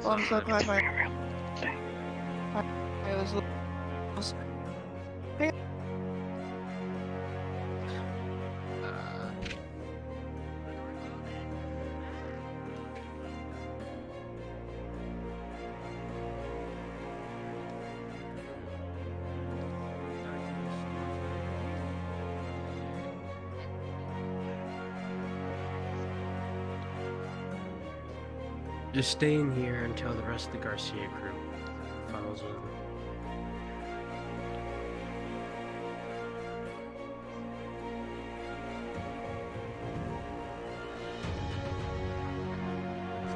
Well, I'm so glad my I was. Just stay in here until the rest of the Garcia crew follows over.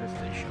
Fifth they show.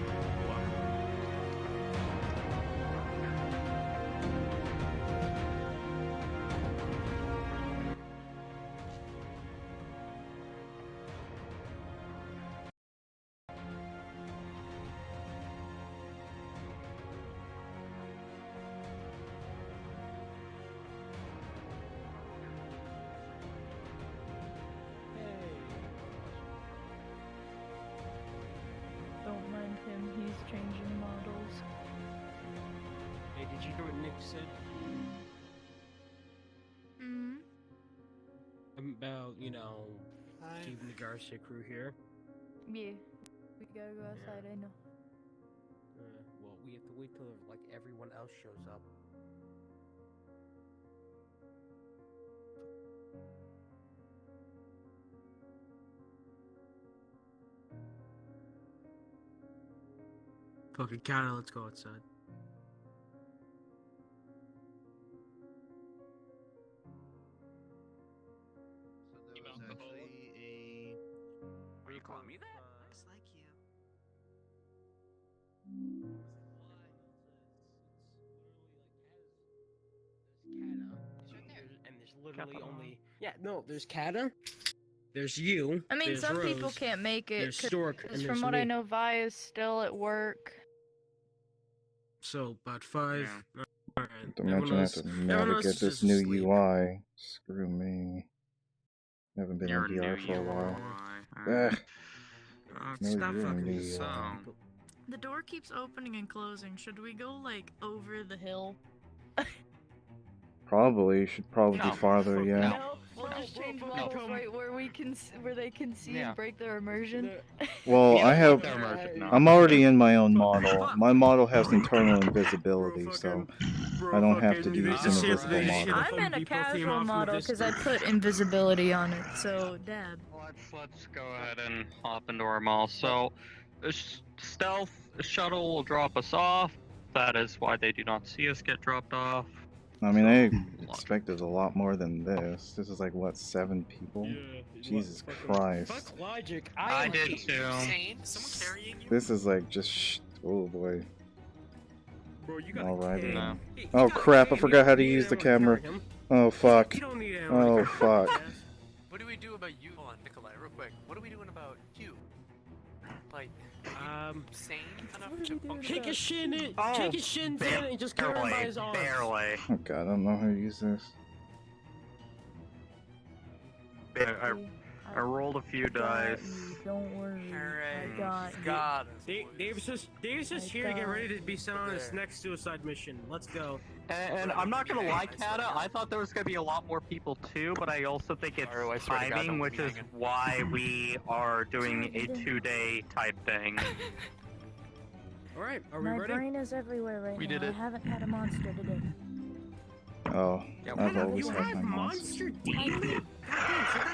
Don't mind him, he's changing models. Hey, did you hear what Nick said? Hmm? About, you know, keeping the Garcia crew here? Yeah. We gotta go outside, I know. Well, we have to wait till, like, everyone else shows up. Fucking counter, let's go outside. So there was actually a... Are you calling me that? Looks like you. And there's literally only there's Kata, there's you. I mean, there's some Rose, people can't make it, there's Stork, and because there's from what me. I know, Vi is still at work. So about 5. Yeah. Alright. Don't mention I have to navigate this new UI. Screw me. Haven't been You're in VR for a while. Alright. No, Stop you're in fucking the, song. The door keeps opening and closing. Should we go, like, over the hill? Probably should be No, farther, fuck yeah. No, we'll just change models right where we can, where they can see Yeah. and break their immersion. Well, Yeah, I have. fuck their immersion, no. I'm already in my own model. My model has internal invisibility, so I don't have to do this invisible model. I'm in a casual model because I put invisibility on it, so dab. Let's go ahead and hop into our mall. So, stealth shuttle will drop us off. That is why they do not see us get dropped off. I mean, I expected a lot more than this. This is like, what, 7 people? Jesus Christ. Fuck logic. I did too. Someone carrying you? This is like just. Oh boy. Bro, you got Alrighty. No. Oh crap, I forgot how to use the camera. Oh fuck. You don't need anyone to Oh carry him. fuck. What do we do about you? Hold on, Nikolai, real quick. What are we doing about you? Like, sane enough to function? Take his shin in. Oh, Take his shins in and just carry him by his arms. Barely. Oh god, I don't know how to use this. I rolled a few dice. Don't worry. I got you. God. Dave's just here to get ready to be sent on his next suicide mission. Let's go. And I'm not gonna lie, Kata, I thought there was gonna be a lot more people too, but I also think it's Oh, I swear to God, timing, don't which be is hanging. why we are doing a 2-day type thing. Alright, are we My ready? brain is everywhere right We now. did I it. haven't had a monster today. Oh, Yeah, I've we always You had have my monster. monster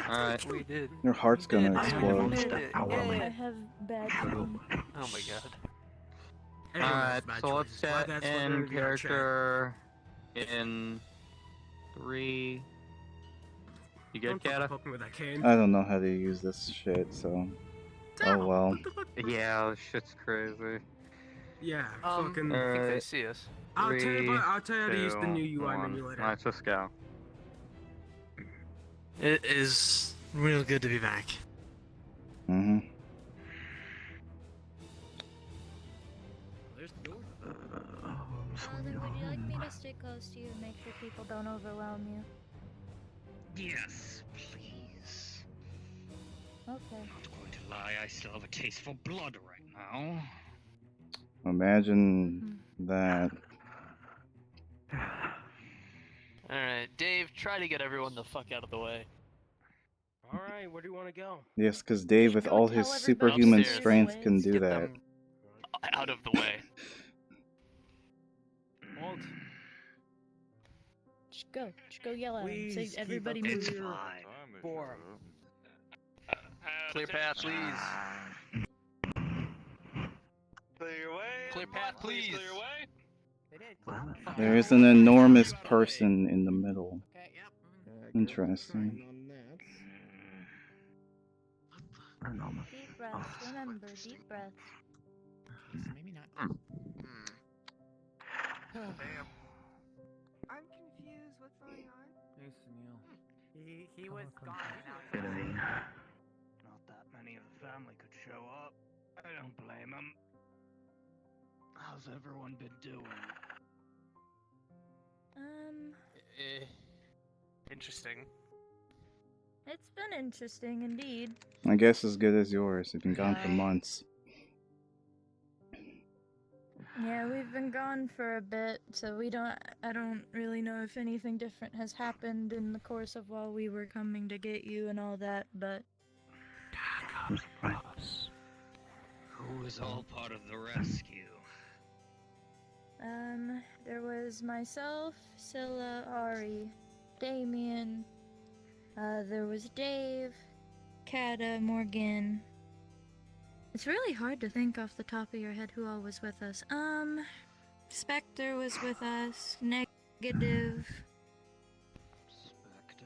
Alright. We did. Your heart's gonna I explode. did. I Yeah. have bad dreams. Oh my God. Everyone has Alright, bad so let's choices. Why get that's what they're in gonna be our chat. character in 3. You Don't good, fucking Kata? poke me with that cane. I don't know how to use this shit, so. Oh well. What the fuck? Yeah, this shit's crazy. Yeah, I fucking. think they Alright. see us. I'll tell you 3, how to use the 2, new UI 1. menu later. Alright, let's go. It is real good to be back. Mm-hmm. There's the door. Father, would you like me to stay close to you and make sure people don't overwhelm you? Yes, please. Okay. Not going to lie, I still have a taste for blood right now. Imagine that. Alright, Dave, try to get everyone the fuck out of the way. Alright, where do you want to go? Yes, because Dave, with Go all tell his everybody superhuman upstairs. strength, can do Get that. them out of the way. Walt, Just go yell at him. please Say keep everybody a move. clear form. Clear path, please. Clear your way. Clear path, please. Clear your way. There is an enormous person in the middle. Okay, yep. Interesting. Deep breaths. Remember, deep breaths. Maybe not. I'm confused. What's going on? He was gone. Not that many of the family could show up. I don't blame him. How's everyone been doing? Interesting. It's been interesting indeed. I guess as good as yours. You've been gone for months. Yeah, we've been gone for a bit, so I don't really know if anything different has happened in the course of while we were coming to get you and all that, but Who is all part of the rescue? there was myself, Scylla, Ari, Damien, there was Dave, Kata, Morgan. It's really hard to think off the top of your head who all was with us. Spectre was with us, Negative. Spectre.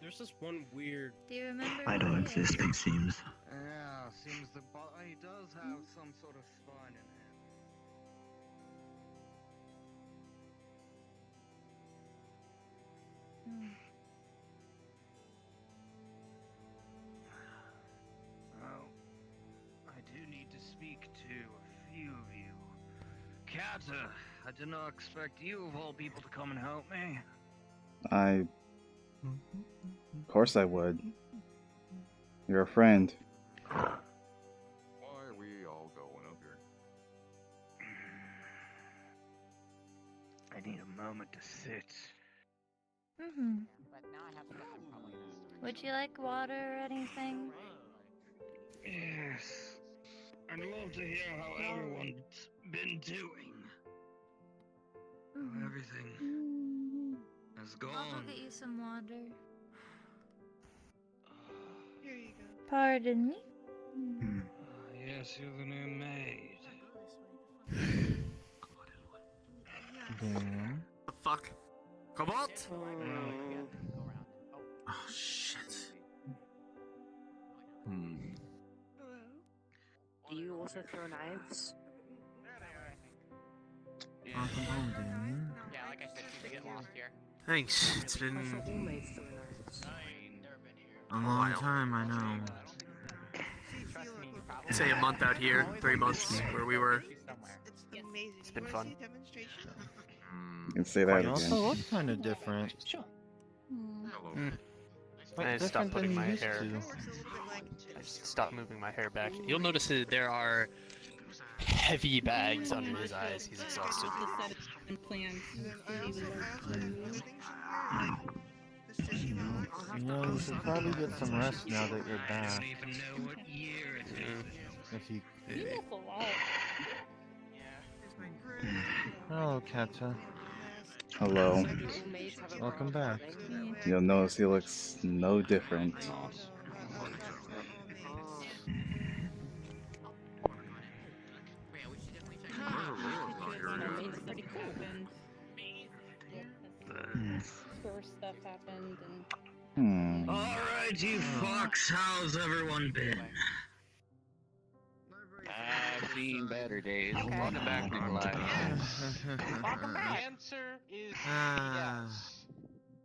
There's this one weird. Do you remember? I don't exist, it seems. Yeah, seems the body does have some sort of spine in it. Well, I do need to speak to a few of you. Kata, I did not expect you of all people to come and help me. Of course I would. You're a friend. Why are we all going up here? I need a moment to sit. Would you like water or anything? Yes. I'd love to hear how everyone's been doing. How everything has I'll go gone. get you some water. Here you go. Pardon me? Yes, you're the new maid. Damn. The fuck? Cobalt? Oh shit. Hello. Do you also throw knives? Welcome home, Damien. Yeah, like I said, you get lost here. Thanks. It's been Also, always throw knives. a long time, I know. Say a month out here, 3 months where we were. It's amazing. It's been You fun. wanna see a demonstration? You can say that You also again. look kind of different. Hello. Like, I stopped different putting than my you used hair. to. Looks a little bit like I stopped moving my hair back. You'll notice that there are heavy bags under his eyes. He's exhausted. And then I also have like things in here, like this tissue box. You know, you should probably get some rest now that you're I back. don't even know what year it is. If you. You look a lot. Here's my grid. Hello, Kata. Hello. Roommates have a Welcome problem. back. You'll notice he looks no different. Roommates pretty cool. First stuff happened and Alright, you fucks, how's everyone been? I've seen better days. Okay. Welcome back, Nikolai. welcome back. answer is Ah.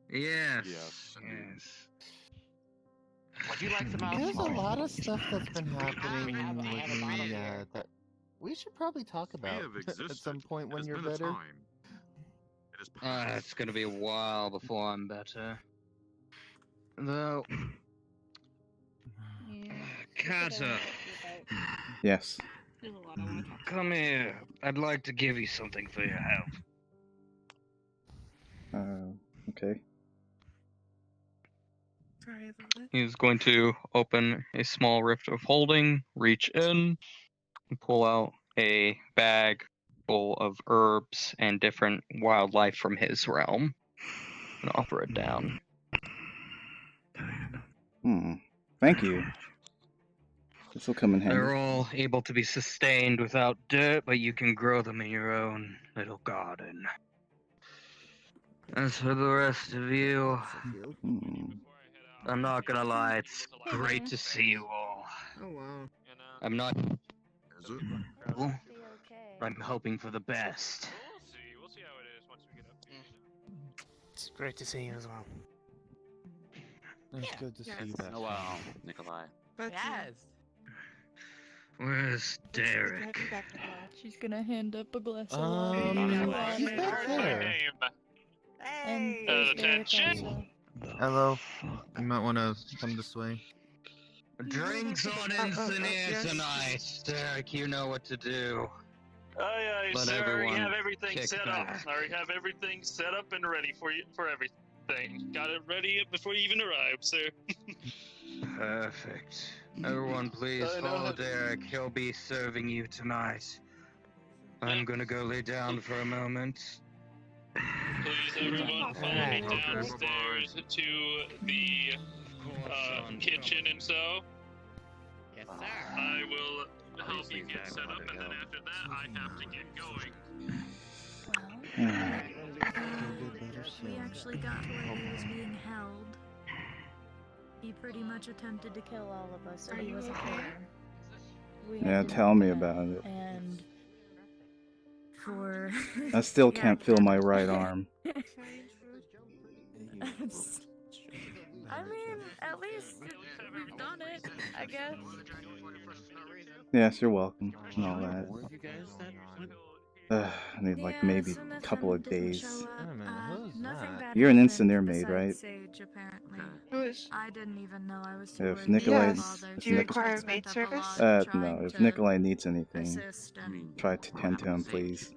Yes. Yes, indeed. Yes. Would you like some There's a lot of stuff that's been happening I have a with bottle me here. that we should probably talk about at some point when you're better. It's gonna be a while before I'm better. Though, Yeah. Kata, Yes. There's a lot I want to talk Come here. I'd like to give you something for your help. Okay. He's going to open a small rift of holding, reach in, and pull out a bag full of herbs and different wildlife from his realm and offer it down. Thank you. This will come in handy. They're all able to be sustained without dirt, but you can grow them in your own little garden. As for the rest of you, I'm not gonna lie, it's great to see you all. Oh wow. I'm not. I'm hoping for the best. We'll see how it is once we get up. It's great to see you as well. It's good to see you back. Oh wow, Nikolai. Yes. Where's Derek? She's gonna hand up a glass of He's back there. And attention. Hello. You might want to come this way. Drinks on Insanire tonight. Derek, you know what to do. Aye, Let sir. We everyone have everything kick set back. up. I have everything set up and ready for you for everything. Got it ready before you even arrived, sir. Perfect. Everyone, please I know follow how- Derek. He'll be serving you tonight. I'm gonna go lay down for a moment. Please, everyone, follow me downstairs to the kitchen and so. Yes, sir. I will help you get set up, and then after that, I have to get going. We actually got to where he was being held. He pretty much attempted to kill all of us, so he wasn't there. We had Yeah, to tell look me at about it. And for I still Yeah, can't feel my right arm. I mean, at least we've done it, I guess. Yes, you're welcome. And all that. You guys that went? I need like maybe a couple of days. Nothing bad You're an happened Insanire maid, besides right? Sage, apparently. Who's? I didn't even know I was too If worried Nikolai, to bother. if Do you Nic- require maid service? no. If Nikolai needs anything, assist and try to tend to him, please.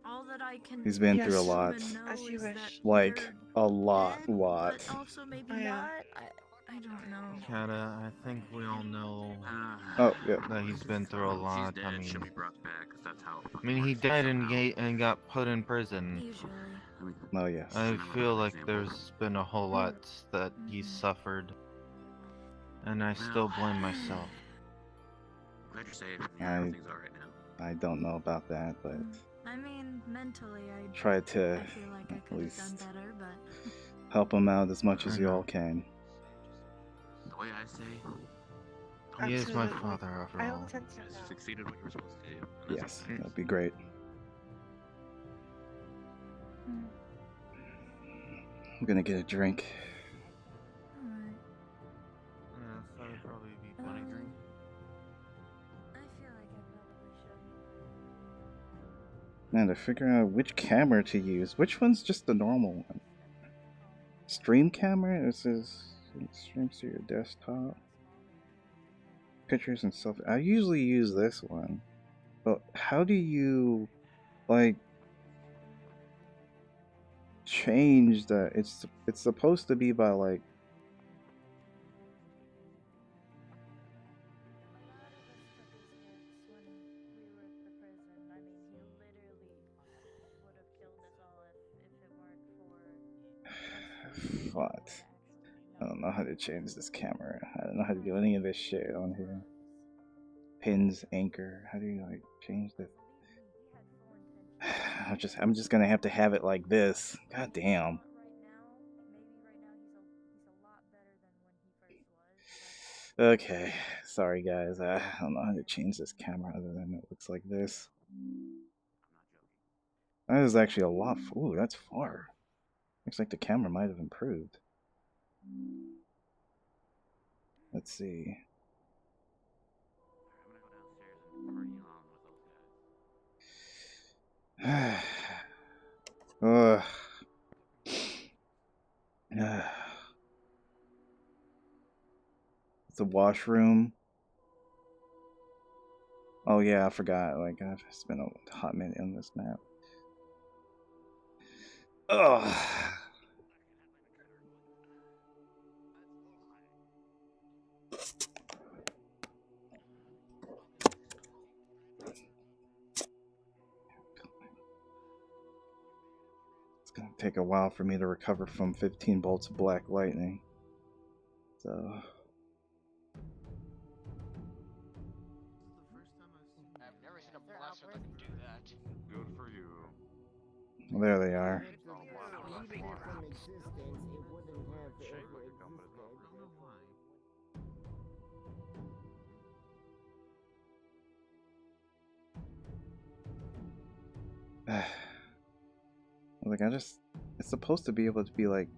all that I can He's been through a lot. As you wish. Like a lot. but also maybe not. I don't know. Kata, I think we all know Oh, yeah. that he's been through a lot. She's I dead, mean, she'll be brought back, 'cause that's how he died and got put in prison. Usually. Oh, yes. I feel like there's been a whole lot that he's suffered, and I still blame myself. Glad you're safe. Yeah, everything's alright now. I don't know about that, but I mean, mentally, I try to I feel like I at could have least done better, but help him out as much as you all can. The way I say, He is my father, after I all. will tend to you guys know. succeeded what you were supposed to do. and that's Yes, okay. that'd be great. I'm gonna get a drink. alright. Yeah, so it'd probably be funny drink. I feel like I probably should. Man, to figure out which camera to use. Which one's just the normal one? Stream camera? This is streams to your desktop. Pictures and stuff. I usually use this one. But how do you like change that? It's supposed to be by like what? I don't know how to change this camera. I don't know how to do any of this shit on here. Pins, anchor. How do you like change this? I'm just gonna have to have it like this. God damn. Okay, sorry guys. I don't know how to change this camera other than it looks like this. That is actually a lot. Ooh, that's far. Looks like the camera might have improved. Let's see. Ugh. It's a washroom. Oh yeah, I forgot. Like I've spent a hot minute on this map. Ugh. It's gonna take a while for me to recover from 15 bolts of black lightning. So. I've never seen a blaster that can do that. Good for you. Well, there they are. Like it's supposed to be able to be like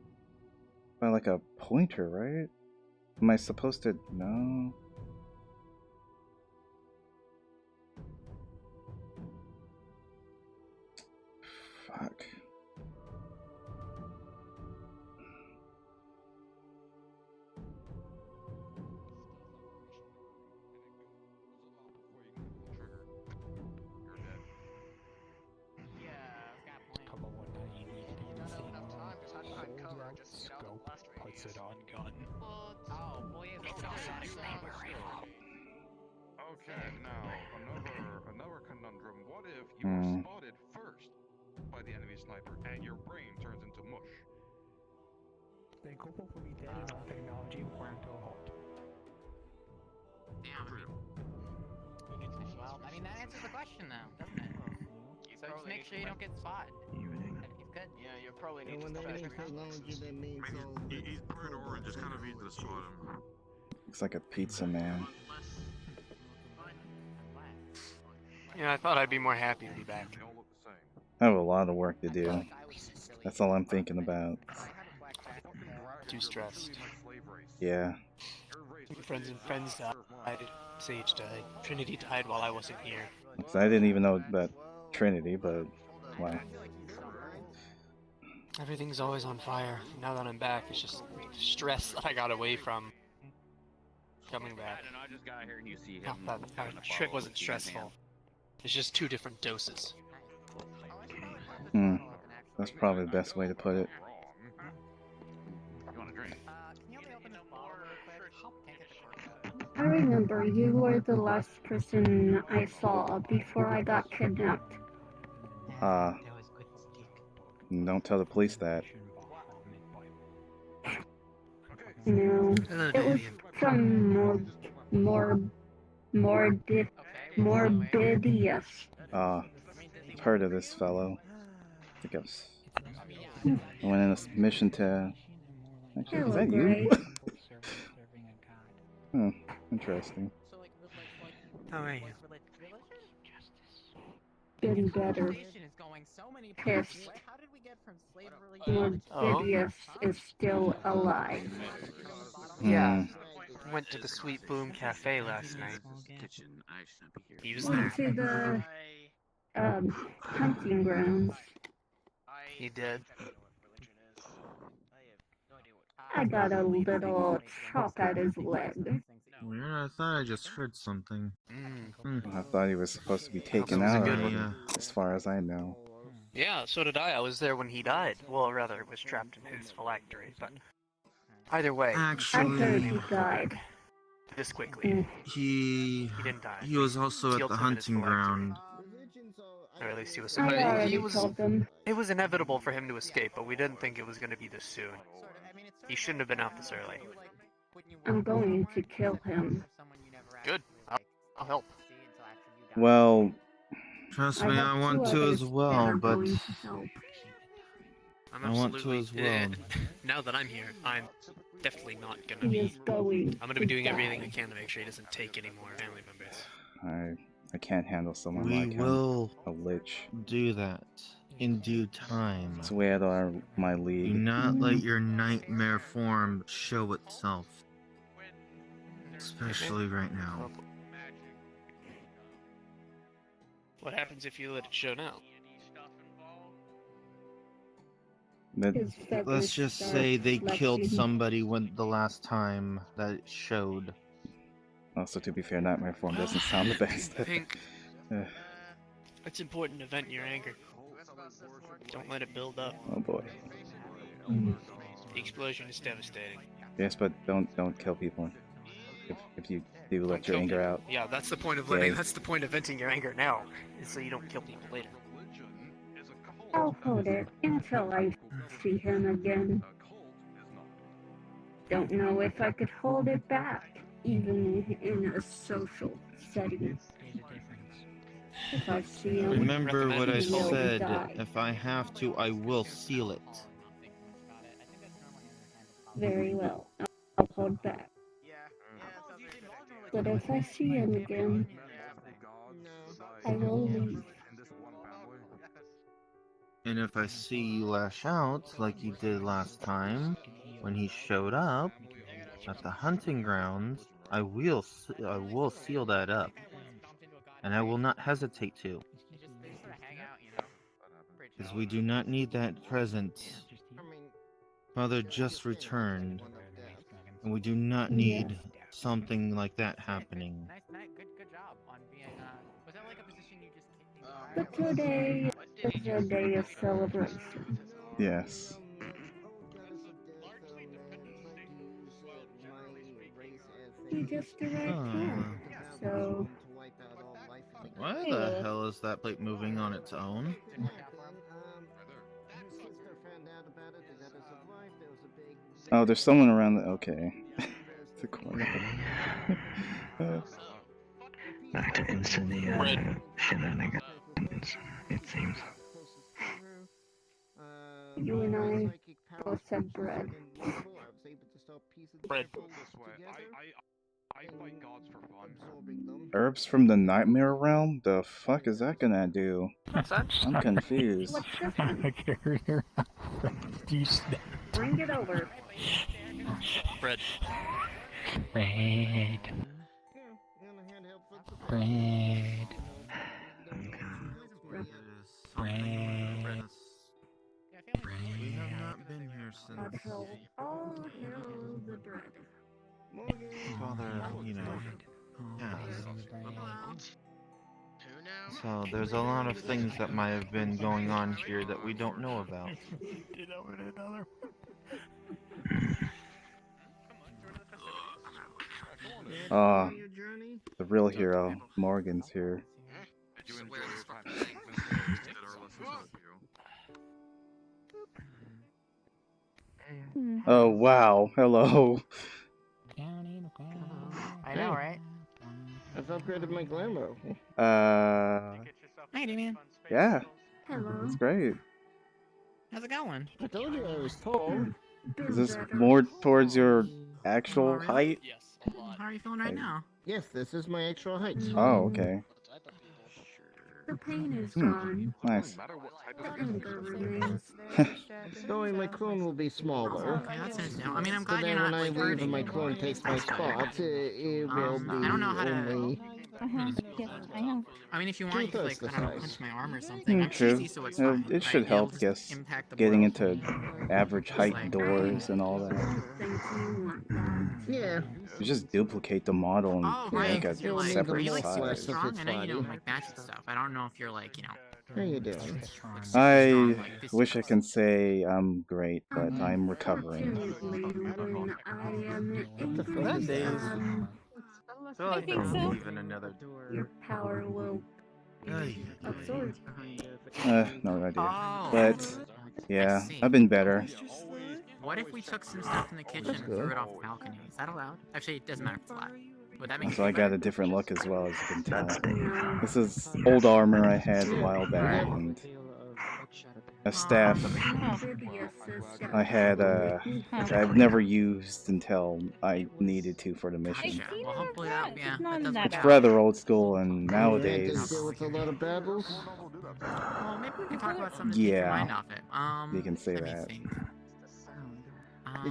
by like a pointer, right? Am I supposed to no? Fuck. Puts it on gun. Okay, now another conundrum. What if you are spotted first by the enemy sniper and your brain turns into mush? Then Cobalt will be dead and all technology will burn to a halt. Damn. Well, I mean that answers the question now, doesn't it? So just make sure you don't get spotted. He's good. Yeah, you probably need to stop at He's burnt orange, it's kind of easy to spot him. Looks like a pizza man. Yeah, I thought I'd be more happy to be back. I have a lot of work to do. That's all I'm thinking about. Too stressed. Yeah. Friends died. Sage died. Trinity died while I wasn't here. So I didn't even know about Trinity, but wow. Everything's always on fire. Now that I'm back, it's just stress that I got away from coming back. I just got here and you see him. That trip wasn't stressful. It's just two different doses. That's probably the best way to put it. You want a drink? I remember you were the last person I saw before I got kidnapped. Don't tell the police that. No, it was some morbidious. Heard of this fellow. I think I went on a mission to... Actually, is that you? Oh, interesting. How are you? Been better. Pissed. Morbidious is still alive. Yeah. Went to the Sweet Boom Cafe last night. He was Went there. to the hunting grounds. He did. I got a little chop at his leg. Weird, I thought I just heard something. I thought he was supposed to be taken out, as far as I know. Yeah, so did I. I was there when he died. Well, rather, was trapped in his phylactery, but... Either way... Actually... I heard he died. This quickly. He didn't die. He was also at Sealed the him in his hunting ground. Or at least he was... I already he was... told them. It was inevitable for him to escape, but we didn't think it was going to be this soon. He shouldn't have been out this early. I'm going to kill him. Good. I'll help. Well... Trust me, I want to as well, but... I'm I want to as well. Now that I'm here, I'm definitely not gonna He is going I'm gonna be doing everything I can to make sure he doesn't take any more family members. I can't handle someone We like him. will A lich. do that in due time. It's way out of my league. Do not let your nightmare form show itself. Especially right now. What happens if you let it show now? Let's just say they killed somebody when the last time that it showed. Also, to be fair, nightmare form doesn't sound the best. Pink. Uh, It's important to vent your anger. Don't let it build up. oh boy. The explosion is devastating. Yes, but don't kill people. If you do let your anger out. Yeah, that's the point of Yeah. letting. That's the point of venting your anger now, is so you don't kill people later. I'll hold it until I see him again. Don't know if I could hold it back, even in a social setting. If I see him, Remember what I he'll said. die. If I have to, I will seal it. Very well. I'll hold back. But if I see him again, I will leave. And if I see you lash out like you did last time, when he showed up at the hunting grounds, I will seal that up. And I will not hesitate to. Because we do not need that present. Father just returned. And we do not need something like that happening. Good job on being. Was that like a position you just kicked? But today is a day of celebration. Yes. He just arrived here, so... Why the hell is that plate moving on its own? Oh, there's someone around the... Okay. The corner. Back to Insanire shenanigans, it seems. You and I both said bread. Bread. I fight gods for fun. Herbs from the nightmare realm? The fuck is that gonna do? I'm confused. Bring it over. Bread. Bread. Bread. Bread. We have not been here since. All hail the bread. Father, you know. Yeah. So there's a lot of things that might have been going on here that we don't know about. The real hero, Morgan's here. Oh wow, hello. I know, right? I've upgraded my glamour. Hey, man. Yeah, Hello. it's great. How's it going? I told you I was tall. Is this more towards your actual height? How are you feeling right now? Yes, this is my actual height. Oh, okay. The pain is gone. Nice. The anger remains. Knowing my clone will be smaller. Okay, that's nice. I mean, I'm So glad then you're not when I like leave hurting. and my clone takes my spot, it will be I don't know how to. only... Yes, I know. I mean, if you want, you could, like, I don't know, punch my arm or something. Hmm, I'm true. cheesy, so it's Yeah, fine. it should Right? It'll help just guess impact the getting blow. into average height doors and all that. Yeah. You just duplicate the model and Oh, right. make a You're like, are separate you like super size. strong? I know you don't like magic stuff. I don't know if you're like, you know. How you doing? I wish I can say I'm great, but I'm recovering. That days. I feel like think that's so. even another Your power will absorb. No idea. Oh. But yeah, I see. I've been better. What if we took some stuff in the kitchen and threw it off the balcony? Is that allowed? Actually, it doesn't matter if it's allowed. Would that make So I sense? got a different look as well, as you can tell. This is old armor I had a while back, and a staff I had which I've never used until I needed to for the mission. Well, hopefully that, yeah, that doesn't It's count. rather old school, and Did nowadays, deal with a lot of battles? Well, maybe we can talk about something to take your mind yeah, off it. you can say let me that. think.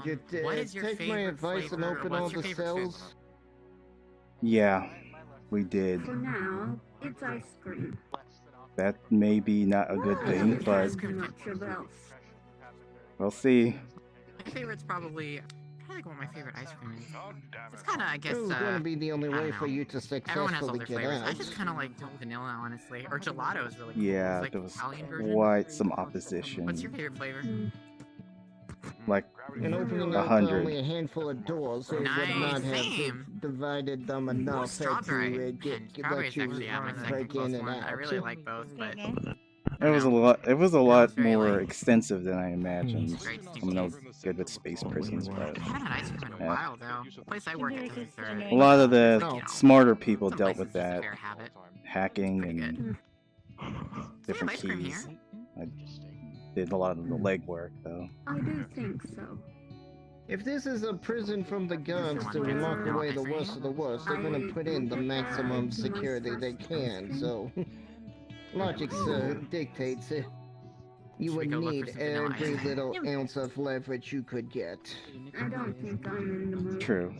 Did you What is your take my favorite advice and flavor, or open what's all your the favorite food? cells? Yeah, we did. For now, it's ice cream. That may be not a good thing, but Much of else. we'll see. My favorite's probably trying to think what my favorite ice cream is. It's kind of, I guess, This is going to be the only I don't way for know. you to Everyone has all successfully their get flavors. I out. just kind of like vanilla, honestly. Or gelato is really cool. Yeah, It's like there the was Italian version. quite some opposition. What's your favorite flavor? Like And opening up 100. only a handful of doors, so it would not have Same. divided them Ooh, enough strawberry. to Man, strawberry let is actually you my second break close in and one. I out. really like both, but It was a lot. It was a lot very more light. extensive than I imagined. Great I'm no good with space prisons, but I haven't had ice cream in a yeah. while though. The place I work at doesn't serve it. A lot of the Like, you know, smarter people some dealt with places just a that, fair habit. hacking and different ice cream keys. I did a lot of the legwork though. I do think so. If this is a prison from the guards to lock away the worst of the worst, they're gonna put in the maximum security they can, so... Logic dictates it. You would go look need for some vanilla ice every cream? little ounce of leverage you could get. I don't think I'm in the mood. True.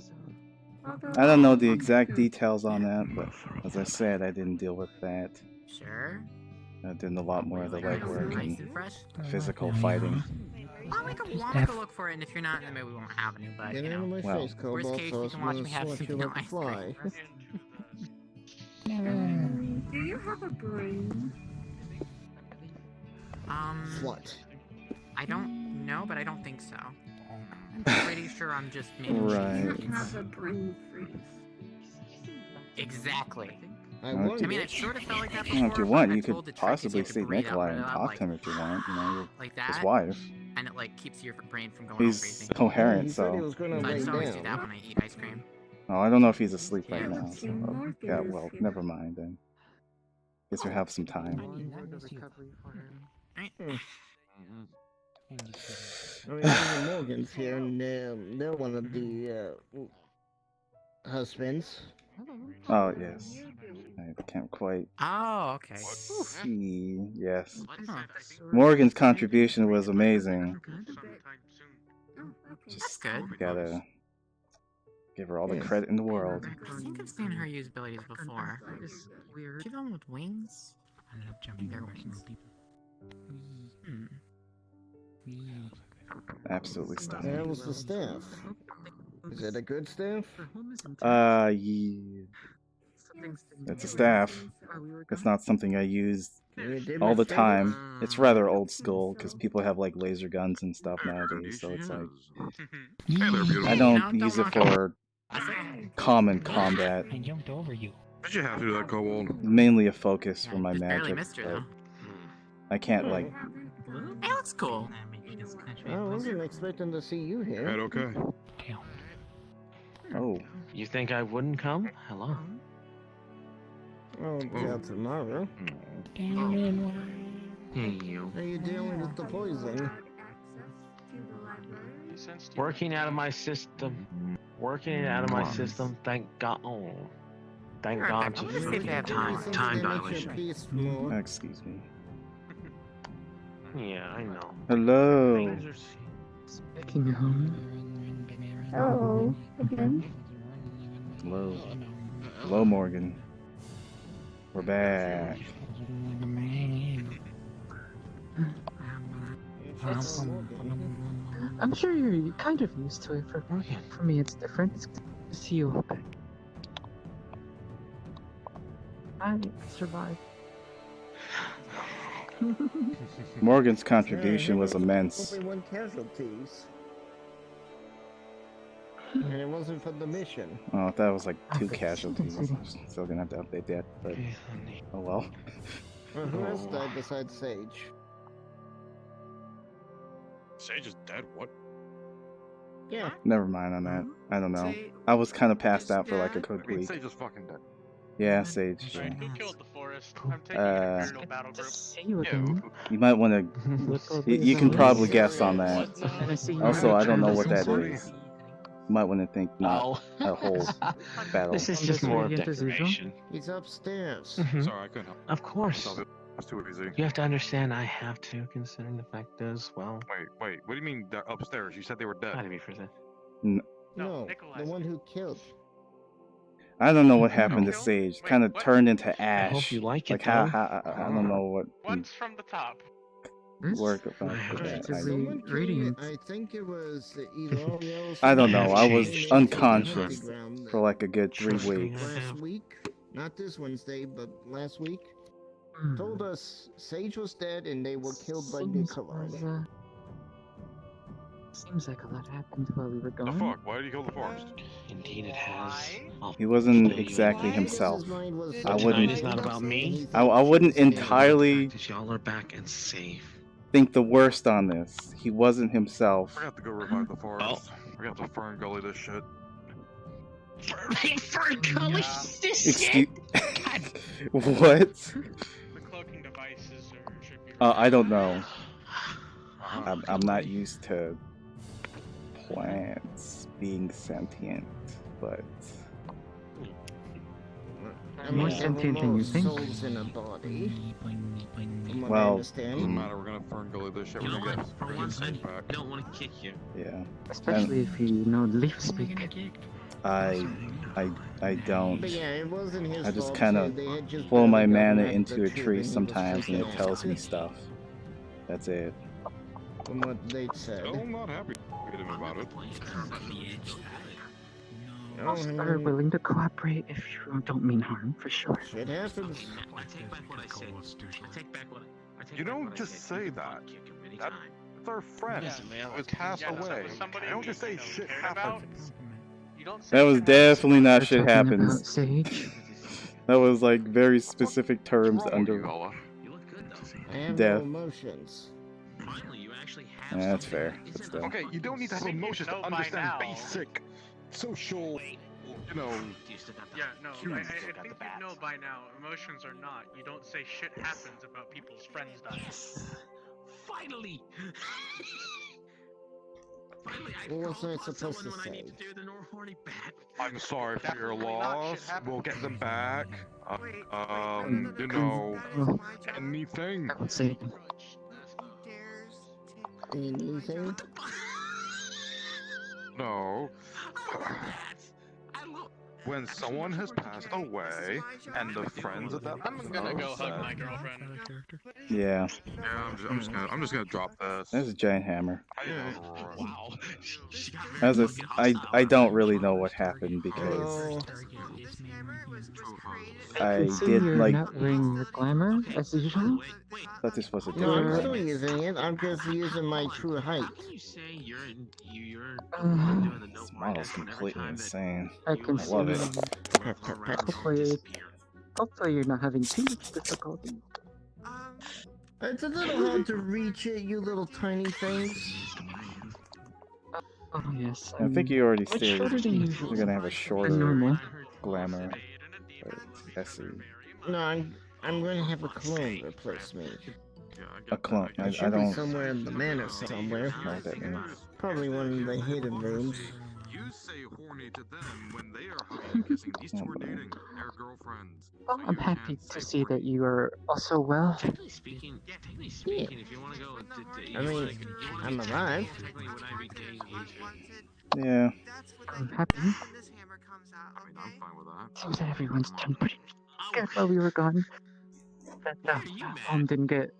Although I don't know the exact details on that, but as I said, I didn't deal with that. Sure. I did a lot more of the legwork Nice and and fresh. physical fighting. Well, we can walk to look for it, and if you're not, then maybe we won't have any. But Get you out of know, my Well, face, worst Cobalt, case, so you it's can watch gonna me have swat some you vanilla like a ice fly. cream. do you have a brain? What? I don't know, but I don't think so. I'm pretty sure I'm just made of Right. cheese. You have a brain freeze. Exactly. I I wonder. mean, it sort of felt like that You before. know, if you but want, I you told could the trick is you possibly have to see breathe out, Nikolai put and it out, talk like, to him if you want. You know, like his that, wife. and it like keeps your brain from going all He's crazy. coherent, He said he so. was gonna So I lay just always do down. that when I eat ice cream. Oh, I don't know if he's asleep right Yeah. now. So, yeah, well, never mind then. Guess we have some time. Right? I mean, even Morgan's here, and they're one of the husbands. Oh yes, I can't quite Oh, okay. see. Yes, Huh. Morgan's contribution was amazing. That's good. Gotta give her all the credit in the world. I think I've seen her use abilities before. She the one with wings? I ended up jumping their wings. Hmm. Absolutely That stunning. was the staff. Is it a good staff? Yeah. It's a staff. It's not something I use all the time. It's rather old school because people have like laser guns and stuff nowadays. So it's like I don't use it for common combat. I jumped over you. Did you have to do that, Kobold? Mainly a focus for my Just barely magic. missed her But though. I can't like. Hey, looks cool. I wasn't expecting to see you here. Right, okay. Oh. You think I wouldn't come? Hello. Oh, yeah, tomorrow. Hey, you. How you dealing with the poison? Working out of my system. Working it out of my system. Thank God. Oh. Thank Alright, God. I'm gonna see if they have time dilation. Excuse me. Yeah, I know. Hello. Hello, again. Hello. Hello, Morgan. We're back. I'm sure you're kind of used to it. For me, it's different. It's good to see you. I survived. Morgan's contribution was immense. Only 1 casualties. And it wasn't for the mission. Oh, that was like 2 casualties. I'm still gonna have to update that, but oh well. Well, who else died besides Sage? Sage is dead. What? Yeah. Never mind on that. I don't know. I was kind of passed out for like a good week. Sage is fucking dead. Yeah, Sage. Yeah. Who killed the forest? I'm taking an Imperial battle group. See you again. You might want to. You can probably guess on that. Also, I don't know what that is. You might want to think not a whole battle. This is just more of decoration. He's upstairs. Sorry, I couldn't help. Of course. That's too easy. You have to understand I have to, considering the fact as well. Wait. What do you mean they're upstairs? You said they were dead. I didn't mean for that. No, the one who killed. I don't know what happened to Sage. Kind of turned into ash. I hope you like it. Like how I don't know what. What's from the top? work about that. Someone came, I think it was either Ariel. I don't know. I was came into the unconscious hunting ground for like a good 3 weeks. last week. Not this Wednesday, but last week. Told us Sage was dead and they were killed by Nikolai. Seems like a lot happened while we were The gone. fuck? Why did you kill the forest? Indeed, it has. He wasn't exactly himself. I wouldn't. It's not about me. I wouldn't entirely Y'all are back and safe. think the worst on this. He wasn't himself. We have to go revive the forest. We have to Fern Gully this shit. Fern Gully this Excuse. What? The cloaking devices should be. I don't know. I'm not used to plants being sentient, but More sentient than you think. Souls in a body. well, Doesn't matter. We're gonna Fern Gully this shit. You We're know gonna what? get. For we're gonna once, I get back. don't want to kick you. yeah. Especially if you know leaf speak. I don't. But yeah, it wasn't his I just fault, kind so of they had just flow my barely gotten mana back into the a tree tree when he was sometimes, and it freaking tells out. me stuff. That's it. From what they said. Still not happy with him about it. Most are willing to cooperate if you don't mean harm, for sure. Shit happens. I take back what I said. I take back what I You don't just say that. That's our friend who has passed away. You don't just say shit happens. You don't say That was definitely not shit Talking about happens. Sage. That was like very specific terms under I have death. no emotions. Yeah, that's fair. But still. Okay, you don't need to have emotions to understand basic social, you know. Yeah, no, I cues. think you know by now, emotions are not. You don't say shit happens about people's friends dying. Finally! What was I supposed to say? I'm sorry for your loss. We'll get them back. You know, anything. I would say Anything? No. When someone has passed away, and the friends of that I'm person gonna are go hug upset- my girlfriend. Yeah. Yeah, I'm just gonna drop this. That's a giant hammer. Wow. As a, I don't really know what happened because I see did you're like. not wearing your glamour as usual. Thought this was a No, I'm different still one. using it. I'm just using my true height. You say you're This model's completely insane. I can I love see. it. Hopefully you're not having too much difficulty. It's a little hard to reach it, you little tiny things. Oh yes. I think you already much stated shorter than you're usual. gonna have a Than shorter normal. glamour. Or SE. No, I'm going to have a clone replace me. A clone. I It should be don't somewhere in the manor somewhere. know what that means. Probably one of the hidden rooms. You say horny to them when they are hugging and kissing. These two are dating. They're girlfriends. Well, I'm happy to see that you are also well. Technically speaking, if you want to go, I mean, I'm alive. Yeah. I'm happy. I mean, I'm fine with that. Seems that everyone's done pretty good while we were gone. That the home didn't get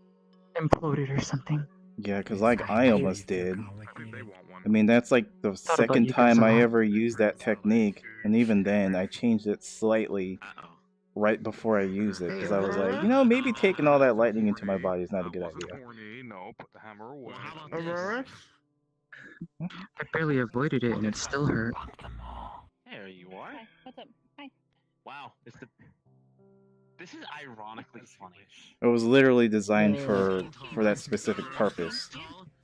imploded or something. Yeah, because like I almost did. I think they want one. I mean, that's like the about second you guys time a I lot. ever used that technique, and even then I changed it slightly right before I used it, because I was like, you know, maybe taking all that lightning into my body is not a good idea. Horny, no, put the hammer away. Aurora? I barely avoided it and it still hurt. There you are. Hi, what's up? Hi. Wow, this is ironically funny. It was literally designed for that specific purpose.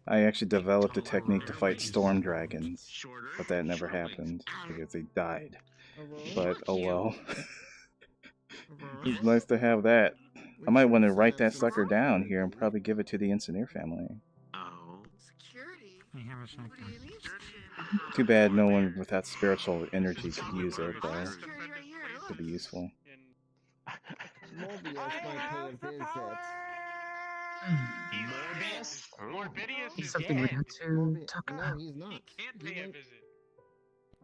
I actually developed a technique to fight storm dragons, but that never happened because they died. But oh well. It's nice to have that. I might want to write that sucker down here and probably give it to the Insanire family. Oh. Too bad no one with that spiritual energy could use it, but it could be useful. Morbius might pay a visit. Morbidius It's is something we'd dead. have to talk No, about. he's not. Can't pay a visit.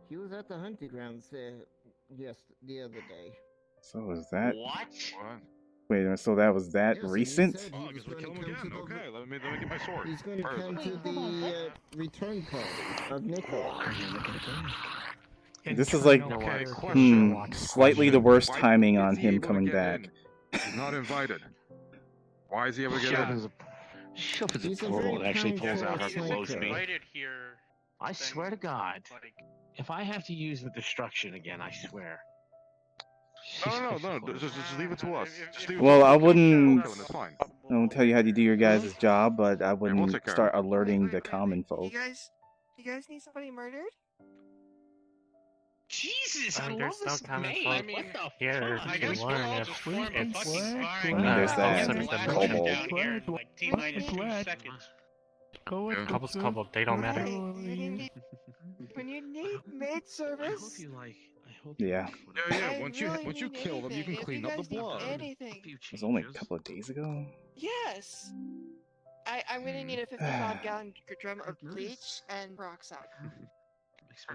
He was at the hunting grounds the other day. So is that? What? Wait a minute, so that was that recent? Oh, I guess we kill him again. Okay, let me get my sword. He's going to come to the return party of Nikolai. This is like slightly the worst timing on him coming back. He's not invited. Why is he able to get in? She opens a portal and actually pulls out her clothes me. Invited here. I swear to God, if I have to use the destruction again, I swear. No, just leave it to us. Well, I wouldn't. I won't tell you how to do your guys' job, but I wouldn't start alerting the common folk. You guys need somebody murdered? Jesus, I love there's this no common name. folk I mean, what the here fuck? to learn if it's There's that kobold. Like T-minus 2 seconds. Couples kobold, they don't matter. When you need maid service. Yeah. Yeah. Once you kill them, you can clean up the blood. Anything. It was only a couple of days ago. Yes. I'm gonna need a 55-gallon drum of bleach and peroxide.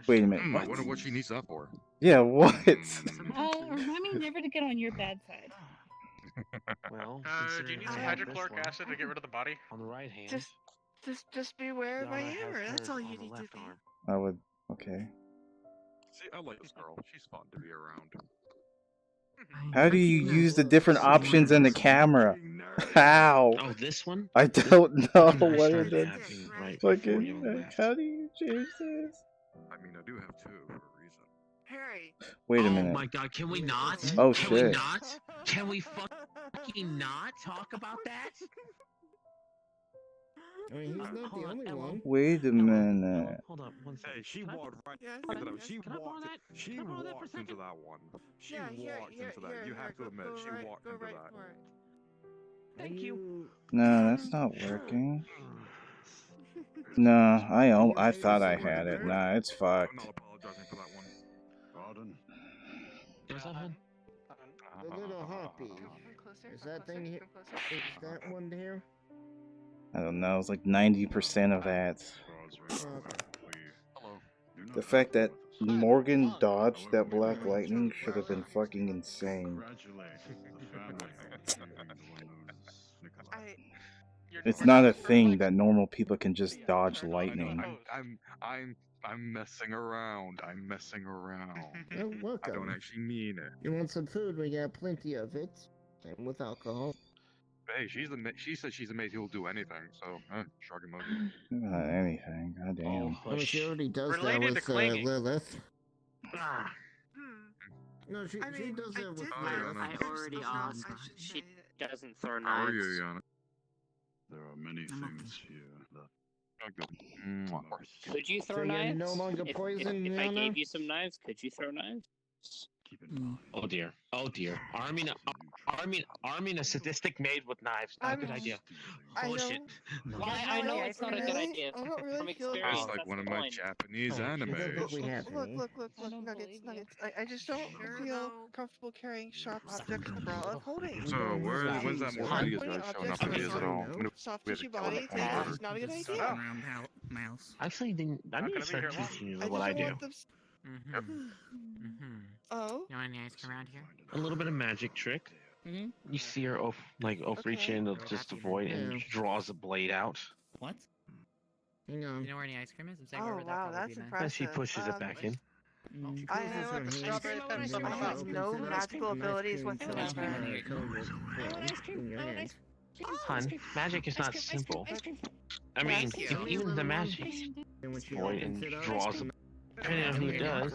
Wait a minute. I What? wonder what she needs that for. Yeah, what? Remind me never to get on your bad side. Well, do you need some hydrochloric acid to get rid of the body? On the right hand. Just beware of my hammer. That's all you need to be. I would. Okay. See, I like this girl. She's fun to be around. How do you use the different options in the camera? How? Oh, this one? I don't know what it is. Right Fucking. Like, how do you change this? I mean, I do have two for a reason. Harry. Wait a minute. Oh my God, can we not? Oh, can shit. we not? Can we fucking not talk about that? I mean, he's not the only one. Wait a minute. Hold up, one second. Hey, she walked right into that. She walked into that one. She walked into that. You have to admit, she walked into that. Thank you. No, that's not working. No, I thought I had it. Nah, it's fucked. I'm not apologizing for that one. Pardon? What's that one? The little harpy. Is that thing here? Is that one there? I don't know. It's like 90% of that. The fact that Morgan dodged that black lightning should have been fucking insane. It's not a thing that normal people can just dodge lightning. I'm messing around. I'm messing around. You're welcome. I don't actually mean it. You want some food? We got plenty of it, and with alcohol. Hey, she says she's amazing. Who'll do anything. So, shrug emoji. Not anything. Goddamn. Well, she already does that Related with to clinging. Lilith. No, she does that with Lilith. I already asked. She doesn't throw How are knives. you, Yana? There are many things here that. Could you So throw you're knives? no longer poisoned, if I Yana? gave you some knives, could you throw knives? Oh dear. Oh dear. Arming a sadistic maid with knives. Not a good idea. Bullshit. Well, I know it's not a good idea. I don't really From feel experience, It's like that's one the of my point. Japanese I don't animes. think we have any. Look, Nuggets. I just don't feel comfortable carrying sharp objects while upholding. So, when's that more Pointing videos guys showing up objects in videos at all? soft We have tissue to kill body that thing murder. is not a good idea. Around mouse. Actually, I need to start teaching you what I do. Oh? You want any ice cream around here? A little bit of magic trick. You see her reach in to just avoid and draws a blade out. What? Hang on. You know where any ice cream is? I'm saying Oh, wherever that wow, probably that's be nice. impressive. And she pushes it back in. I have no magical abilities whatsoever. Hun, magic is not simple. I mean, even the magic void and draws a depending on who does,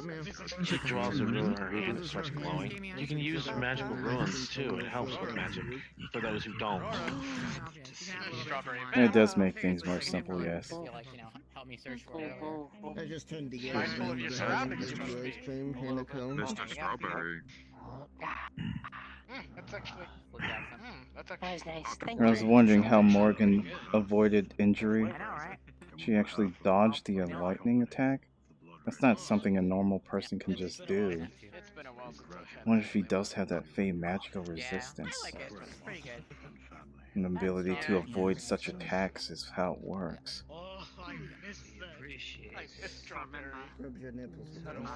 she draws a rune or even starts glowing. You can use magical runes too, it helps with magic, for those who don't. It does make things more simple, yes. Help me search for it. I just turned to get Mindful of your surroundings, ice must be. cream, honeycomb. Mr. Strawberry. That's actually. That's That was nice. Thank I was you. wondering how Morgan avoided injury. She actually dodged the lightning attack. That's not something a normal person can just do. I wonder if he does have that Fey magical resistance. An ability to avoid such attacks is how it works. Oh, I miss that. Appreciate it. I miss strawberry. Rub your nipples. I gotta want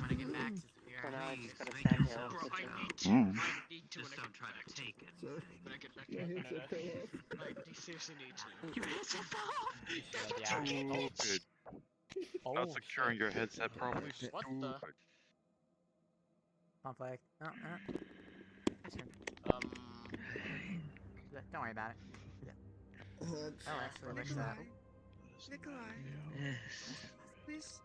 to get back to Superior. just gotta send him. Just don't try to take it. Your headset fell off. You seriously need to. Your headset fell off! Stupid. Not securing your headset properly. What the? Conflict. Oh, don't worry about it. Oh, actually, what's that? Nikolai, please,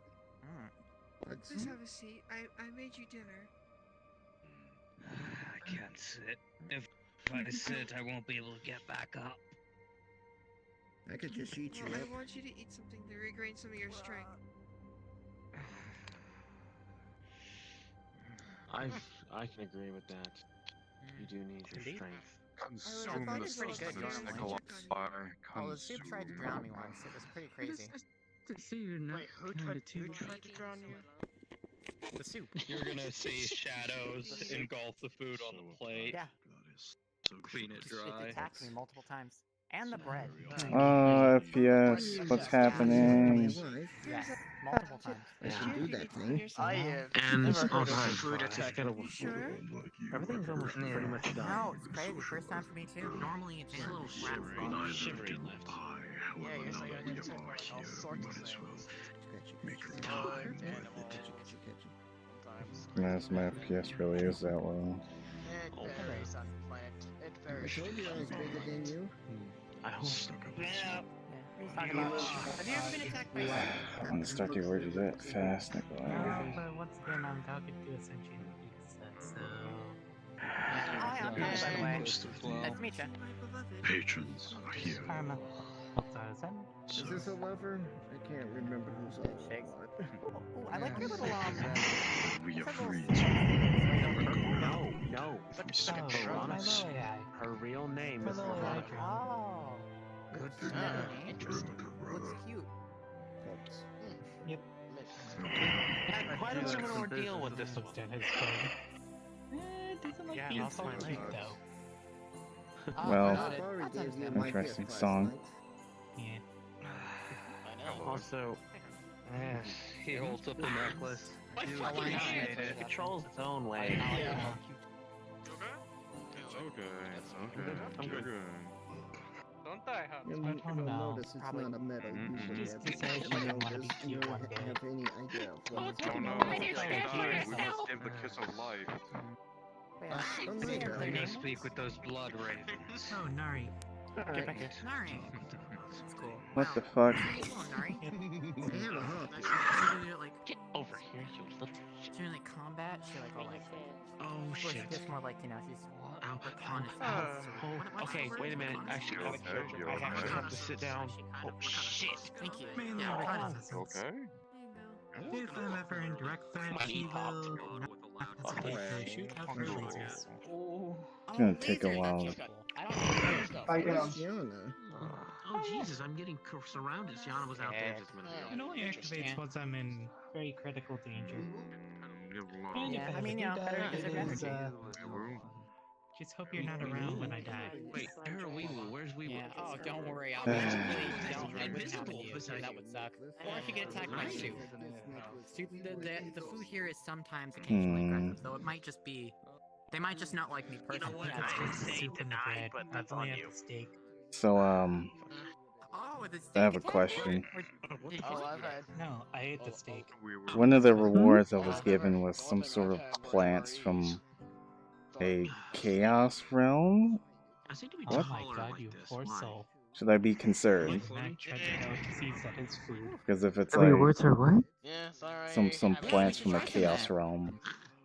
please have a seat. I made you dinner. I can't sit. If I sit, I won't be able to get back up. I could just eat you Well, up. I want you to eat something to regain some of your strength. I can agree with that. You do need your strength. Consume the sustenance, Nikolai. Oh, the soup tried to drown me once. It was pretty crazy. Wait, who tried to drown you? The soup. You're gonna see shadows engulf the food on the plate. Yeah. So clean it It dry. attacked me multiple times. And the bread. FPS, what's happening? Yes, multiple times. I should do that thing. And Never heard of also, food attack. everything's almost pretty much done. No, it's crazy. First time for me too. Normally it's a little Shivery left. Yeah, you're just like, I need to check all sorts of things. Nice, my FPS really is that low. It varies on the planet. It I varies. told you I was bigger than you. I hope. Have you ever been attacked by I'm gonna start the order that fast, Nikolai. But once again, I'm talking to a sentient pizza, so... Hi, I'm good, by the way. Nice to meet ya. Patrons are here. Karma. Is this a lover? I can't remember who's on Shakes. Ooh, I like your little We are free No. Veronica. Her real name is Hello, Veronica. Oh. Good to know. Interesting. Looks cute. Yep. Quite a little ordeal with this one. It doesn't look Yeah, being lost my so leg. though. Well, That's understandable. interesting song. Yeah. Also, He holds up the necklace. it controls its own way. It's okay. I'm good. Don't die, huh? You'll no. notice it's not a metal. Usually Just every to say she time you didn't want to notice, be you cute don't one day. have any idea of what it's Oh no, about. we must give the kiss of life. Oh, You no. need to speak with those blood ravens. Oh, Nari. Get back here. Nari. That's cool. What the fuck? Come on, Nari. I have a heart. She's like, Get over here, you little. she's doing like combat. She's like all like. Oh Well, shit. she's just more like, you know, she's Ow. like on his Okay, wait a minute. Actually, I actually have to sit down. Oh shit. Thank you. Mainly Yeah, reconnaissance. Okay. If I'm ever in direct threat, she will not hesitate to shoot out her lasers. It's gonna take a while. Fiona. Oh Jesus, I'm getting surrounded. Yana was out there just a minute It ago. only activates once I'm in very critical danger. Yeah, I mean, you know, better because of energy. Just hope you're not around when I die. Wait, where are Weeble? Where's Weeble? Yeah. Oh, don't worry. I'll really don't. I wouldn't happen to you. That would suck. Or if you get attacked by soup. Soup. The food here is sometimes occasionally aggressive, so it might just be. They might just not like me personally. That's just the soup and the bread. That's only at the steak. So, Oh, the I have a question. No, I ate the steak. One of the rewards I was given was some sort of plants from a chaos realm. I seem to be What? Oh my god, you poor soul. Should I be concerned? Mac tried to tell seeds that his food. Because if it's Are your like words are what? Yeah, sorry. some plants from a chaos realm,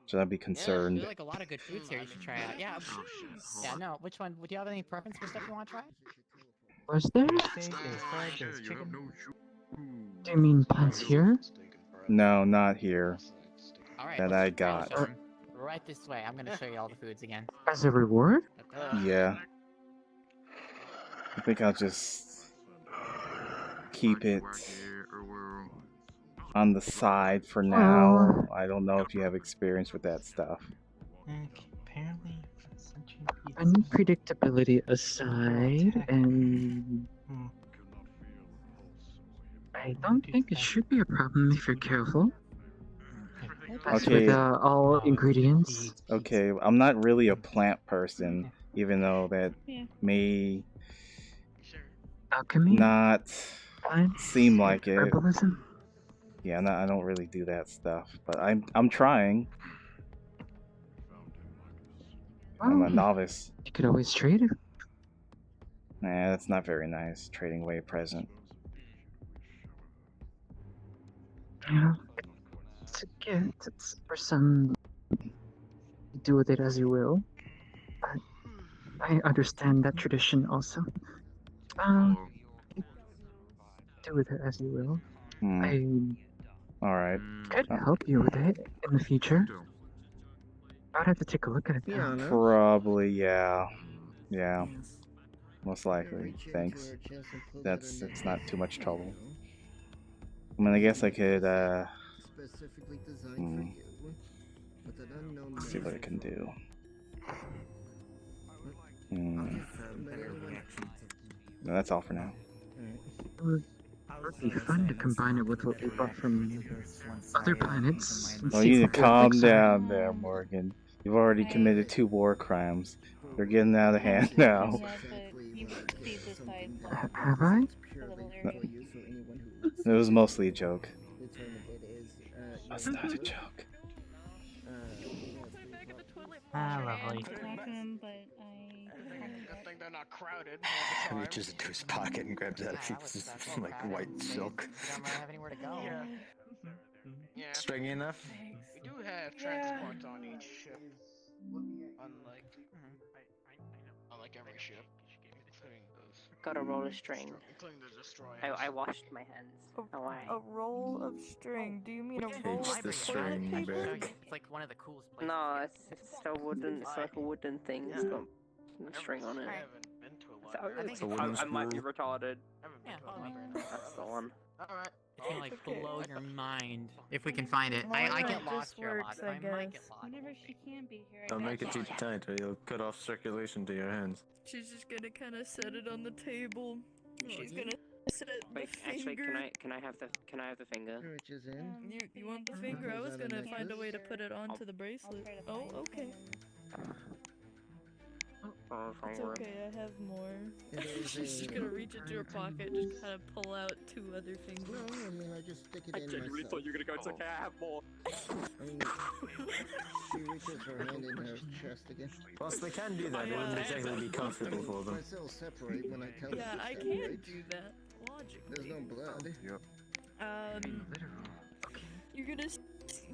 should I be concerned? There's like a lot of good foods here you should try out. Yeah. Yeah. No. Which one? Would you have any preference for stuff you want to try? Was there? Steak, there's fried, there's chicken. Do you mean plants here? No, not here. All right. That I got. Right this way. I'm gonna show you all the foods again. As a reward? Yeah. I think I'll just keep it on the side for now. I don't know if you have experience with that stuff. Apparently, unpredictability aside, and I don't think it should be a problem if you're careful. Okay. With all ingredients. Okay, I'm not really a plant person, even though that may Alchemy? not Plants? seem like it. Herbalism? Yeah, I don't really do that stuff, but I'm trying. I'm a novice. You could always trade it. Nah, that's not very nice. Trading away a present. Yeah. It's a gift. It's for some. Do with it as you will. But I understand that tradition also. Do with it as you will. I Alright. could help you with it in the future. I'd have to take a look at it though. Probably, yeah. Yeah. Most likely. Thanks. It's not too much trouble. I mean, I guess I could, Specifically designed for you, with an unknown let's see what it can do. No, that's all for now. It would be fun to combine it with what we brought from other planets. And Well, see you need what to the calm effects are. down there, Morgan. You've already committed 2 war crimes. They're getting out of hand now. Have I? It was mostly a joke. That's not a joke. Lovely. Good thing they're not crowded. He reaches into his pocket and grabs out a piece of like white silk. Don't have anywhere to go. Yeah. Stringy enough? We do have transport on each ship. Unlike every ship. Gotta roll a string. Including the destroyer. I washed my hands. Oh, why? A roll of string. Do you mean a roll It's of the string, toilet paper? babe. It's like one of the coolest places. No, it's a wooden. It's like a wooden thing. It's got a string on it. It's a wooden I might be spool. retarded. Yeah, That's the one. Alright. It's gonna like blow your mind if we can find it. I get lost here a lot. I might get lost. Whenever she can be here. Don't make it too tight or you'll cut off circulation to your hands. She's just gonna kind of set it on the table. She's gonna set it the Wait, finger. actually, can I have the finger? Which is in. You want the finger? I was gonna find a way to put it onto the bracelet. Oh, okay. It's okay, I have more. She's just gonna reach into her pocket, just kind of pull out 2 other fingers. No, I mean, I just stick it in genuinely myself. thought you were gonna go, it's okay, I have more. I mean, she reaches her hand in her chest again. Plus, they can do that. It wouldn't exactly be comfortable for them. My cells separate when I tell them Yeah, to I separate. can't do that, logically. There's no blood. Yep. You're gonna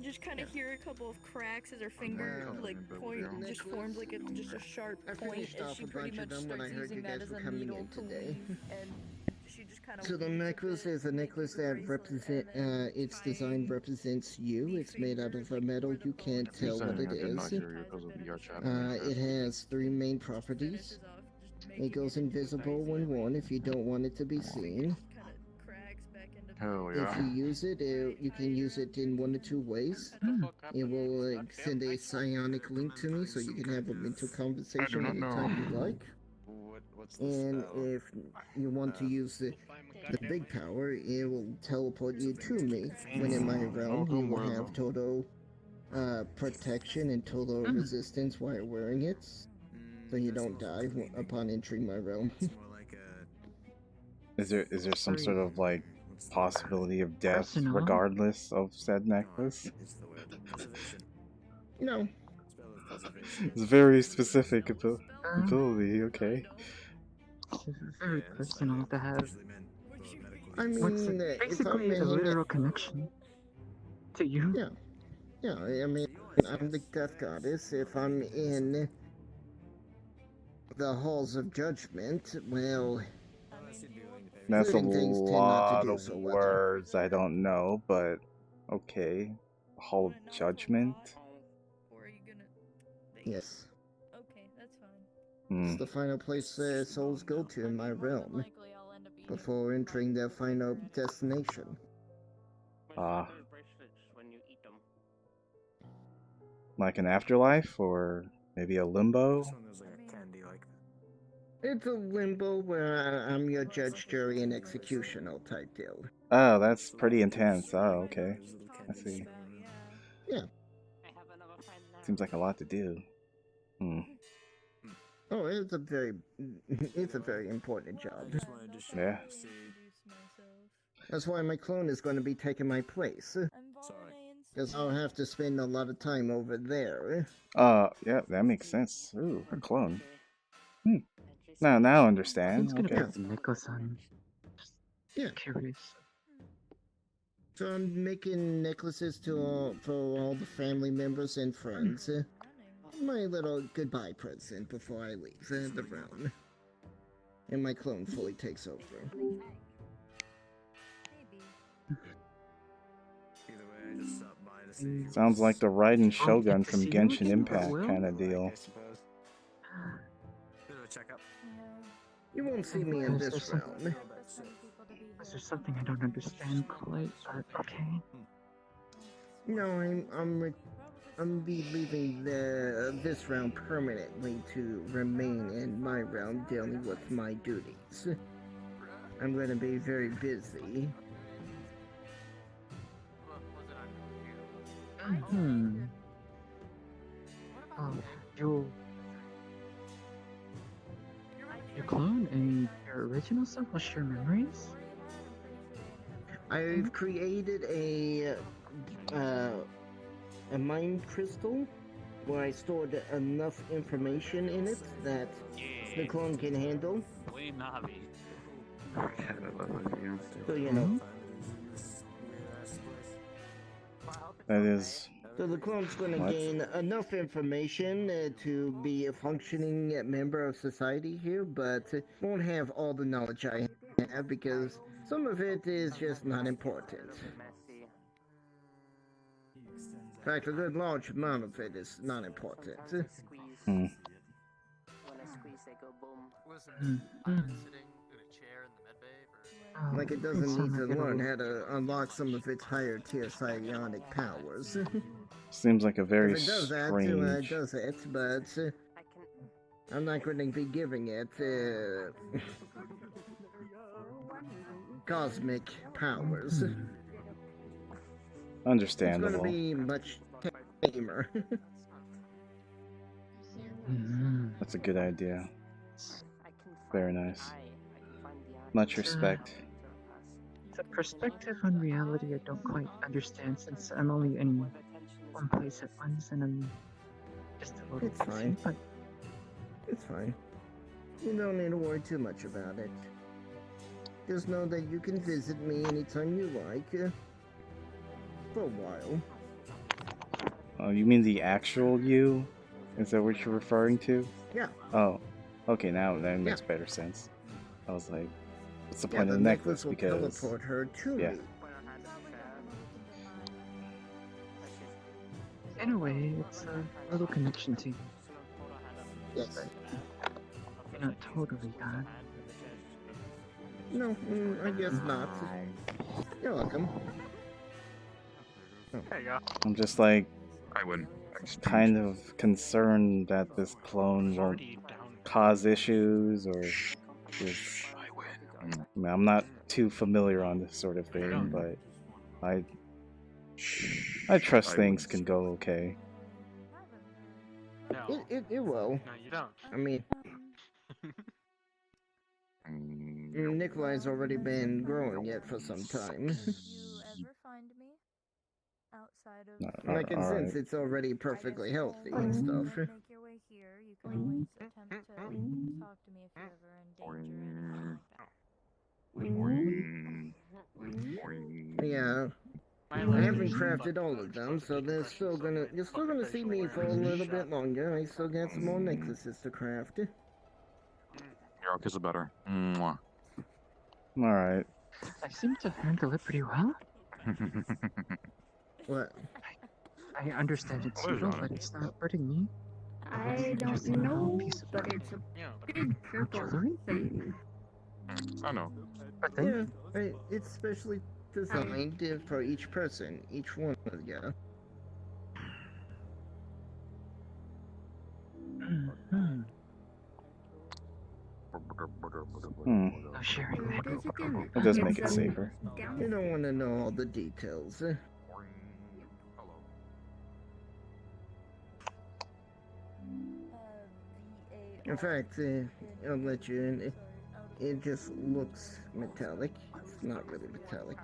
just kind of hear a couple of cracks as her finger like just formed like just a sharp I point, finished and off she a pretty bunch much of them when I starts heard you using that guys as were a coming needle in to today. leave, and she just kind of. So the necklace is a necklace that its design represents you. It's made out of a metal you can't tell what it is. It has 3 main properties. It goes invisible when worn if you don't want it to be seen. Hell If you use it, you can use it in 1 or 2 ways. It will send a psionic link to me so you can have a mental conversation anytime you like. And if you want to use the big power, it will teleport you to me. When in my realm, you will have total protection and total resistance while wearing it. So you don't die upon entering my realm. Is there some sort of like possibility of death Personal. regardless of said necklace? No. It's very specific ability, okay. It's very personal to have. I mean, What's if basically I'm a literal connection to you. Yeah. Yeah, I mean, I'm the death goddess. If I'm in the halls of judgment, well, That's a certain things tend not lot to do of so well. words I don't know, but okay. Hall of Judgment? Yes. Okay, that's fine. It's the final place souls go to in my realm before entering their final destination. Ah. Like an afterlife, or maybe a limbo? It's a limbo where I'm your judge, jury, and executioner type deal. Oh, that's pretty intense. Oh, okay. I see. Yeah. Seems like a lot to do. Hmm. Oh, it's a very important job. Yeah. That's why my clone is going to be taking my place. Because I'll have to spend a lot of time over there. Yeah, that makes sense. Ooh, a clone. Hmm. Now I understand. Who's gonna Okay. put the necklace on? Yeah. Curious. So I'm making necklaces for all the family members and friends. My little goodbye present before I leave the realm. And my clone fully takes over. Sounds like the Raiden Shogun from see you Genshin again, Impact Will? kind of deal. You won't see me in this realm. Is there something I don't understand quite? But okay. No, I'm be leaving this realm permanently to remain in my realm dealing with my duties. I'm going to be very busy. Oh, your clone and your original self will share memories? I've created a mind crystal where I stored enough information in it that the clone can handle. So, you know. That is. So the clone's going to gain enough information to be a functioning member of society here, but won't have all the knowledge I have because some of it is just not important. In fact, a good large amount of it is not important. Hmm. Like it doesn't need to learn how to unlock some of its higher tier psionic powers. Seems like a very If it does that, strange. does it, but I'm not going to be giving it cosmic powers. Understandable. It's going to be much tamer. That's a good idea. Very nice. Much respect. It's a perspective on reality I don't quite understand since I'm only in one place at once and I'm just a little It's fine. busy, but It's fine. You don't need to worry too much about it. Just know that you can visit me anytime you like. For a while. Oh, you mean the actual you? Is that what you're referring to? Yeah. Oh, okay. Now that makes better sense. I was like, what's the point of the necklace will Because teleport her to yeah. me. in a way, it's a little connection to you. Yes. You're not totally gone. No, I guess not. You're welcome. There you go. I'm just like, I wouldn't. kind of concerned that this clone won't cause issues or just. I mean, I'm not too familiar on this sort of thing, but I trust things can go okay. No. It will. No, you don't. I mean, Nikolai's already been growing yet for some time. You ever find me outside of I can sense it's already perfectly healthy and stuff. make your way here, you can always attempt to talk to me if you're ever in danger or anything like that. Yeah. I haven't crafted all of them, so you're still gonna see me for a little bit longer. I still got some more necklaces to craft. Here, I'll kiss it better. Mwah. Alright. I seem to handle it pretty well. What? I understand it's evil, but it's not hurting me. I don't Just a know, piece of but it's a big purple jewelry? thing. I know. Yeah, it's specially designed for each person, each one of you. Hmm. No sharing that. It does make it safer. You don't want to know all the details. In fact, I'll let you in. It just looks metallic. It's not really metallic.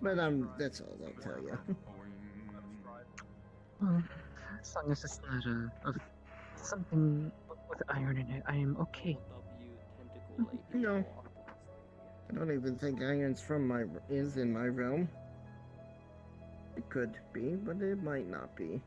But that's all I'll tell you. Well, as long as it's not something with iron in it, I am okay. No. I don't even think iron's is in my realm. It could be, but it might not be.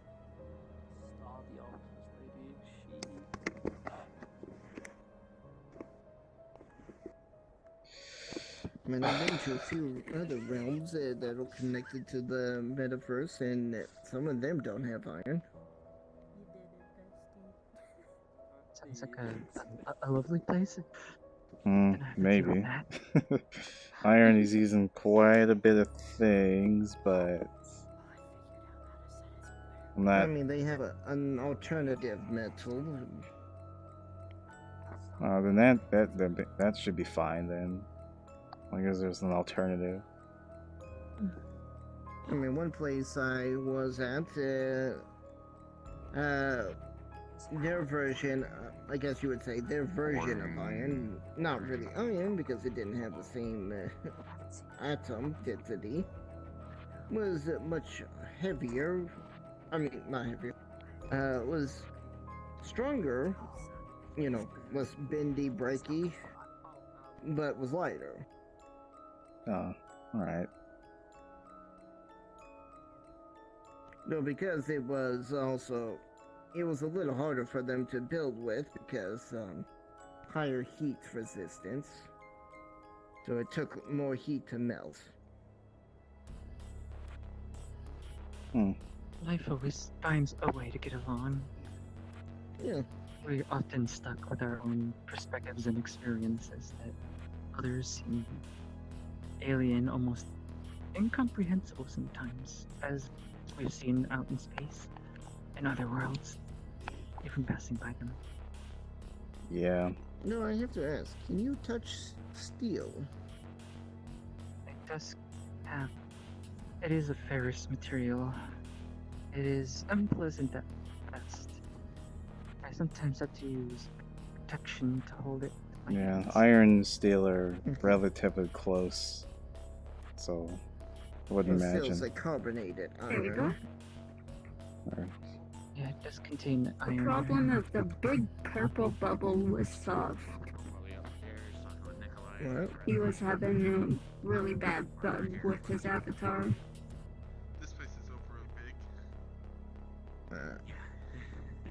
I mean, I've been to a few other realms that are connected to the metaverse, and some of them don't have iron. Sounds like a lovely place. Maybe. Iron is using quite a bit of things, but I'm not. I mean, they have an alternative metal. Then that should be fine then. I guess there's an alternative. I mean, one place I was at, their version, I guess you would say, their version of iron, not really iron because it didn't have the same atom density, was much heavier. I mean, not heavier. Was stronger, less bendy, breaky, but was lighter. Oh, alright. No, because it was a little harder for them to build with because higher heat resistance. So it took more heat to melt. Life always finds a way to get along. Yeah. We're often stuck with our own perspectives and experiences that others seem alien, almost incomprehensible sometimes, as we've seen out in space and other worlds, even passing by them. Yeah. No, I have to ask, can you touch steel? It does have. It is a ferrous material. It is unpleasant at best. I sometimes have to use protection to hold it. Yeah, iron and steel are relatively close, so I wouldn't imagine. Steel's like carbonated iron. There we go. Yeah, it does contain iron. The problem of the big purple bubble was solved. What? He was having a really bad bug with his avatar. This place is over big.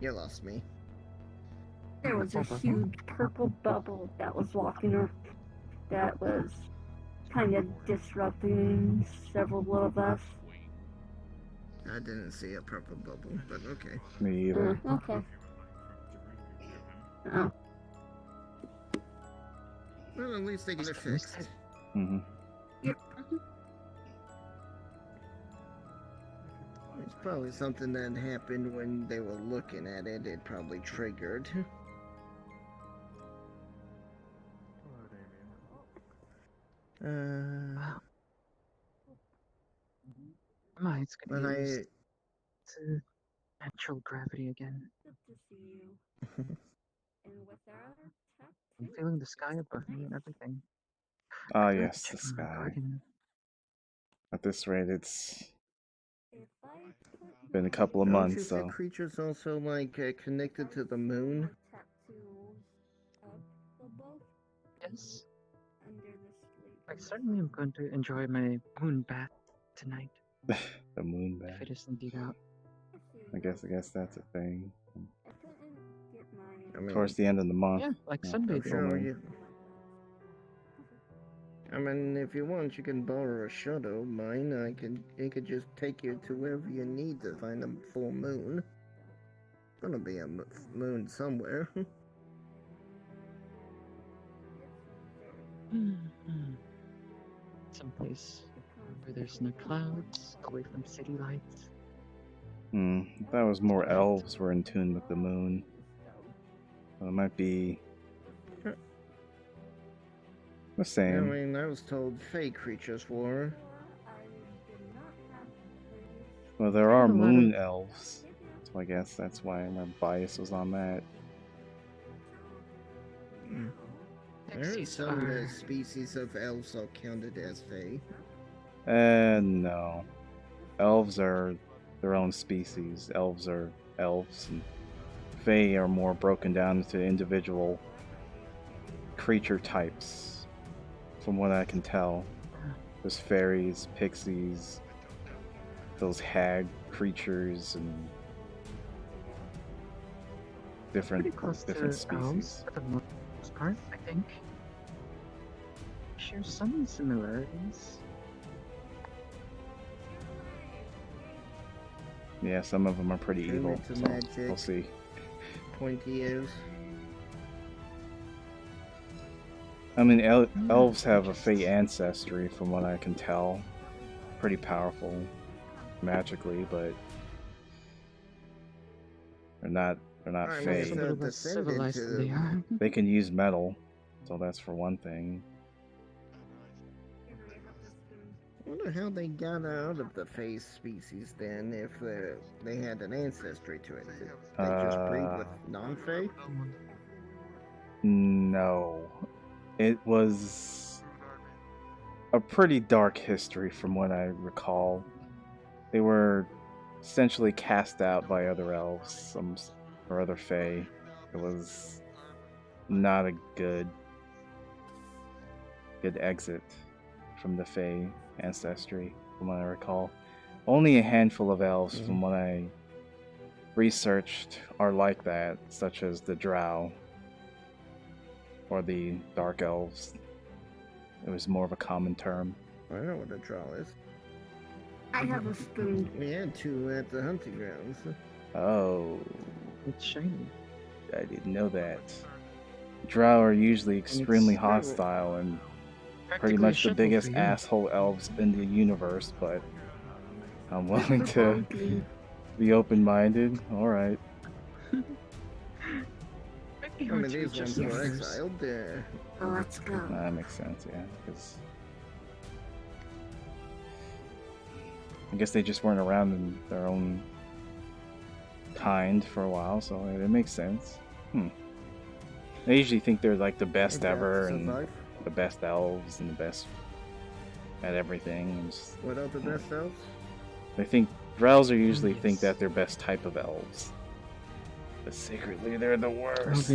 You lost me. There was a huge purple bubble that was walking up that was kind of disrupting several of us. I didn't see a purple bubble, but okay. Me either. Okay. Oh. Well, at least they get it fixed. Mm-hmm. Yep. It's probably something that happened when they were looking at it. It probably triggered. My mind's gonna But be used to natural gravity again. Good to see you. And with our tech, I'm feeling the sky above me and everything. Ah, I feel like yes, the checking my sky. garden. At this rate, it's if I put been a couple of Don't months, you so. think creatures also connected to the moon? tattoos up above Yes, under the sleep. I certainly am going to enjoy my moon bath tonight. The moon bath. If it is indeed out. I guess that's a thing. I couldn't get my. Towards the end of the month. Yeah, like Yeah, Sunday. full moon. I mean, if you want, you can borrow a shuttle. Mine, it could just take you to wherever you need to find a full moon. Gonna be a moon somewhere. Someplace where there's no clouds, away from city lights. That was more elves were in tune with the moon. So it might be the I same. mean, I was told fake creatures were. Well, there are moon elves, so I guess that's why my bias was on that. I heard some species of elves are counted as Fae. No. Elves are their own species. Elves are elves, and Fae are more broken down into individual creature types, from what I can tell. There's fairies, pixies, those hag creatures, and different species. Elves, for the most part, I think. Share some similarities. Yeah, some of them are pretty evil, to so magic. we'll see. Pointy ears. I mean, elves have a Fey ancestry, from what I can tell. Pretty powerful, magically, but they're not Fey. They can use metal, so that's for one thing. I wonder how they got out of the Fae species then, if they had an ancestry to it. Did they just breed with non-Fae? No. It was a pretty dark history from what I recall. They were essentially cast out by other elves or other Fae. It was not a good exit from the Fae ancestry, from what I recall. Only a handful of elves, from what I researched, are like that, such as the Drow or the Dark Elves. It was more of a common term. I know what a Drow is. I have a spoon. We had two at the hunting grounds. Oh. It's shiny. I didn't know that. Drow are usually extremely hostile and pretty much the biggest asshole elves in the universe, but I'm willing to be open-minded. Alright. I mean, these ones were exiled there. Oh, let's go. That makes sense, yeah. Because I guess they just weren't around in their own kind for a while, so it makes sense. I usually think they're like the best ever, and the best elves, and the best at everything. And just, what are the best elves? They think Drowser usually think that they're best type of elves, but secretly they're the worst.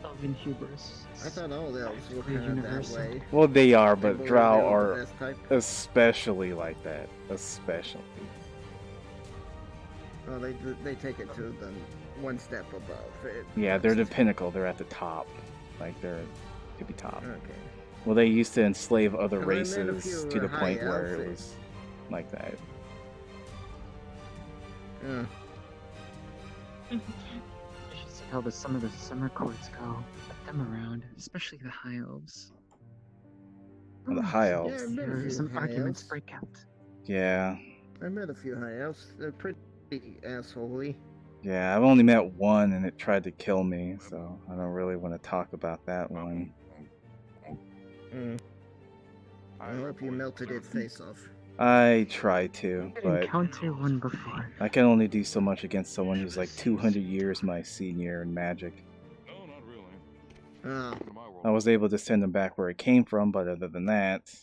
Elven hubris. I thought all elves were kind of that way. Well, they are, but They Drow were the are best type. especially like that. Especially. Oh, they take it to the one step above. Yeah, they're the pinnacle. They're at the top. Like, they're tippy top. Okay. Well, they used to enslave other Well, I met a races few, to the high point where elves. it was like that. Yeah. You should see how some of the summer courts go. Let them around, especially the high elves. Oh, the high elves. Yeah, I met a few Some high arguments elves. break out. Yeah. I met a few high elves. They're pretty assholey. Yeah, I've only met one and it tried to kill me, so I don't really want to talk about that one. I hope you melted its face off. I tried to, I but encountered one before. I can only do so much against someone who's like 200 years my senior in magic. Oh. I was able to send him back where it came from, but other than that,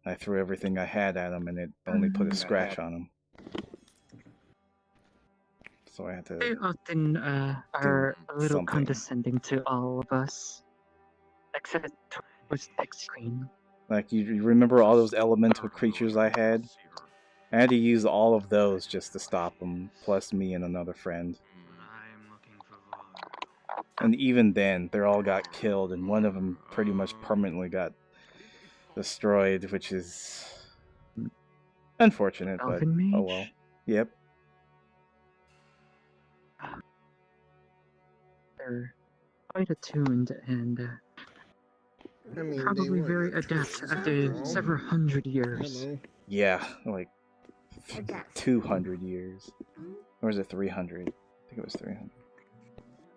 I threw everything I had at him and it only put a scratch on him. So I had to... They often are a little something. condescending to all of us. Except towards the X-Queen. Like, you remember all those elemental creatures I had? I had to use all of those just to stop them, plus me and another friend. And even then, they all got killed, and one of them pretty much permanently got destroyed, which is unfortunate, but Elven Mage? oh well. Yep. They're quite attuned and I mean, probably very adept after several hundred years. Yeah, like 200 years. Or is it 300? I think it was 300.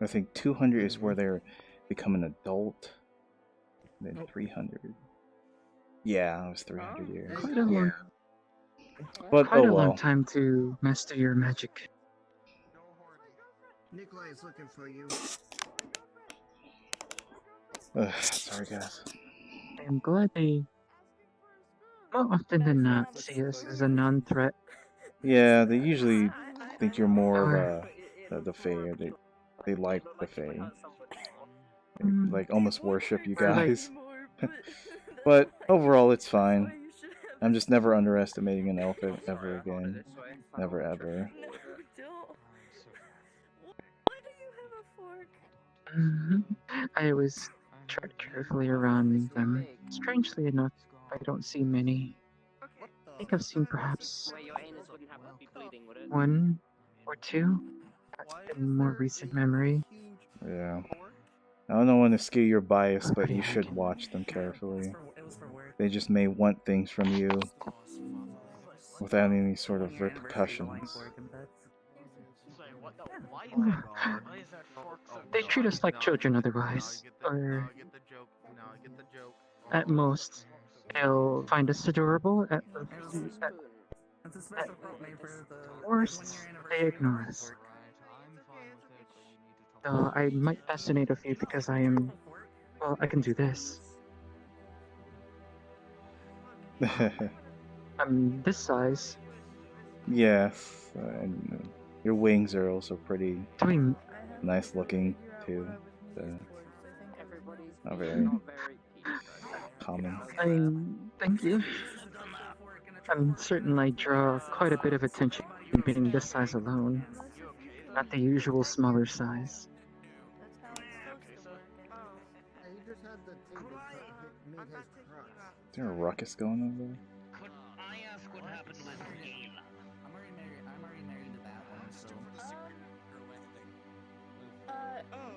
I think 200 is where they're become an adult. And then 300. Yeah, it was 300 years. Quite a long, But quite oh a long well. time to master your magic. Nikolai is looking for you. Sorry, guys. I'm glad they, more often than not, see us as a non-threat. Yeah, they usually think you're more of the Fae. Or they like the Fae. They, like almost worship you guys. But overall, it's fine. I'm just never underestimating an elf ever again. Never ever. I always tread carefully around them. Strangely enough, I don't see many. I think I've seen perhaps one or two. That's in more recent memory. Yeah. I don't want to skew your bias, but you should watch them carefully. They just may want things from you without any sort of repercussions. They treat us like children otherwise, or at most, they'll find us adorable. At worst, they ignore us. Though I might fascinate a few because I am, well, I can do this. I'm this size. Yes, and your wings are also pretty nice looking too. Not very common. Thank you. I'm certain I draw quite a bit of attention being this size alone, not the usual smaller size. Is there a ruckus going on there?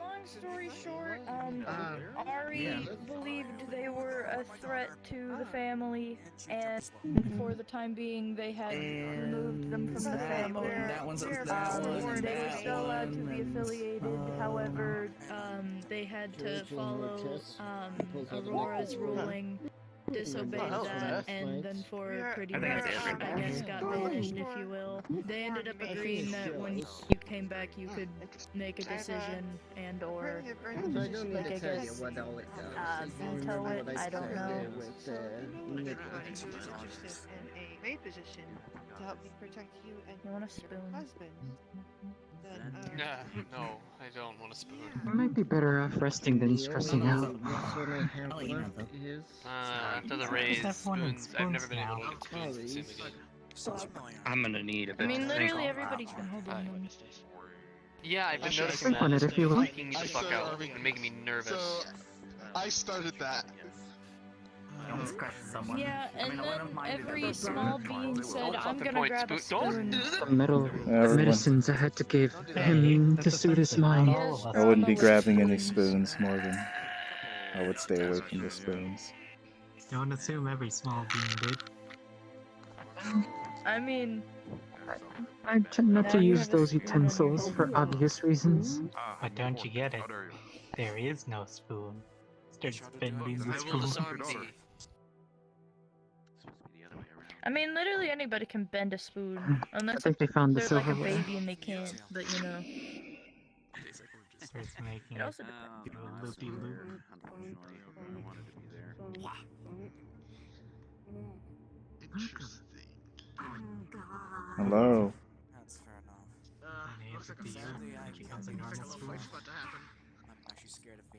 Long story short, Ari believed they were a threat to the family, and for the time being, they had removed them from the family. They were still allowed to be affiliated, however, they had to follow Aurora's ruling, disobeyed that, and then for pretty much, I guess, got banished, if you will. They ended up agreeing that when you came back, you could make a decision and or, like, I guess, veto it, I don't know. Interested in a maid position to help me protect you and your husband. No, I don't want a spoon. I might be better off resting than stressing out. After the raise, spoons, I've never been able to hold spoons consistently. I'm gonna need a bit. I mean, literally everybody's been holding them. Yeah, I've been noticing Think that. on it, if you will. Freaking me the fuck out and making me nervous. So, I started that. Yeah, and then every small being said, I'm gonna grab a spoon. The medicines I had to give him to suit his mind. I wouldn't be grabbing any spoons more than I would stay away from the spoons. Don't assume every small being did. I mean, I tend not to use those utensils for obvious reasons. But don't you get it? There is no spoon. Start bending the spoon. I mean, literally anybody can bend a spoon, unless I think they found the they're like a silverware. baby and they can't. But you know, Starts making it also a loopy loop. Hello.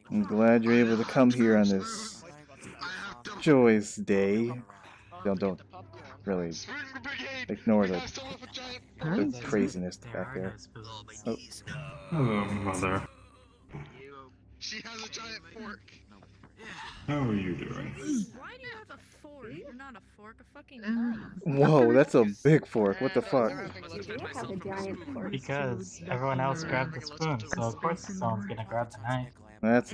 I'm glad you're able to come here on this joyous day. Don't really ignore the craziness back there. Oh. Hello, mother. She has a giant fork. How are you doing? why do you have a fork? You're not a fork, a fucking knife. Whoa, that's a big fork. What the fuck? Because everyone else grabbed the spoon, so of course someone's gonna grab the knife.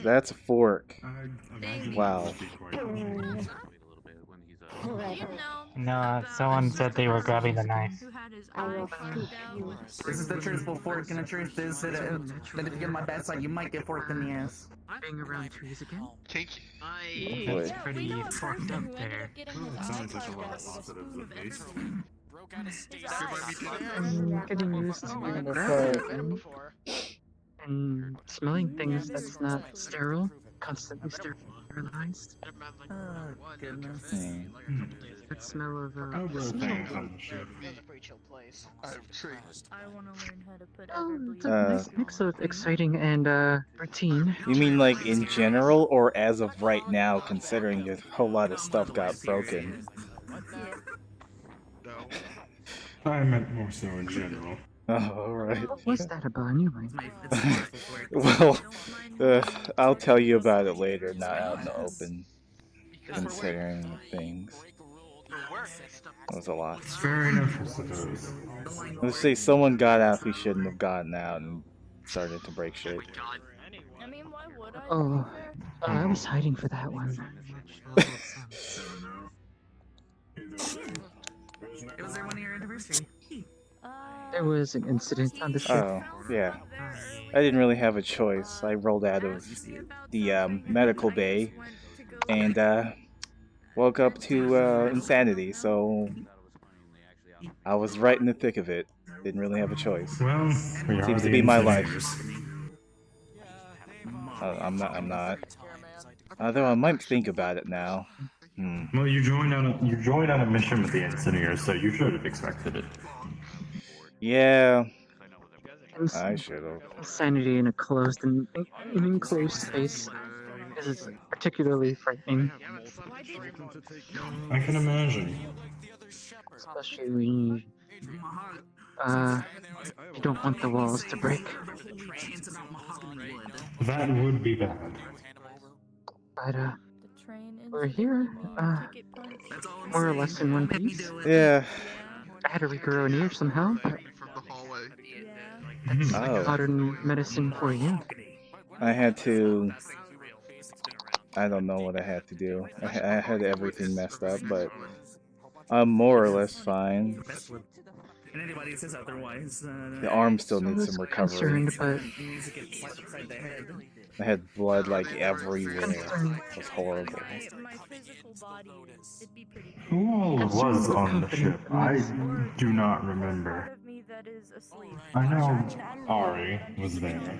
That's a fork. Wow. No, someone said they were grabbing the knife. This is the truthful fork, and the truth is that if you get my bad side, you might get forked in the ass. Being around trees again? That's pretty forked up there. Sounds like a lot of positives at least. I'm getting used to grabbing and smelling things that's not sterile. constantly sterilized. Oh, goodness. That smell of I'll grow things on the ship. I want to learn how to put It's a nice mix of exciting and routine. You mean like in general, or as of right now, considering a whole lot of stuff got broken? I meant more so in general. Oh, alright. What was that about anyway? Well, I'll tell you about it later, not out in the open. Considering things. That was a lot. It's fair enough, I suppose. Let's say someone got out who shouldn't have gotten out and started to break shit. I mean, why would I? Oh, I was hiding for that one. It was their 1 year anniversary. There was an incident on the ship. Oh, yeah. I didn't really have a choice. I rolled out of the medical bay and woke up to insanity, so I was right in the thick of it. Didn't really have a choice. Well, we are Seems to the be my life. Insanires. I'm not. Although I might think about it now. Well, you joined on a mission with the Insanire, so you should have expected it. Yeah, I should have. Insanity in a closed and enclosed space is particularly frightening. I can imagine. Especially when you don't want the walls to break. That would be bad. But we're here, more or less in one piece. Yeah. I had to regrow an ear somehow, but that's modern medicine for you. I had to. I don't know what I had to do. I had everything messed up, but I'm more or less fine. And anybody that says otherwise, The arm still needs some recovery. But needs to get slapped upside the head. I had blood like everywhere. It was horrible. Who all was on the ship? I do not remember. I know Ari was there.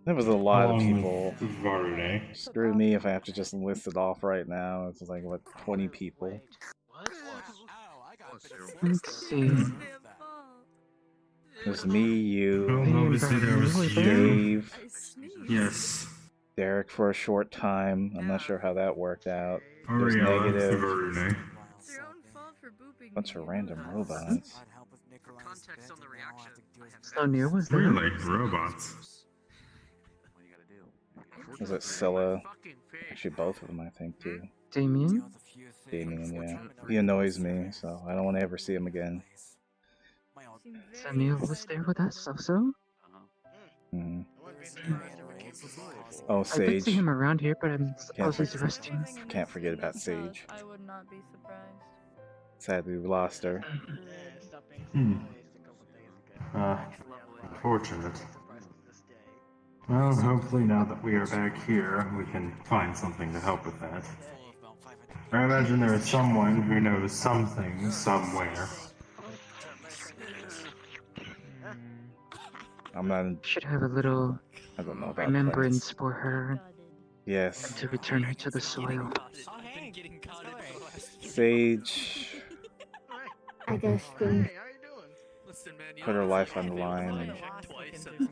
There was a lot of Along people. with Varune. Screw me if I have to just list it off right now. It's like, what, 20 people? Let's see. There's me, you, Well, obviously there was you. Dave. Yes. Derek for a short time. I'm not sure how that worked out. There's Ariella, negative. Varune. Bunch of random robots. So near was there? Really? Robots? Was it Scylla? Actually, both of them, I think, too. Damien? Damien, yeah. He annoys me, so I don't want to ever see him again. Samuel was there with us also? Oh, I did Sage. see him around here, but I suppose he's resting. Can't forget about Sage. I would not be surprised. Sadly, we lost her. Unfortunate. Well, hopefully now that we are back here, we can find something to help with that. I imagine there is someone who knows something somewhere. I'm not. Should have a little I don't know about remembrance for her. Yes. To return her to the soil. Sage I just put her life on the line and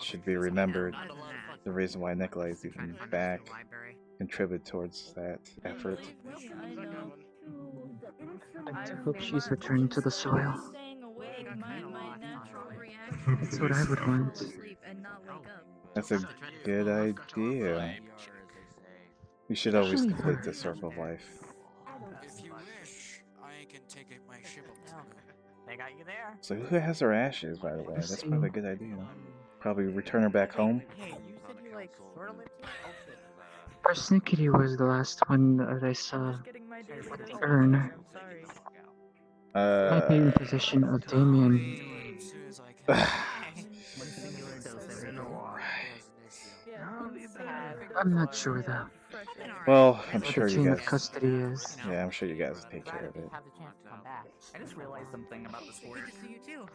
should be remembered. The reason why Nikolai is even back contribute towards that effort. I do hope she's returned to the soil. That's what I would want. That's a good idea. We should always complete the circle of life. If you wish, I can take my ship up. They got you there. So who has her ashes, by the way? That's probably a good idea. Probably return her back home. Hey, you said you like sort of lived Persnickety was the last one that I saw with the urn. Might be in possession of Damien. Yeah, I'm not sure though. Well, I'm Where sure the you chain guys. of custody is. Yeah, I'm sure you guys will take care of it. Have the chance to come back. I just realized something about this work. Good to see you too.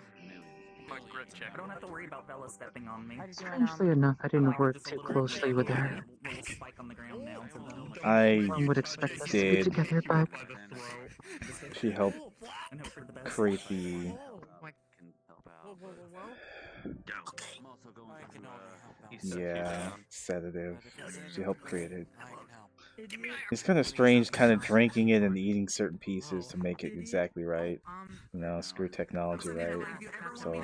Grit check. I don't have to worry about Bella stepping on me. Strangely enough, I didn't work too closely with her. Little spike on the ground now to them. I One would expect us to be did. together, but She helped And hope for the best. create the. Yeah, sedative. She helped create it. It's kind of strange, kind of drinking it and eating certain pieces to make it exactly right. You know, screw technology, right? So,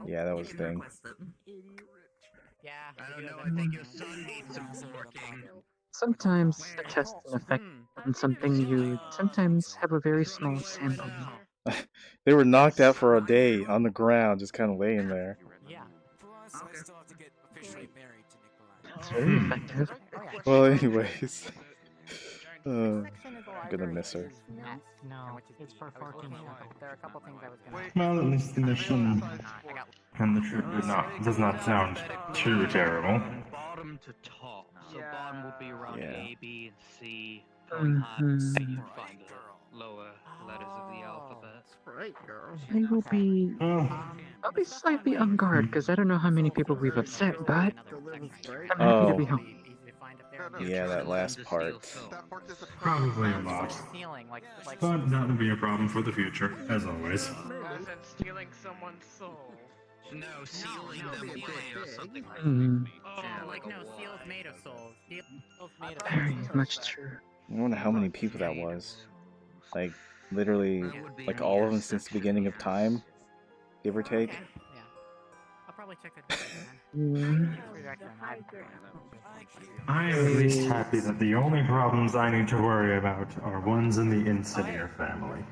yeah, that was the thing. Yeah. I don't know, I think your son needs some forking. sometimes the test an effect on something you sometimes have a very small sample. They were knocked out for a day on the ground, just kind of laying there. Yeah. It's very effective. Well, anyways. I'm gonna miss her. No, it's for forking. There are a couple things I was gonna. Well, at least the mission and the trip does not sound too terrible. Bottom to top. So bottom will be around Yeah. A, B, and C. Going high, you find the lower letters of the alphabet. Right, girl. I will be. I'll be slightly on guard because I don't know how many people we've upset, but I'm happy to be home. Yeah, that last part. Probably a lot. But that will be a problem for the future, as always. Wasn't stealing someone's soul. No, sealing them away or something like Hmm. Like no, seal's made of souls. Seal's made of Very much true. I wonder how many people that was. Like, literally, like all of them since the beginning of time, give or take. Yeah. I'll probably check that. I am at least happy that the only problems I need to worry about are ones in the Insanire family.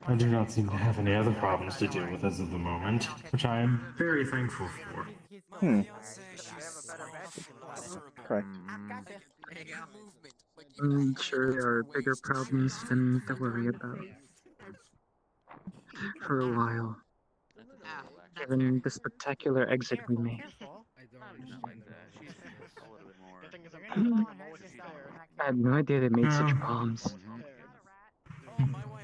I do not seem to have any other problems to deal with as of the moment, which I am very thankful for. Correct. I'm sure there are bigger problems than to worry about. For a while. Given the spectacular exit we made. I had no idea they made such bombs.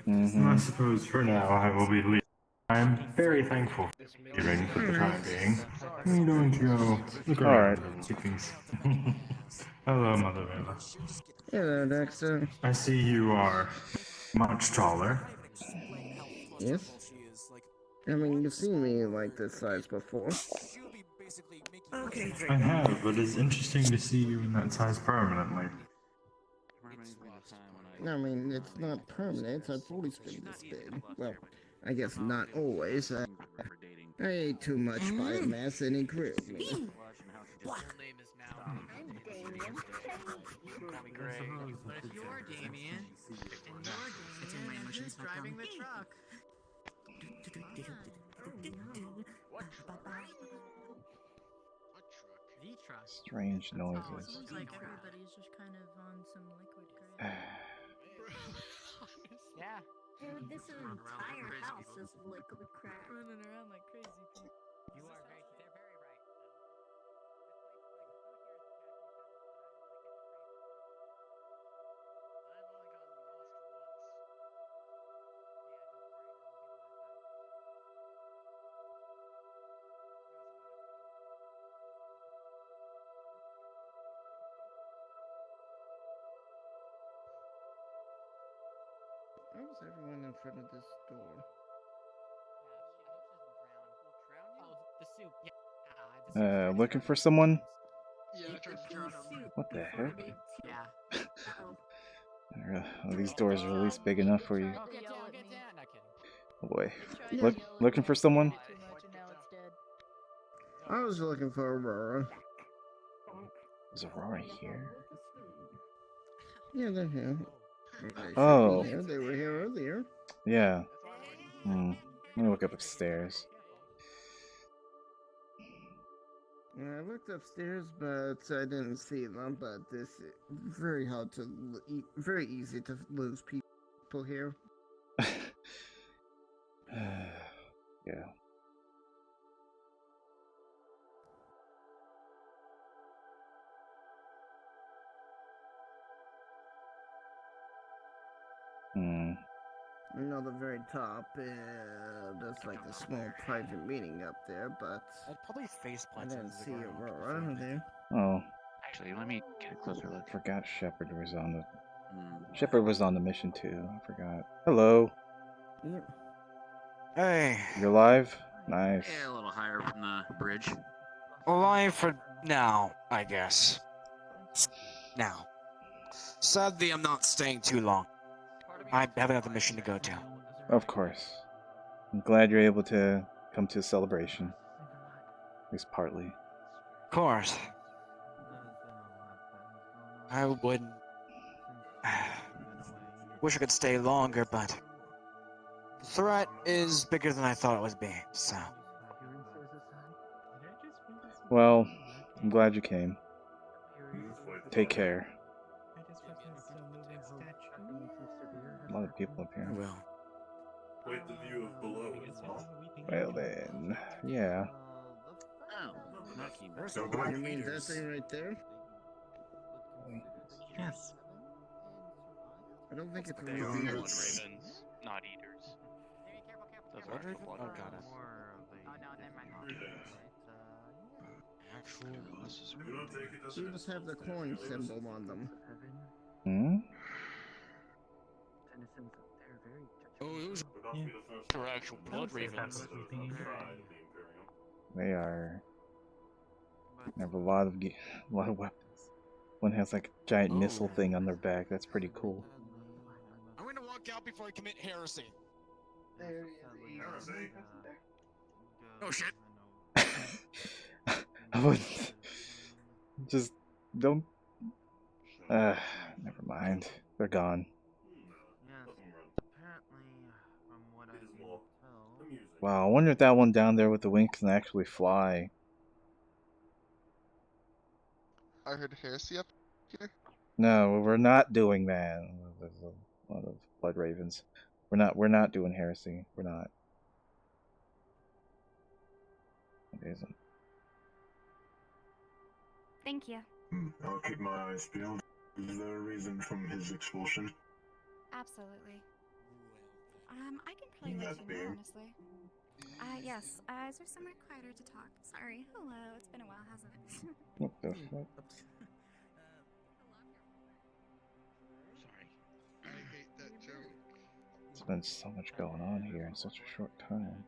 I suppose for now I will be leaving. I'm very thankful for leaving for the time being. I'm going to go look around and see things. Hello, Mother Vela. Hello, Dexter. I see you are much taller. Yes? I mean, you've seen me like this size before. Okay, I have, but it's interesting to see you in that size permanently. I mean, it's not permanent. I've always been this big. Well, I guess not always. I ate too much biomass and it grew me. But if you're Damien, and you're Damien, who's driving the truck? The truck. Strange noises. Seems like everybody's just kind of on some liquid crap. Yeah. Dude, this entire house is liquid crap. Running around like crazy people. You are right. They're very right. Why was everyone in front of this door? Oh, the soup. Yeah. Looking for someone? Yeah, I tried to drown him. What the heck? Yeah. Oh, these doors are at least big enough for you. Oh, get down, get down. Not kidding. Oh boy. Looking for someone? I was looking for Aurora. Is Aurora here? Yeah, they're here. Oh. Yeah, they were here earlier. Yeah. Let me look up upstairs. I looked upstairs, but I didn't see them. But this is very hard to, very easy to lose people here. Yeah. the very top, there's like a small private meeting up there, but I'd probably face I plant didn't into the see ground Aurora before there. Oh, Actually, let me get a closer look. forgot Shepard was on the. Shepard was on the mission too. I forgot. Hello. Yep. Hey. You're live. Nice. Yeah, a little higher from the bridge. Alive for now, I guess. Now. Sadly, I'm not staying too long. I have another mission to go to. Of course. I'm glad you're able to come to a celebration. At least partly. Of course. I wouldn't. Wish I could stay longer, but the threat is bigger than I thought it would be, so. Well, I'm glad you came. Take care. A lot of people up here. Well. Quite the view of below. Well then, yeah. You mean that thing right there? Yes. I don't think it's a They are blood reveal. ravens, not eaters. Those are actual blood Oh, got ravens. You just have the coin symbol on them. Hmm? Oh, it was. They're actual blood ravens. They are. They have a lot of weapons. One has like a giant missile thing on their back. That's pretty cool. I'm gonna walk out before I commit heresy. Oh shit. I wouldn't. Just don't. Never mind. They're gone. Wow, I wonder if that one down there with the wings can actually fly. I heard heresy up here. No, we're not doing that. There's a lot of blood ravens. We're not doing heresy. We're not. It isn't. Thank you. I'll keep my eyes peeled. Is there a reason from his expulsion? Absolutely. I can probably let you know, honestly. Yes. Is there somewhere quieter to talk? Sorry. Hello. It's been a while, hasn't it? What the fuck? Sorry. I hate that joke. There's been so much going on here in such a short time.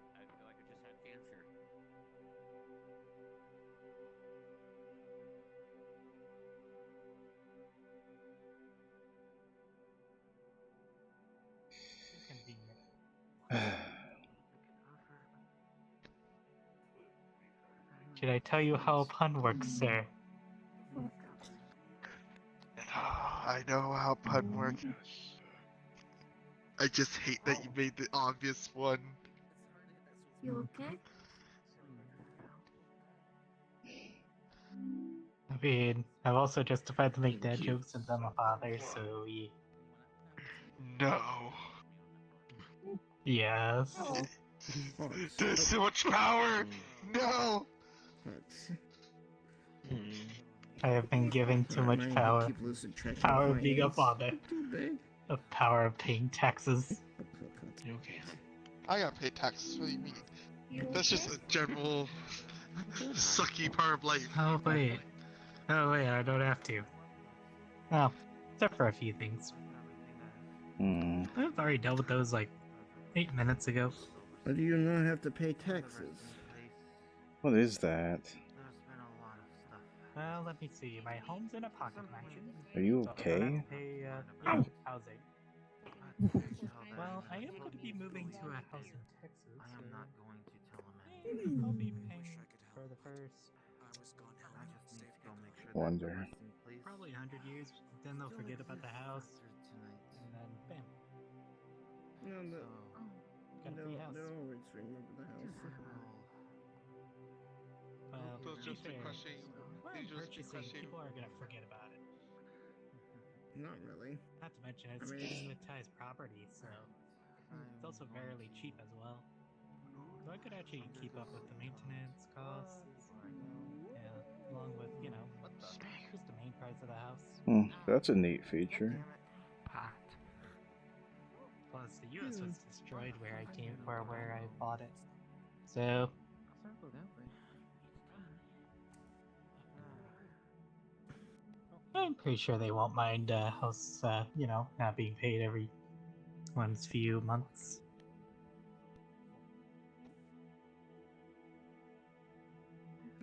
Should I tell you how a pun works, sir? I know how pun works. I just hate that you made the obvious one. You okay? I mean, I've also justified to make dad jokes since I'm a father, so yeah. No. Yes. There's so much power! No! I have been given too much power. Power of being a father. The power of paying taxes. Okay. I gotta pay taxes, what do you mean? That's just a general sucky part of life. Oh wait. Oh wait, I don't have to. Oh, except for a few things. I've already dealt with those like 8 minutes ago. But do you not have to pay taxes? What is that? Well, let me see. My home's in a pocket mansion. Are you So I okay? don't have to pay, housing. Well, I am going to be moving to a house in Texas. I am not going to tell him. I'll be paying for the first. Wonder. Probably 100 years. Then they'll forget about the house, and then bam. No, Got a free house. they'll always remember the house. Well, Those to be just be fair, crushing. when These just be purchasing, crushing. people are gonna forget about it. Not really. Not to mention, it's I mean- stigmatized property, so it's also fairly cheap as well. So I could actually keep up with the maintenance costs, yeah, along with, you know, just the main price of the house. That's a neat feature. Plus, honest, the U.S. was destroyed where I came, where I bought it. So. I'm pretty sure they won't mind us, you know, not being paid every once few months.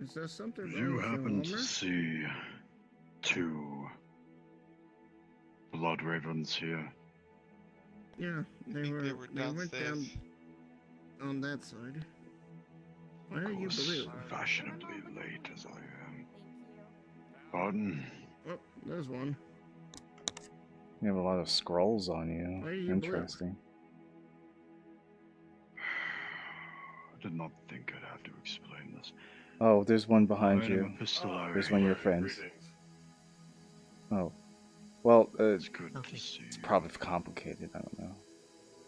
Is there something Did you wrong with your happen to armor? see two blood ravens here? Yeah, they went down on that side. Why are you blue? Fashionably late as I am. Pardon? Oh, there's one. You have a lot of scrolls on Why are you. you blue? Interesting. I did not think I'd have to explain this. Oh, there's one behind I am you. a pistolary. There's one of your friends. Oh. Well, It's good to see. it's probably complicated. I don't know.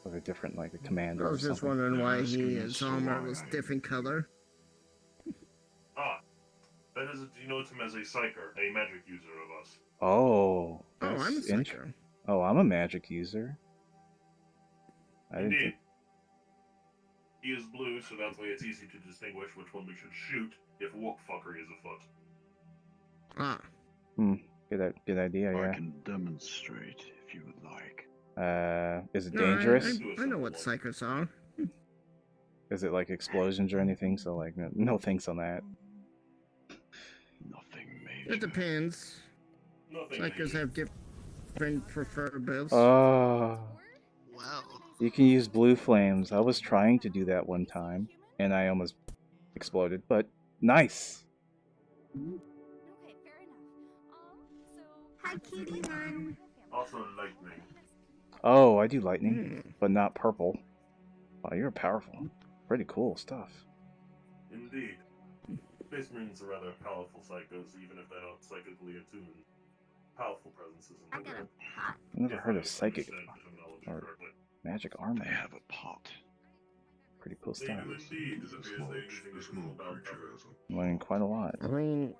Like a different, like a commander I or was just something. wondering why his armor was different color. Ah, that is, denotes him as a psyker, a magic user of us. Oh, I'm a that's psyker. Oh, I'm a magic user. I didn't Indeed. think. He is blue, so that way it's easy to distinguish which one we should shoot if woke fuckery is afoot. Ah. Good idea. I Yeah. can demonstrate if you would like. Is it No, dangerous? I know what psychers are. Is it like explosions or anything? So like, no thanks on that. Nothing major. It depends. Psychers have different preferred builds. Oh. Wow. You can use blue flames. I was trying to do that one time, and I almost exploded. But nice. Hi, Kitty Hun. Also lightning. Oh, I do lightning, but not purple. Wow, you're powerful. Pretty cool stuff. Indeed. Space Marines are rather powerful psychos, even if they're not psychically attuned. Powerful presences in the world. I've never heard of psychic or magic armor. They have a pot. Pretty cool They stuff. do indeed. It appears they're using this small creature. I'm learning quite a lot. I mean,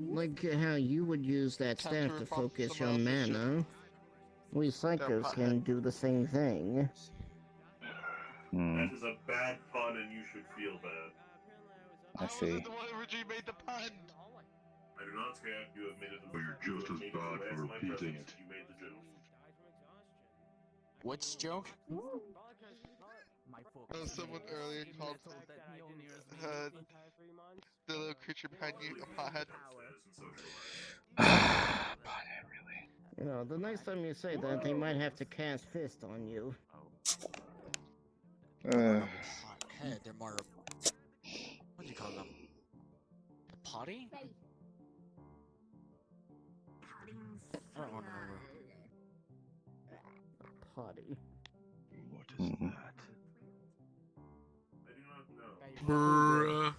like how you would use that staff to focus your mana. We psychers can do the same thing. That is a bad pun, and you should feel bad. I see. The one originally made the pun. I do not care. You have made it. But you're just as bad for repeating it. You made the joke. Which joke? Someone earlier called the little creature behind you a pothead. You know, the next time you say that, they might have to cast fist on you. Head, they're more. What do you call them? Potty? I don't remember. Potty. What is that? I do not know. Bruh.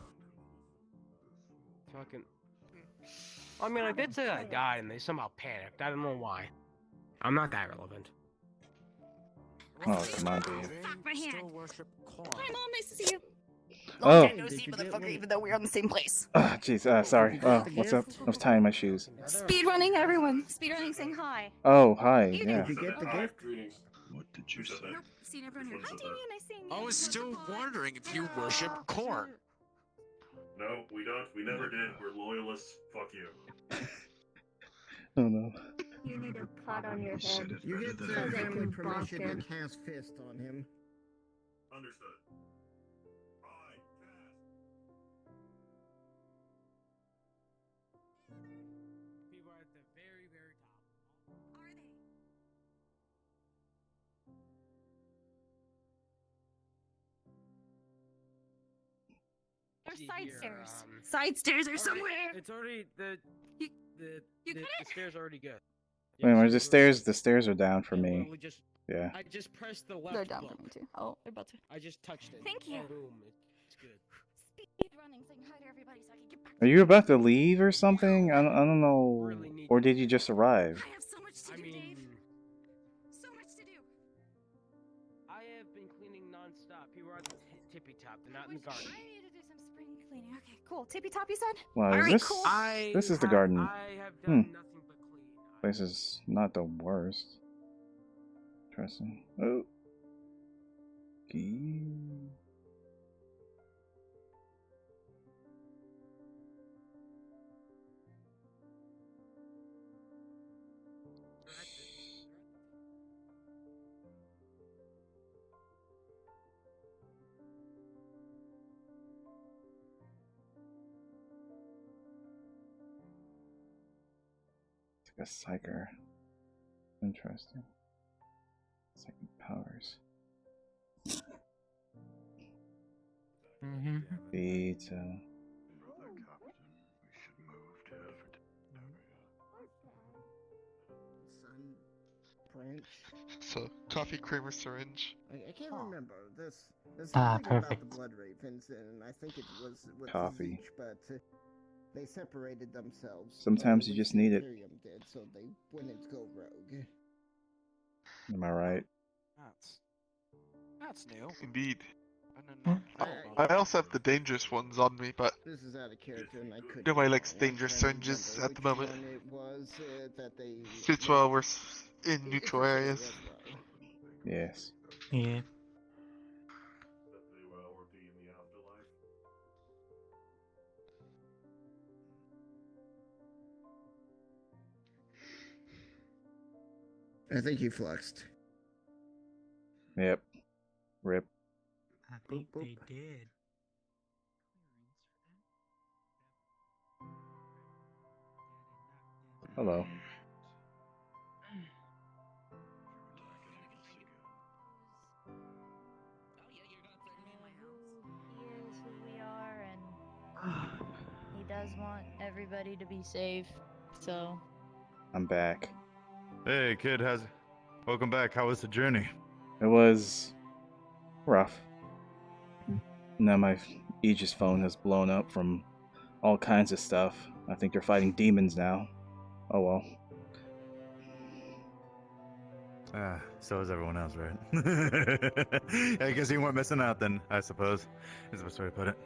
Fucking. I mean, I did say I died and they somehow panicked. I don't know why. I'm not that relevant. Oh, come on, dude. Fuck my hand. Hi, Mom. Nice to see you. Oh. Long time no see, motherfucker, even though we're on the same place. Ah, jeez. Sorry. Oh, what's up? I was tying my shoes. Speedrunning, everyone. Speedrunning, saying hi. Oh, hi. You Yeah. Did you get the gift? What did you say? Nope. Seen everyone here. Hi, Damien. Nice seeing you. I was still wondering if you worship corn. No, we don't. We never did. We're loyalists. Fuck you. Oh no. You need a pot on your head. You get so the they family can permission bonk to him. cast fist on him. Understood. People are at the very, very top. Are they? There's side stairs. Side stairs are somewhere. It's already the stairs are already good. Wait, where's the stairs? The stairs are down for me. Literally just- Yeah. I just pressed the left. They're down button. for me too. Oh, they're about to. I just touched it. Thank you. Boom. It's good. Speedrunning, saying hi to everybody so I can get back. Are you about to leave or something? I don't know. Or did you just arrive? I have so much to do, Dave. So much to do. I have been cleaning non-stop. People are at the tippy top. They're not in the garden. I need to do some spring cleaning. Okay, cool. Tippy top, you said? Wow, All is right, this cool. this is the garden? I have done nothing but clean. Place is not the worst. Interesting. Oh. Okay. It's like a psyker. Interesting. Psychic powers. Beta. Sun, branch. So, coffee creamer syringe. I can't remember. There's Ah, something about the perfect. Blood Ravens, and I think it was with Coffee. Zeech, but they separated themselves. Sometimes or you at just least need the it. Imperium did, so they went into go rogue. Am I right? That's new. Indeed. I I also have the dangerous ones on me, but This is out of character, and I couldn't. nobody likes I'm dangerous trying to syringes remember at the which moment. one it was that they. Suits well, well we're in it's neutral okay areas. as well. Yes. Yeah. I think he fluxed. Yep. Rip. I think they did. Hello. He is who we are, and he does want everybody to be safe. So I'm back. Hey, kid, welcome back. How was the journey? It was rough. Now my Aegis phone has blown up from all kinds of stuff. I think they're fighting demons now. Oh well. Ah, so is everyone else, right? I guess you weren't missing out then, I suppose. Is the best way to put it.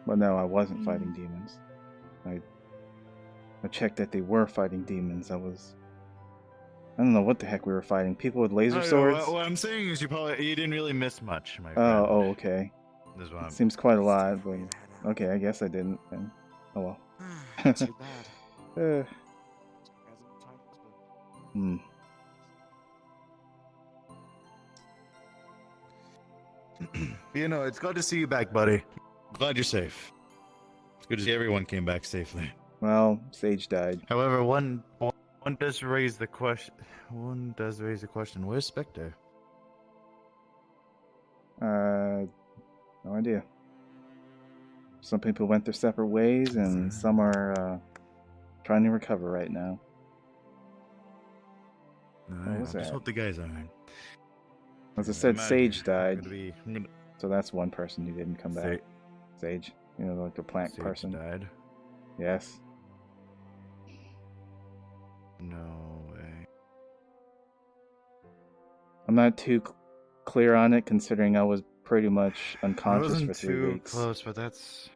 But no, I wasn't fighting demons. I checked that they were fighting demons. I don't know what the heck we were fighting. People with laser swords? What I'm saying is you didn't really miss much, my friend. Oh, okay. This is what I'm... Seems quite a lot, but okay, I guess I didn't. Then. Oh well. Too bad. Hmm. You know, it's good to see you back, buddy. Glad you're safe. It's good to see everyone came back safely. Well, Sage died. However, one does raise the question. One does raise the question. Where's Spectre? No idea. Some people went their separate ways, and some are trying to recover right now. What was I just that? hope the guys aren't. As I said, I'm Sage died. I'm gonna... So that's one person who didn't come back. Sage. You know, like the plant Sage person. died? Yes. No way. I'm not too clear on it, considering I was pretty much I unconscious wasn't for 3 too weeks. close, but that's...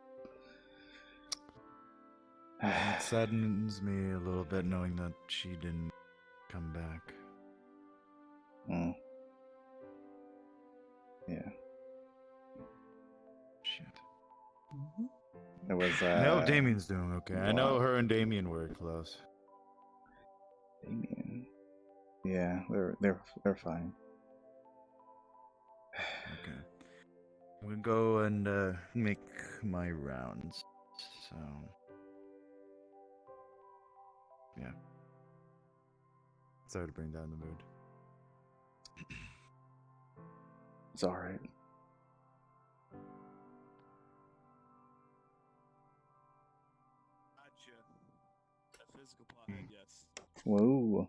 It saddens me a little bit knowing that she didn't come back. Mm. Yeah. Shit. It was, I know Damien's doing okay. I know her and Damien were close. Damien. Yeah, they're fine. Okay. I'm gonna go and make my rounds. So yeah. Sorry to bring down the mood. It's alright. A physical part, yes. Whoa.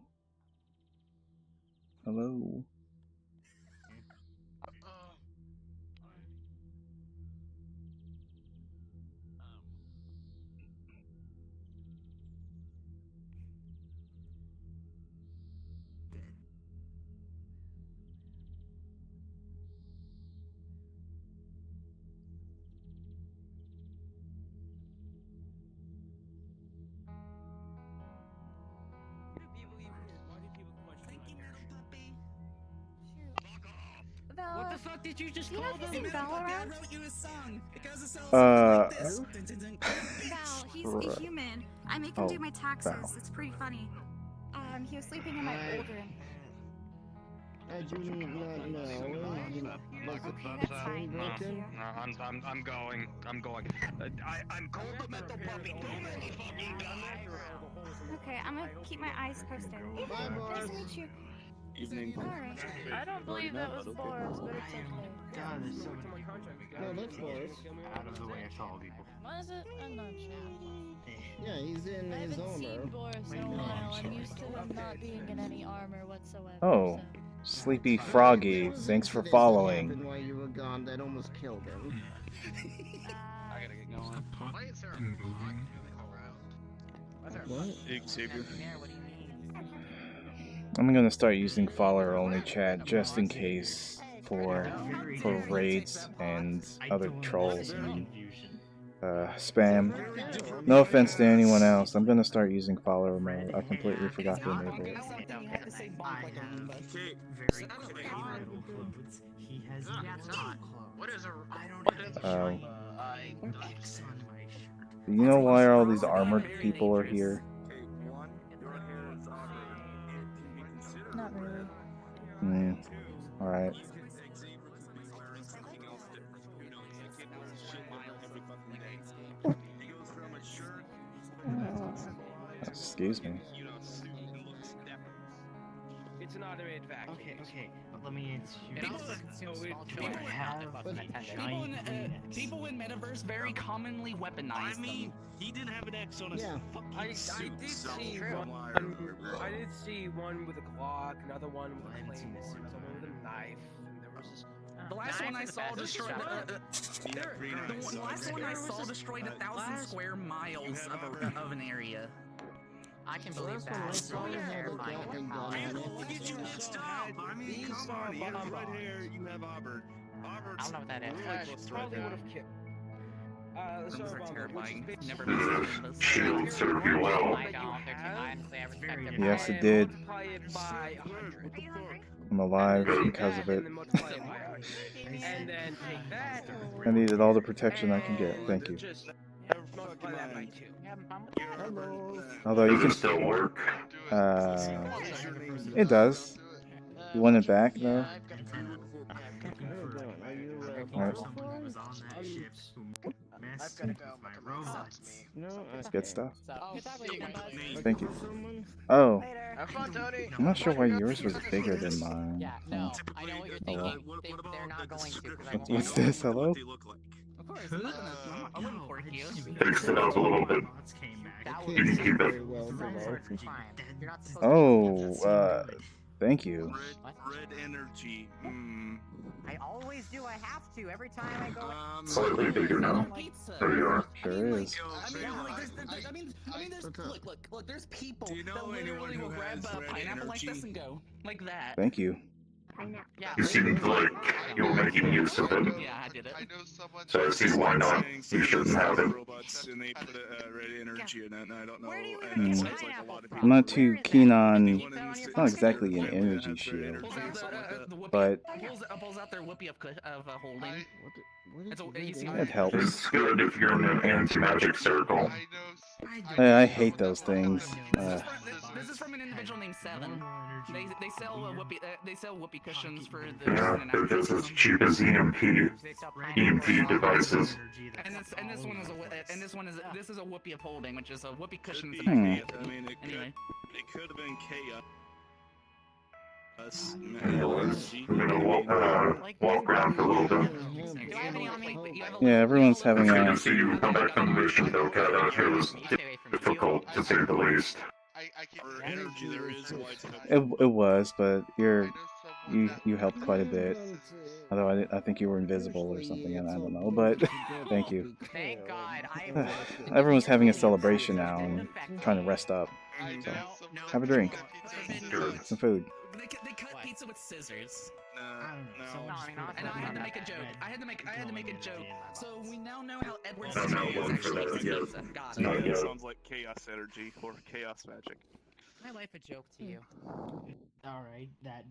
Hello. What the fuck did you just Do you know call if he's them? in Valorant? Val, he's a human. I make him do my taxes. Val. It's pretty funny. He was sleeping in my old room. I do not know. Okay, that's fine. Thank you. I'm going. I'm cold the mental puppy. Too many fucking guys. Okay, I'm gonna keep my eyes posted. Hey, nice to meet you. Evening. Alright. I don't believe that was Boris, but it's okay. God, there's so many. No, that's Boris. Out of the way of tall people. Was it? I'm not sure. Yeah, he's in I his haven't seen armor. Boris in a while. I'm used to him not being in any armor whatsoever. Oh, Sleepy Froggy, thanks for following. While you were gone, that almost killed him. I gotta get going. Why is there a Moving. What? Xavier. I'm gonna start using follower only chat just in case for raids and other trolls and spam. No offense to anyone else, I'm gonna start using follower mode. I completely forgot to enable it. What is You know why all these armored people are here? Not really. Alright. Excuse me. It's an automated vacuum. Okay, but let me answer you. People in Metaverse very commonly weaponize them. He did have an X on his fucking I suit. did so see one with a Glock, another one with a claymore, another one with a knife, and there was this. The last one I saw destroyed. The last one I saw destroyed 1,000 square miles of an area. I can believe that. It's really terrifying. Stop! I mean, come on. You have red hair, you have Auburn. I don't know what that is. Probably would have killed. Those are terrifying. Never Shield serve you well. I don't. They're too honestly, I respect them. Yes, it did. Multiply it by 100. I'm alive because of it. And then multiply it by 100. And then take that. I needed all the protection I can get. Thank you. Just multiply that by 2. Although you Does can it still work? it does. You want it back though? Alright. That's good stuff. Thank you. Oh. I'm not sure why yours was bigger than mine. Yeah, no, I know what you're thinking. Oh, They're not going to. What's this? Hello? Of course, I wouldn't fork you. Fixed it up a little bit. You can keep it. Oh, thank you. Red energy. I always do. I have to every time I go. Slightly bigger now. There you are. Sure is. Look, there's people that literally will grab a pineapple like this and go like that. Thank you. You seemed like you were making use of it. Yeah, I did it. So I see why not. You shouldn't have it. Robots and they put red energy in it, and I don't know. I'm not too keen on. It's not exactly an energy shield, but Pulls out their whoopee of holding. it helps. It's good if you're in an anti-magic circle. I hate those things. This is from an individual named Seven. They sell whoopee cushions for the. Yeah, they're just as cheap as EMP devices. This is a whoopee of holding, which is a whoopee cushion. I mean, it could have been chaos. Anyways, I'm gonna walk around for a little bit. Yeah, everyone's having It's a. good to see you come back from the mission, though, Kata. It was difficult, to say the least. For energy, there is It was, but you helped quite a bit. Although I think you were invisible or something, and I don't know. But thank you. Thank God. Everyone's having a celebration now and trying to rest up. So have a drink, some food. They cut pizza with scissors. And I had to make a joke. I had to make a joke. So we now know how Edward I'm not Scissorhands one for actually that makes yet. pizza. Got Not it. yet. Sounds like chaos energy or chaos magic. My life a joke to you. Alright, that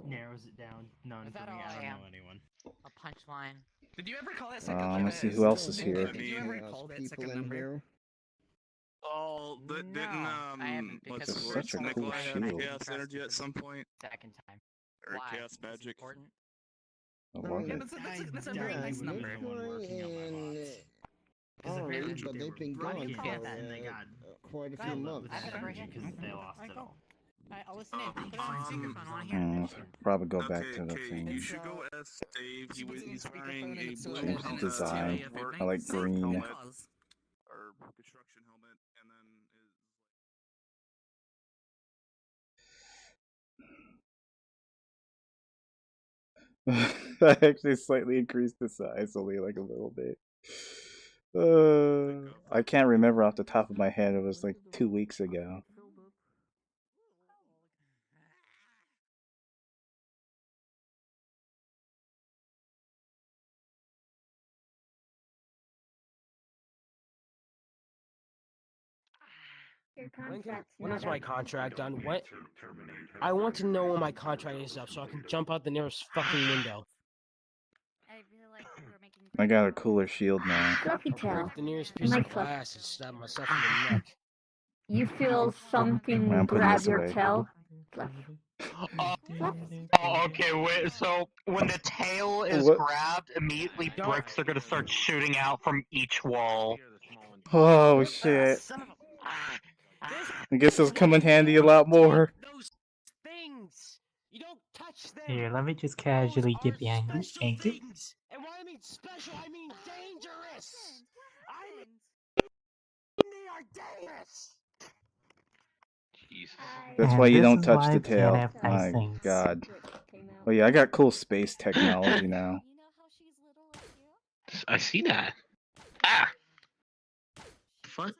narrows it down. None Is for that me. all I don't I know am? anyone. A punchline. Did you ever call it Let me see who else is here. Did you ever call it second number? Oh, didn't I haven't because That's the such a word cool Nikolai shield. I didn't chaos trust energy it at some point? second time. Or Why? chaos Is this magic? important? Oh, was Yeah, it? that's a very nice number. Alright, but they've been gone you for call that? quite a Go few ahead. months. I have it right here. Because they lost Alright, it go. all. Alright, I'll listen in. Put it on speakerphone. I want to hear it. Probably go back to the Okay, thing. you should go ask Dave. He's wearing a blue Change the helmet, design. work I like green. helmet, or construction helmet, and then I actually slightly increased the size, only like a little bit. I can't remember off the top of my head. It was like 2 weeks ago. Your When, contract's when not is my up. contract done? What? I want to know when my contract is up so I can jump out the nearest fucking window. I feel like we're making I got a cooler shield now. Fluffy I'll tail. break the nearest I piece like of fluff. glass and stab myself in the neck. You feel something I'm putting grab this your away. tail? Fluff. Okay, wait, so when the tail is What? grabbed, immediately bricks are gonna start shooting out from each wall. Oh shit. I guess it'll come in handy a lot more. Those things! You don't touch them! Here, let me just casually get behind you. Special Thank you. things! And when I mean special, I mean dangerous! I mean they are dangerous! Jesus. That's And why you this don't is touch why the I can't tail. have nice My things. god. Oh yeah, I got cool space technology now. I see that. Ah! What?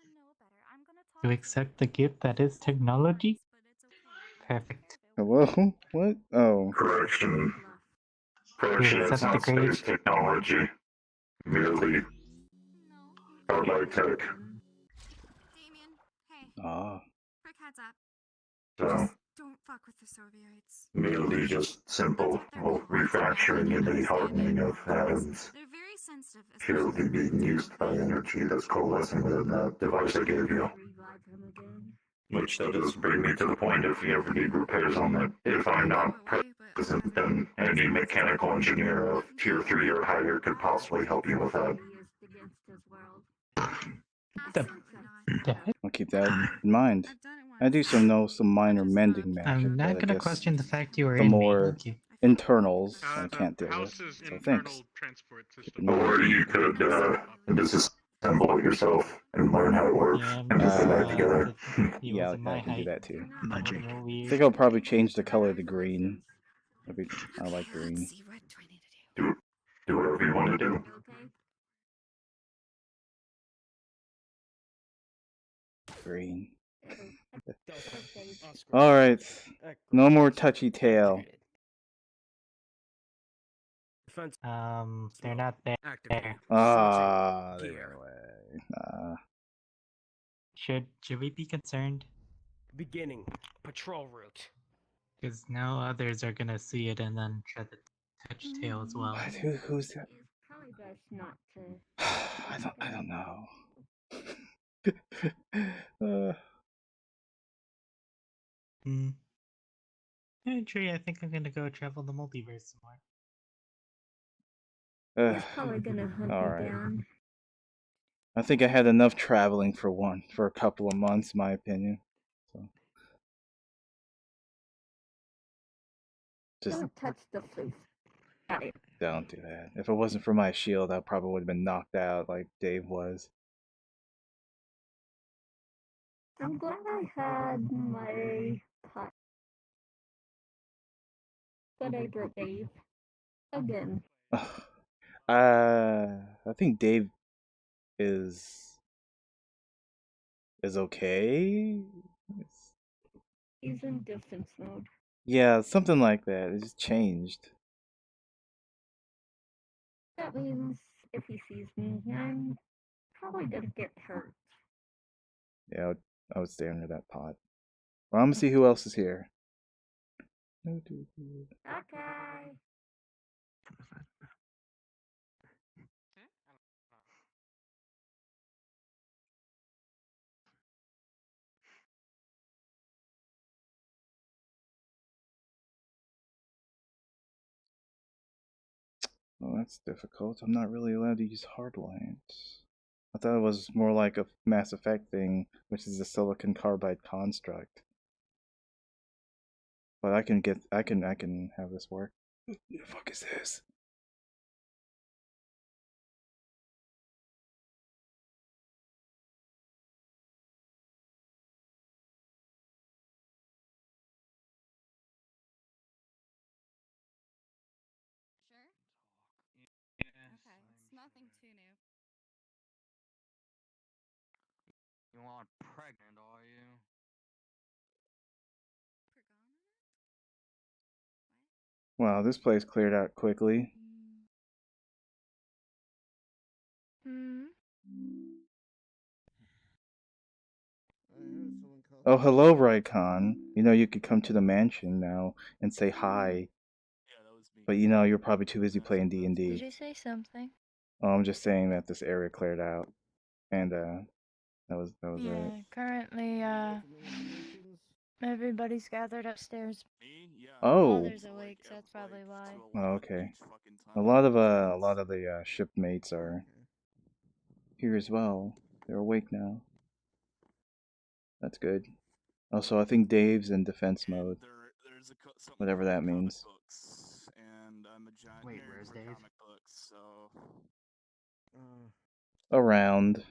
You accept the gift that is technology? Perfect. Hello? What? Oh. Correction. Correction, You it's accept the not grade? space technology. Merely high tech. Ah. Quick heads up. So, Don't fuck with the Soviets. merely just simple refracturing and rehardening of atoms. They're very sensitive. Purely being used by energy that's coalescing within that device I gave you. Which that does bring me to the point if you ever need repairs on it. If I'm not present, then any mechanical engineer of tier 3 or higher could possibly help you with that. I'll keep that in mind. I do know some minor mending magic, I'm not but I gonna guess question the fact you were the in me. more Thank you. internals I can't deal with. House's So internal thanks. transport system. Or you could disassemble it yourself and learn how it works Yeah, and just get back together. he Yeah, wasn't my I can do height. that too. Magic. I think I'll probably change the color to green. I like green. Do whatever you want to do. Green. Alright. No more touchy tail. They're not there. Ah, they ran away. Nah. Should we be concerned? Beginning. Patrol route. Because now others are gonna see it and then try to touch tail as well. Who's that? Probably best not to. I don't know. Tree, I think I'm gonna go travel the multiverse some more. He's probably gonna hunt me Alright. down. I think I had enough traveling for a couple of months, in my opinion. So. Just Don't touch the floof. Got it. don't do that. If it wasn't for my shield, I probably would have been knocked out like Dave was. I'm glad I had my pot. But I broke Dave. Again. I think Dave is okay. He's in distance mode. Yeah, something like that. It just changed. That means if he sees me, I'm probably gonna get hurt. Yeah, I would stay under that pot. Well, I'm gonna see who else is here. Okay. Well, that's difficult. I'm not really allowed to use hardlines. I thought it was more like a Mass Effect thing, which is a silicon carbide construct. But I can have this work. What the fuck is this? Sure? Okay, it's nothing too new. You aren't pregnant, are you? Wow, this place cleared out quickly. Hmm. Oh, hello, Raikon. You know you could come to the mansion now and say hi. But you know you're probably too busy playing Did D&D. you say something? Oh, I'm just saying that this area cleared out, and that was it. Yeah, currently, everybody's gathered upstairs. Oh. Mother's awake, so that's probably why. Oh, okay. A lot of the shipmates are here as well. They're awake now. That's good. Also, I think Dave's in defense mode. Whatever that means. And I'm a giant Wait, nerd where's for Dave? comic books, so Around.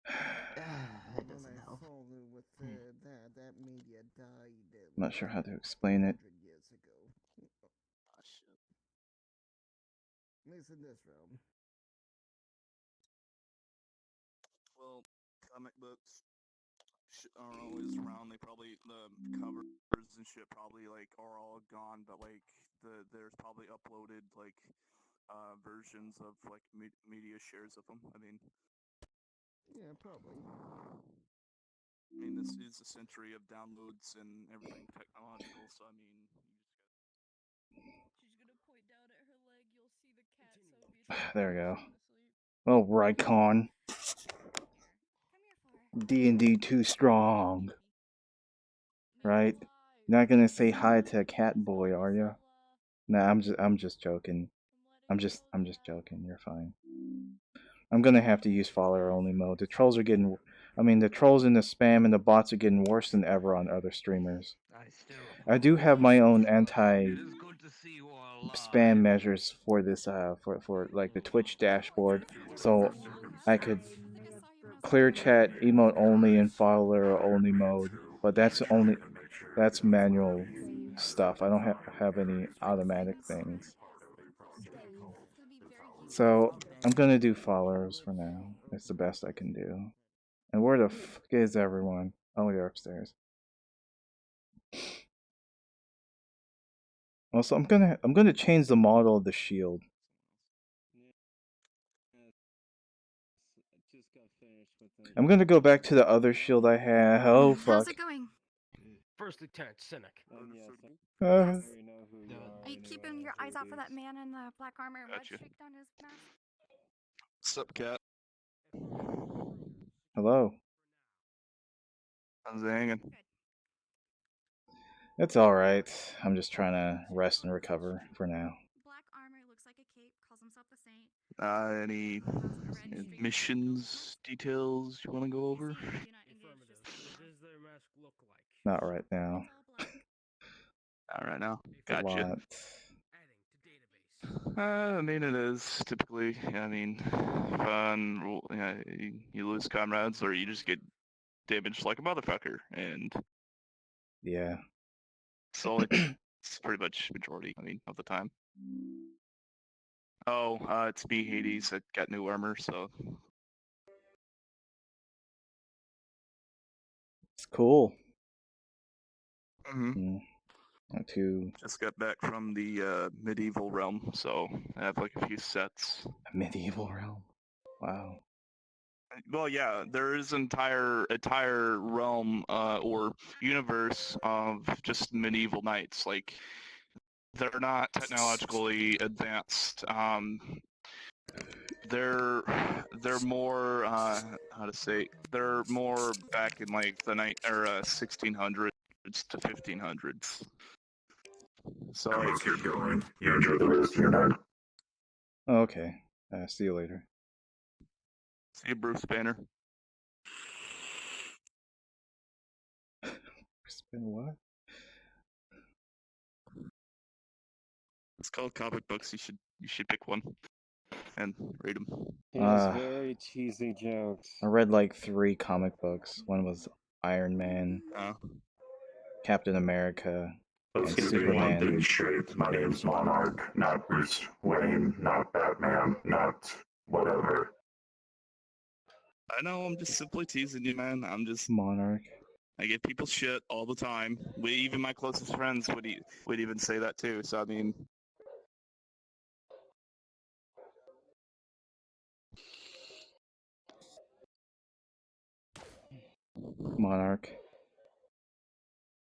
That doesn't help. That media died. I'm not sure how to explain it. 100 years ago. ah shit. At least in this realm. Well, comic books are always around. They probably the covers and shit probably like are all gone, but like there's probably uploaded like versions of like media shares of them. Yeah, probably. I mean, this is a century of downloads and everything technological, so I mean, you just gotta... She's gonna point down at her leg, you'll see the cat, so it'll be There we go. Oh, Raikon. D&D too strong. Right? You're not gonna say hi to a cat boy, are you? Nah, I'm just joking. I'm just joking. You're fine. I'm gonna have to use follower only mode. The trolls are getting, the trolls and the spam and the bots are getting worse than ever on other streamers. I do have my own anti spam measures for this for like the Twitch dashboard, so I could clear chat emote only and follower only mode, but that's manual stuff. I don't have any automatic things. So I'm gonna do followers for now. It's the best I can do. And where the fuck is everyone? Oh, they're upstairs. Also, I'm gonna change the model of the shield. I'm gonna go back to the other shield I had. Oh fuck. How's it going? First Lieutenant Cynic. Are you keeping your eyes out for that man in the black armor and red Gotcha. streak on his mask? Sup, cat? Hello. How's it hanging? It's alright. I'm just trying to rest and recover for now. Black armor looks like a cape, calls himself the saint. Any missions details you want to go over? Not right now. Not right now. A Gotcha. lot. I mean, it is typically. I mean, fun. You lose comrades, or you just get damaged like a motherfucker, and yeah. So it's pretty much majority. I mean, of the time. Oh, it's me, Hades. I got new armor, so. It's cool. Mm-hmm. Not too. Just got back from the medieval realm, so I have like a few sets. A medieval realm. Wow. Well, yeah, there is entire realm or universe of just medieval knights. Like they're not technologically advanced. They're more how to say, they're more back in like the 1600s to 1500s. So Now like, let's get going. You enjoy the rest of your night. Okay. See you later. see you, Bruce Banner. Spin what? It's called comic books. You should pick one and read them. He has very cheesy jokes. I read like 3 comic books. One was Iron Man, Captain America, Let's and get one Superman. thing straight. My name's Monarch, not Bruce Wayne, not Batman, not whatever. I know, I'm just simply teasing you, man. I'm just Monarch. I give people shit all the time. Even my closest friends would even say that too. So I mean, Monarch.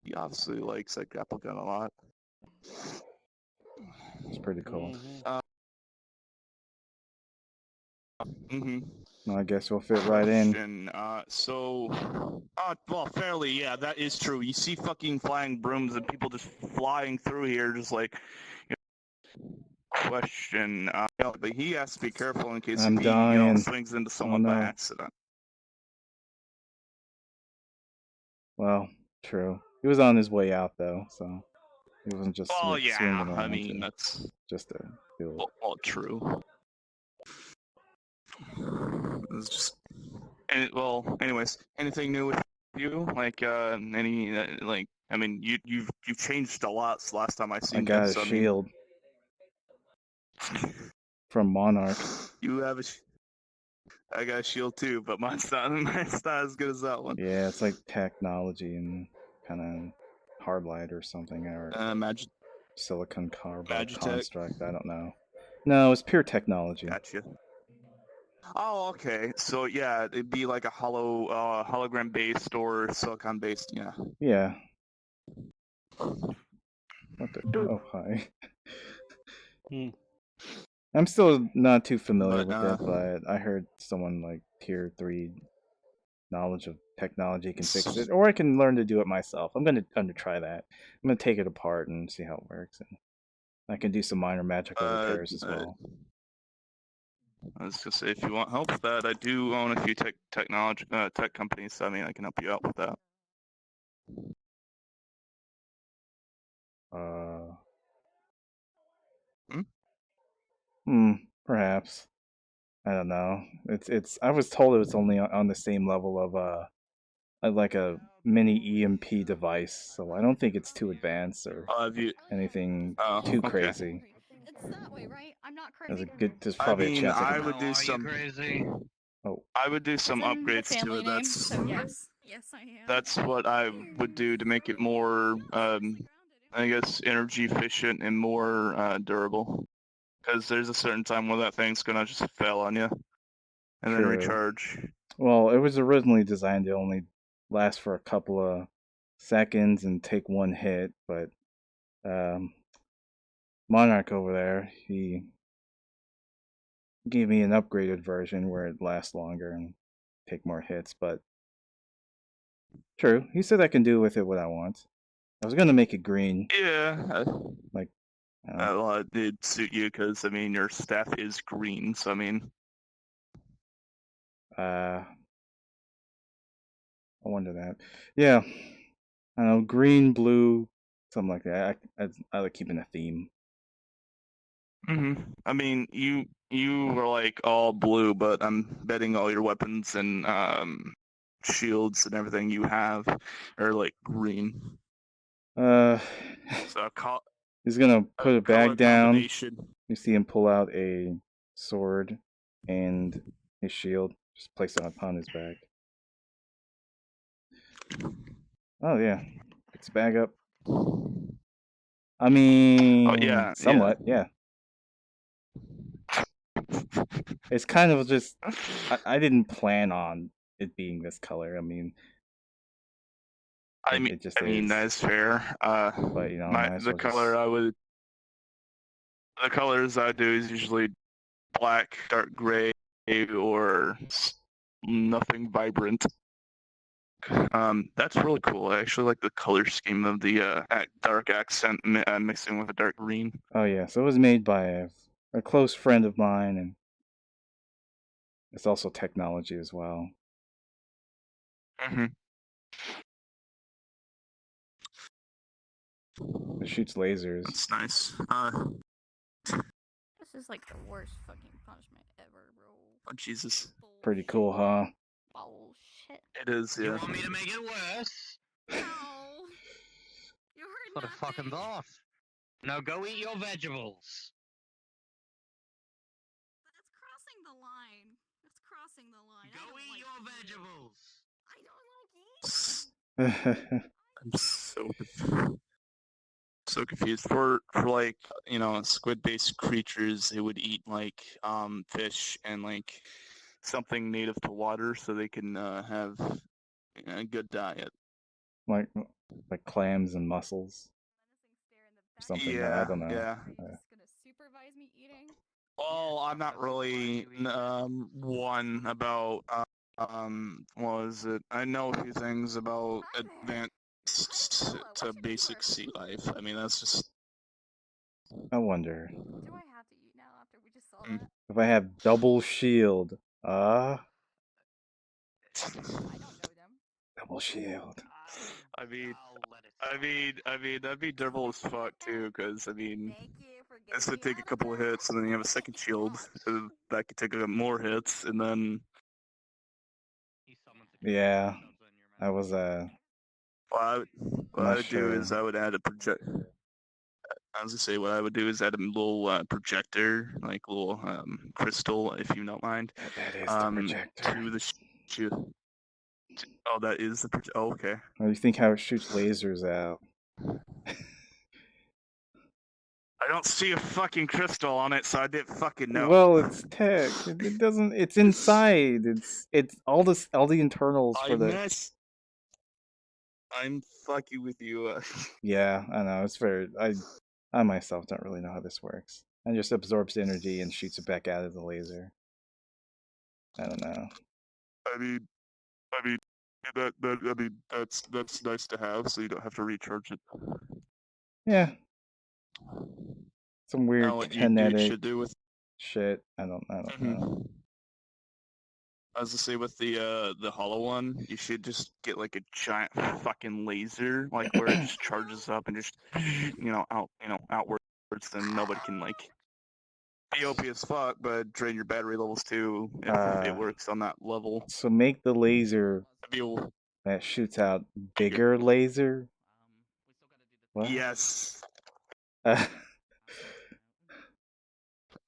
he obviously likes that grapple gun a lot. It's pretty cool. Well, I guess we'll fit right in. Question, well, fairly, yeah, that is true. You see fucking flying brooms and people just flying through here, just like. Question, but he has to be careful in case I'm if he dying. swings into someone by accident. Well, true. He was on his way out though, so he wasn't just swinging around. I mean, that's just a feel. Well, true. It's just, anyways, anything new with you? Like, any, like, I mean, you've changed a lot since last time I seen I got you. a shield from Monarch. You have I got a shield too, but mine's not as good as that one. Yeah, it's like technology and kind of hard light or something, or silicon carbide Magitech? construct. I don't know. No, it's pure technology. Gotcha. Oh, okay. So yeah, it'd be like a hologram based or silicon based. Yeah. Yeah. What the? Oh, hi. I'm still not too familiar with it, but I heard someone like tier 3 knowledge of technology can fix it, or I can learn to do it myself. I'm gonna try that. I'm gonna take it apart and see how it works, and I can do some minor magical repairs as well. I was gonna say, if you want help with that, I do own a few tech companies. So I mean, I can help you out with that. Perhaps. I don't know. It's. I was told it was only on the same level of like a mini EMP device, so I don't think it's too advanced or anything too crazy. It's that way, right? I'm not There's crazy. there's probably a chance I I can. would do some. I would do some upgrades to it. That's So yes, I am. That's what I would do to make it more, I guess, energy efficient and more durable. Because there's a certain time where that thing's gonna just fail on you, and then recharge. Well, it was originally designed to only last for a couple of seconds and take one hit, but Monarch over there, he gave me an upgraded version where it lasts longer and take more hits, but true, he said I can do with it what I want. I was gonna make it green. Yeah. Like, well, it did suit you because I mean your staff is green, so I mean. I wonder that. Yeah, I don't know, green, blue, something like that. I like keeping a theme. I mean, you were like all blue, but I'm betting all your weapons and shields and everything you have are like green. So he's gonna put a bag down. You see him pull out a sword and his shield. Just place it upon his back. Oh yeah, picks the bag up. I mean, somewhat, yeah. It's kind of just I didn't plan on it being this color. I mean, it just is. that's fair. But you know, might as the well color just... the colors I do is usually black, dark gray, or nothing vibrant. That's really cool. I actually like the color scheme of the dark accent mixing with a dark green. Oh yeah, so it was made by a close friend of mine, and it's also technology as well. It shoots lasers. That's nice. This is like the worst fucking punishment ever, bro. Oh Jesus. Pretty cool, huh? Bullshit. It is, yeah. You want me to make it worse? No. You heard What a fucking off. Now go eat your vegetables. That's crossing the line. That's crossing the line. Go eat your vegetables. I don't like I'm so confused. For like, you know, squid-based creatures, they would eat like fish and like something native to water, so they can have a good diet. Like clams and mussels. Something. Yeah, I don't know. yeah. supervise me eating. Well, I'm not really one about what was it? I know a few things about advanced to basic sea life. I mean, that's just. I wonder Do I have to eat now after we just saw that? if I have double shield. I don't know them. Double shield. I mean, that'd be double as fuck too, because I mean, this would take a couple of hits, and then you have a second shield, so that could take more hits, and then. Yeah, I was What I would do is I would add a project. I was gonna say what I would do is add a little projector, like a little crystal, if you don't mind. That is the projector. To the shoot. Oh, that is the projector. Oh, okay. What do you think how it shoots lasers out? I don't see a fucking crystal on it, so I didn't fucking know. Well, it's tech. It doesn't. It's inside. It's all the internals for the. I'm fucking with you. Yeah, I know. It's very. I myself don't really know how this works. It just absorbs energy and shoots it back out of the laser. I don't know. I mean, that's nice to have, so you don't have to recharge it. Yeah. Some weird what kinetic you should do with shit. I don't know. I was to say with the hollow one, you should just get like a giant fucking laser, like where it just charges up and just outwards, then nobody can like be OP as fuck, but drain your battery levels too if it works on that level. So make the laser that shoots out bigger laser. What? Yes.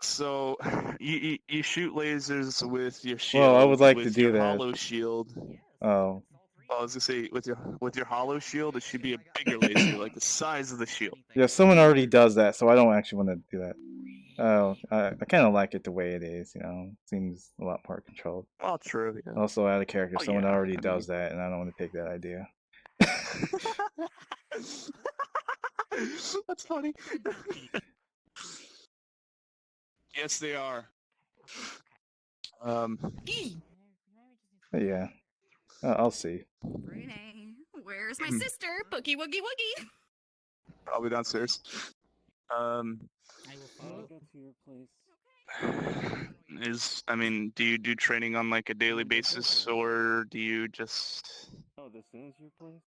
So you shoot lasers with your shield. Well, I would like with to do your that. Hollow shield. Oh. I was gonna say with your hollow shield, it should be a bigger laser, like the size of the shield. Yeah, someone already does that, so I don't actually want to do that. Oh, I kind of like it the way it is. You know, seems a lot more controlled. Well, true. Yeah. Also, out of character, someone already does that, and I don't want to take that idea. That's funny. Yes, they are. Yeah, I'll see. Renee, where's my sister? Boogie woogie woogie. Probably downstairs. I will go to your place. Do you do training on like a daily basis, or do you just, Oh, this is your place?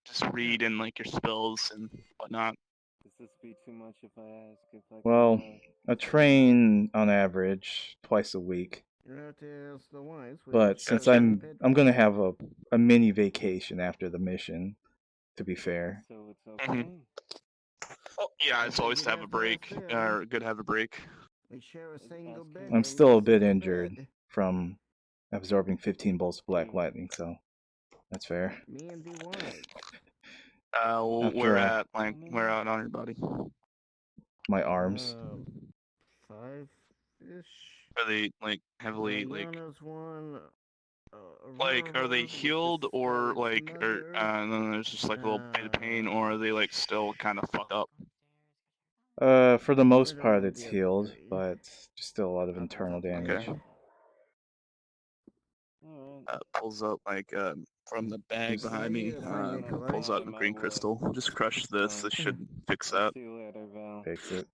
just read in like your spells and whatnot? Does this be too much if I ask if I Well, can, I train on average twice a week. But since I'm gonna have a mini vacation after the mission, to be fair. So it's okay? Well, yeah, it's always to have a break, or good to have a break. I'm still a bit injured from absorbing 15 bolts of black lightning, so that's fair. Where at on your body? My arms. 5-ish. Are they like heavily Mariano's one. like are they healed or like or and then there's just like a little bit of pain, or are they like still kind of fucked up? For the most part, it's healed, but just still a lot of internal damage. Okay. Pulls up like from the bag behind me. Pulls out a green crystal. Just crush this. This should fix that. Fix it.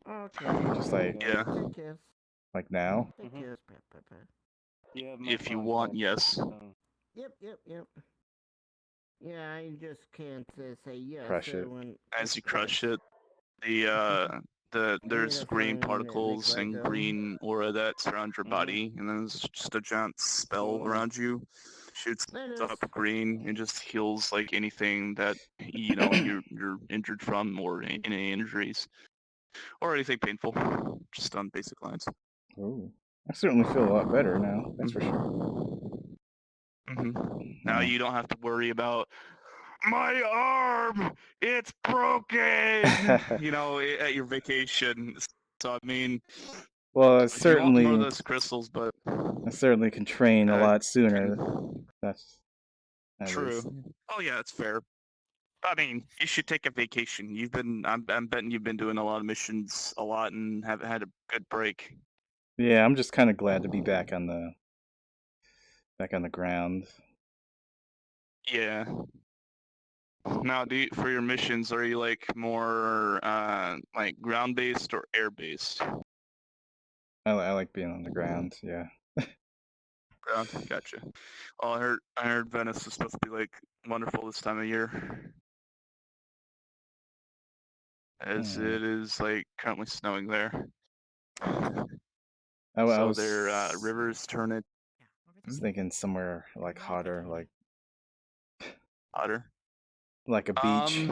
Okay. Just like Yeah. Take care. like now. Take care. If you want, yes. Yep. Yeah, I just can't say yes. Crush it. As you crush it, there's green particles and green aura that surround your body, and then there's just a giant spell around you. Shoots up green and just heals like anything that you're injured from, or any injuries, or anything painful. Just on basic lines. Ooh, I certainly feel a lot better now. That's for sure. Now you don't have to worry about my arm. It's broken. At your vacation. So I mean, well, you certainly want more of those crystals, but I certainly can train a lot sooner. That's true. Oh yeah, it's fair. I mean, you should take a vacation. I'm betting you've been doing a lot of missions a lot and haven't had a good break. Yeah, I'm just kind of glad to be back on the ground. Yeah. Now, for your missions, are you like more like ground based or air based? I like being on the ground. Yeah. Ground, gotcha. Oh, I heard Venice is supposed to be like wonderful this time of year, as it is like currently snowing there. I So was their rivers turn it. I was thinking somewhere like hotter, like hotter, like a beach,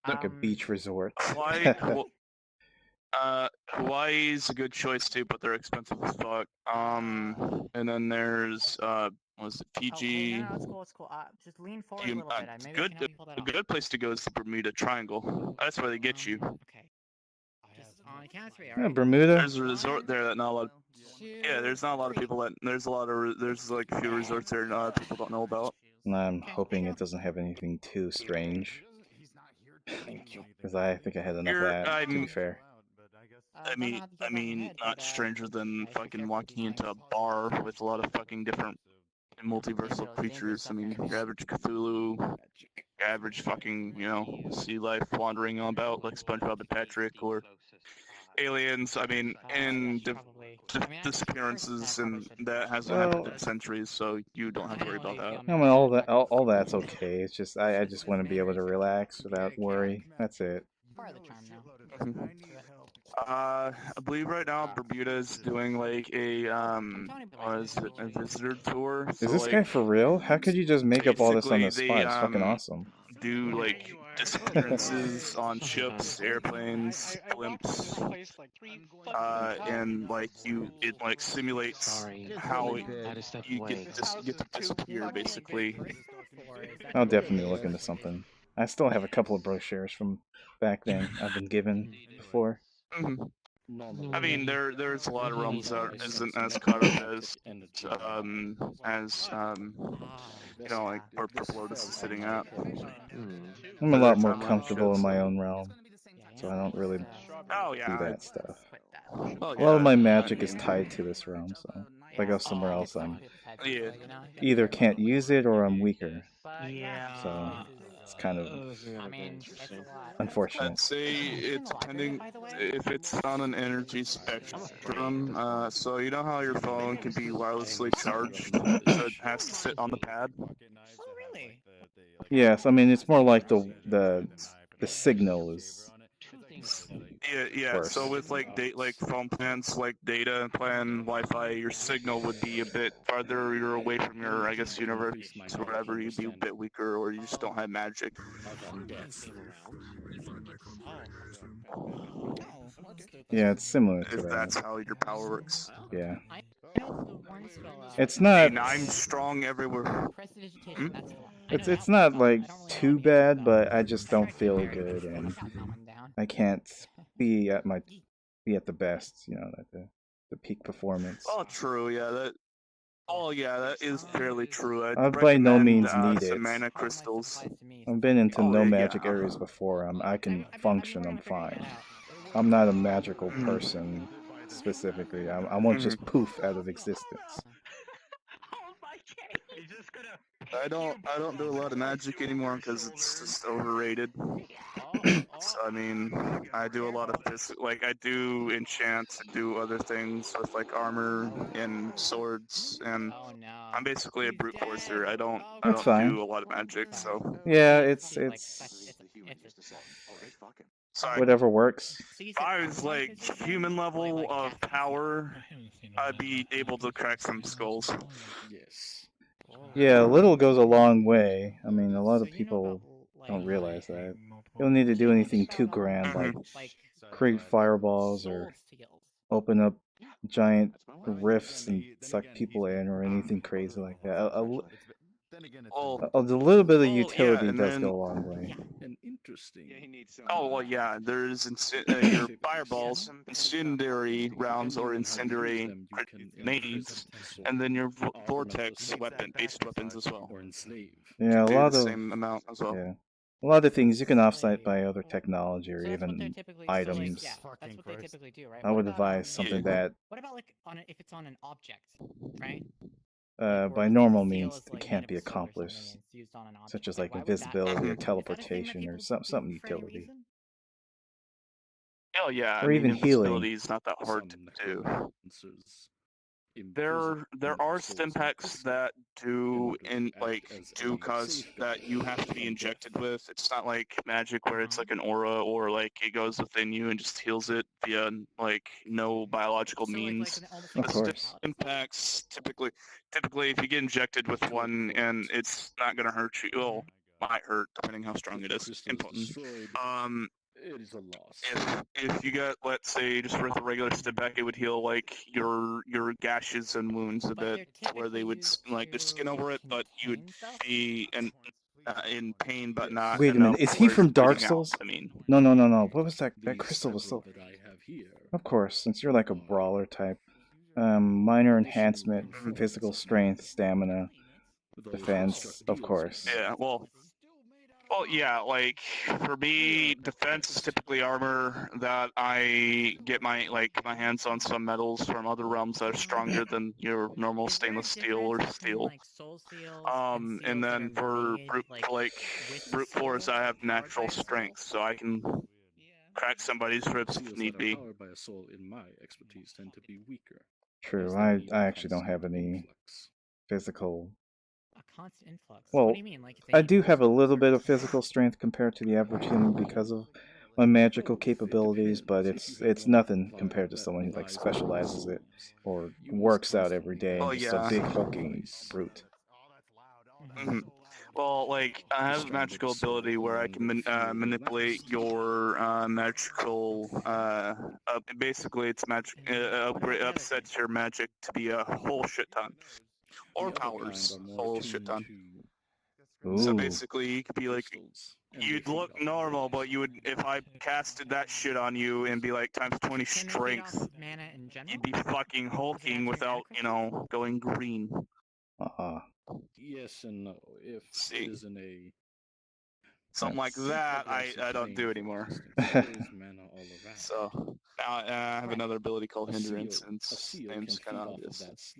like a beach resort. Hawaii's a good choice too, but they're expensive as fuck. And then there's was it Fiji? No, it's cool. Just lean forward a little bit. Maybe I can help you pull that A off. good place to go is the Bermuda Triangle. That's where they get you. Okay. Just on the count of three, Yeah, alright? Bermuda. There's a resort there that not a lot. Yeah, there's not a lot of people that. There's like a few resorts there people don't know about. And I'm hoping it doesn't have anything too strange. Because I think I had enough of that, to be fair. I mean, not stranger than fucking walking into a bar with a lot of fucking different multiversal creatures. I mean, your average Cthulhu, your average fucking, sea life wandering about like SpongeBob and Patrick, or aliens. I mean, and disappearances, and that hasn't happened in centuries, so you don't have to worry about that. I mean, all that's okay. It's just I just want to be able to relax without worry. That's it. Part of the charm now. I believe right now Bermuda is doing like a a visitor tour. Is this guy for real? How could you just make up all this on the spot? It's fucking awesome. Do like disappearances on ships, airplanes, blimps, and like it like simulates how you get to disappear basically. I'll definitely look into something. I still have a couple of brochures from back then I've been given before. I mean, there's a lot of realms that isn't as caught up as like where Purple Lotus is sitting at. I'm a lot more comfortable in my own realm, so I don't really do that stuff. A lot of my magic is tied to this realm, so if I go somewhere else, I'm either can't use it or I'm weaker. So it's kind of unfortunate. I'd say it's depending if it's on an energy spectrum. So you know how your phone can be wirelessly charged, so it has to sit on the pad. Oh, really? Yes, I mean it's more like the signal is. Yeah. So with like phone plans, like data plan, Wi-Fi, your signal would be a bit farther. You're away from your, I guess, universe or whatever. You'd be a bit weaker, or you just don't have magic. Yeah, it's similar to if that. that's how your power works. Yeah. It's not. And I'm strong everywhere. It's not like too bad, but I just don't feel good, and I can't be at the best, at the the peak performance. Oh, true. Yeah, that. Oh, yeah, that is fairly true. I by no recommend, means need some it. mana crystals. I've been into Oh, no yeah. magic areas before. I can function. I'm fine. I'm not a magical person specifically. I won't just poof out of existence. I don't do a lot of magic anymore because it's just overrated. So, I mean, I do a lot of I do enchants and do other things with like armor and swords, and I'm basically a brute forcer. I don't That's fine. do a lot of magic, so Yeah, it's Sorry. whatever works. If I was like human level of power, I'd be able to crack some skulls. Yes. Yeah, a little goes a long way. I mean, a lot of people don't realize that. You don't need to do anything too grand, like create fireballs or open up giant rifts and suck people in, or anything crazy like that. A little bit of utility does go a long way. And interesting. Oh, well, yeah, there's your fireballs, incendiary rounds or incendiary grenades, and then your vortex based weapons as well. Yeah, a do lot the of same amount as well. yeah, a lot of things you can offset by other technology or even items. That's what they typically do, right? I would advise something that, What about like if it's on an object, right? by normal means, it can't be accomplished, such as like invisibility or teleportation or something utility. Oh yeah, Or I even mean, healing. invisibility is not that hard to do. There are stim packs that do cause that you have to be injected with. It's not like magic where it's like an aura or like it goes within you and just heals it via like no biological means. Of course. Stim packs typically if you get injected with one and it's not gonna hurt you. Well, might hurt depending how strong it is. Impotent. It is a loss. If you got, let's say, just with a regular stim pack, it would heal like your gashes and wounds a bit, to where they would like just skin over it, but you would be in pain, but not. Wait a minute, is he from Dark Souls? I mean, No. What was that? That crystal was so. Of course, since you're like a brawler type, minor enhancement, physical strength, stamina, defense, of course. yeah, well, yeah, like, for me, defense is typically armor that I get my hands on some metals from other realms that are stronger than your normal stainless steel or steel. And then for brute force, I have natural strength, so I can crack somebody's ribs if need be. Powered by a soul in my expertise tend to be weaker. True, I actually don't have any physical. A constant influx. Well, What do you mean? Like I do have a little bit of physical strength compared to the average human because of my magical capabilities, but it's nothing compared to someone who like specializes it or works out every day and just a big hulking brute. Mm-hmm. Well, like, I have a magical ability where I can manipulate your magical. Basically, it's magic. Upsets your magic to be a whole shit ton, or powers a whole shit ton. So Ooh. basically, you could be like, you'd look normal, but you would, if I casted that shit on you and be like times 20 strength, you'd be fucking hulking without, going green. Yes and no. If See. it is in a Something like that, I don't do anymore. So now I have another ability called Hindrance, and it's kind of obvious.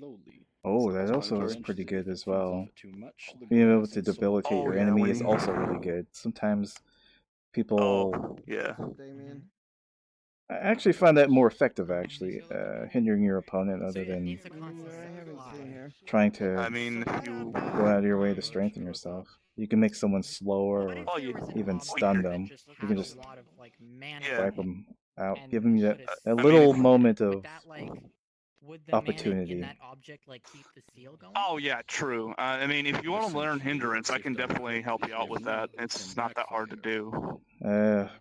Oh, that also is pretty good as well. Being able to debilitate your enemy is also really good. Sometimes people. Yeah. I actually find that more effective, actually, hindering your opponent other than trying to go out of your way to strengthen yourself. You can make someone slower or even stun them. You can just wipe them out, give them a little moment of opportunity. Oh yeah, true. I mean, if you want to learn Hindrance, I can definitely help you out with that. It's not that hard to do.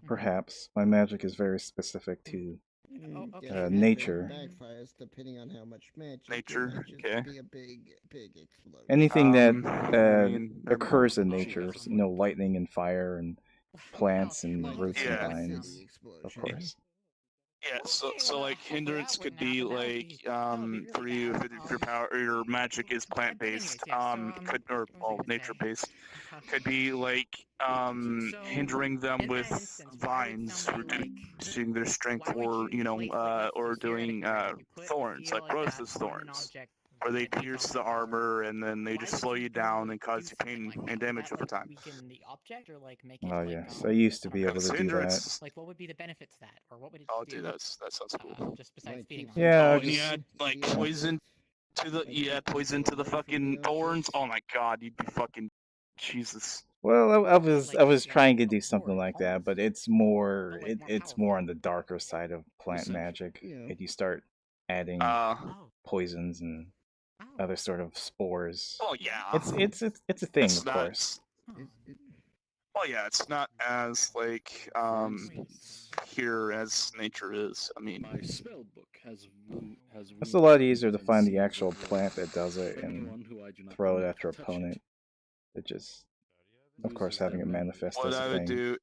Perhaps. My magic is very specific to nature. Backfires depending on how much magic. Nature, okay. Be a big explosion. Anything that occurs in nature, lightning and fire and plants and roots and vines, of course. Yeah, so like hindrance could be like for you if your power or your magic is plant based, could or well nature based, could be like hindering them with vines, reducing their strength, or or doing thorns like Rosa's thorns, where they pierce the armor and then they just slow you down and cause you pain and damage over time. Weaken the object or like make it Oh like yes, I used to be able to do that. Hindrance. like what would be the benefit to that, or what would it Oh, be? dude, that sounds cool. Just besides feeding on. Yeah, Oh, and just- you add like poison to the poison to the fucking thorns. Oh my god, you'd be fucking Jesus. Well, I was trying to do something like that, but it's more it's more on the darker side of plant magic. If you start adding poisons and other sort of spores. Oh yeah. It's a thing, of course. Well, yeah, it's not as like here as nature is. I mean, my spell book has It's a lot easier to find the actual plant that does it and throw it after opponent. It just, of course, having it manifest what as I a would thing. do.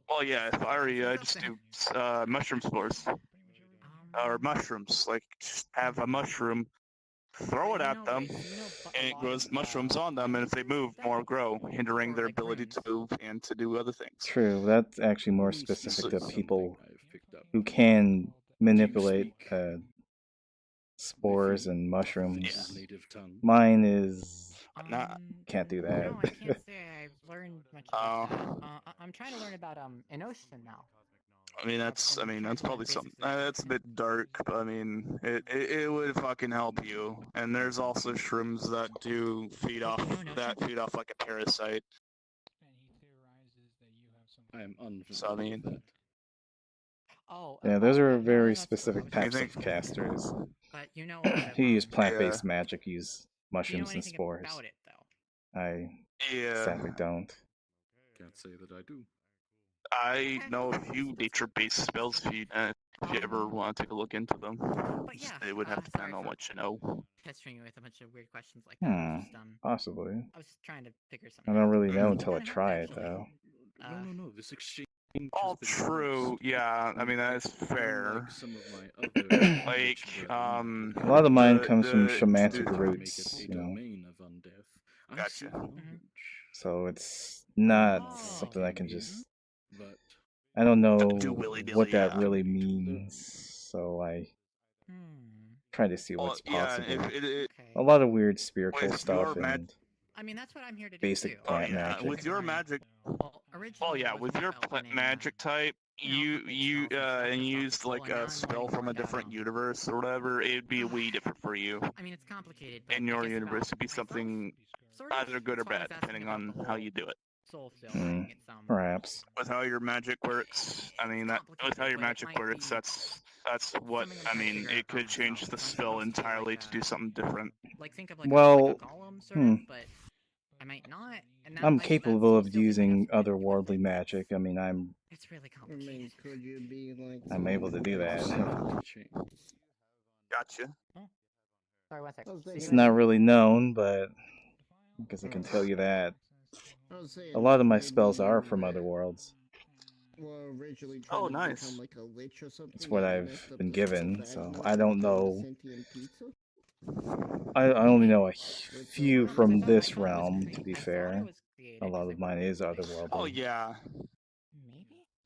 Well, yeah, if I were you, I'd just do mushroom spores or mushrooms. Like, just have a mushroom, throw it at them, and it grows mushrooms on them. And if they move, more grow, hindering their ability to move and to do other things. True, that's actually more specific to people who can manipulate spores and mushrooms. Mine is can't do that. No, I can't say I've learned much about that. I'm trying to learn about Enotion now. I mean, that's probably something. That's a bit dark, but I mean, it would fucking help you. And there's also shrooms that do feed off like a parasite. I am unfamiliar So I mean, with that. Oh. Yeah, those are very specific types of casters. But you know who use plant-based magic use mushrooms and spores. About it, though. I sadly don't. Can't say that I do. I know a few nature-based spells if you ever want to take a look into them. But yeah, It would have to depend on what you know. Pestering you with a bunch of weird questions like that. Just, Possibly. I was just trying to figure something I out. don't really know until I try it, though. No. This exchange. All true. Yeah, I mean that is fair. Like, A lot of mine comes from shamanic roots, you know. Gotcha. So it's not something I can just. I don't know what that really means, so I try to see what's possible. A lot of weird spiritual stuff and I mean, that's what I'm here to do. basic plant magic. With your magic, with your plant magic type, you used like a spell from a different universe or whatever, it'd be way different for you. I mean, it's complicated. In your universe, it'd be something either good or bad, depending on how you do it. Perhaps. With how your magic works, I mean with how your magic works, that's what I mean. It could change the spell entirely to do something different. Like think of like well, a golem sort of, but I might not. And I'm capable of using otherworldly magic. I mean, It's really complicated. Could you be like? I'm able to do that. Gotcha. Sorry, one second. It's not really known, but because I can tell you that a lot of my spells are from other worlds. Oh, nice. It's what I've been given, so I don't know. I only know a few from this realm, to be fair. A lot of mine is otherworldly. Oh yeah.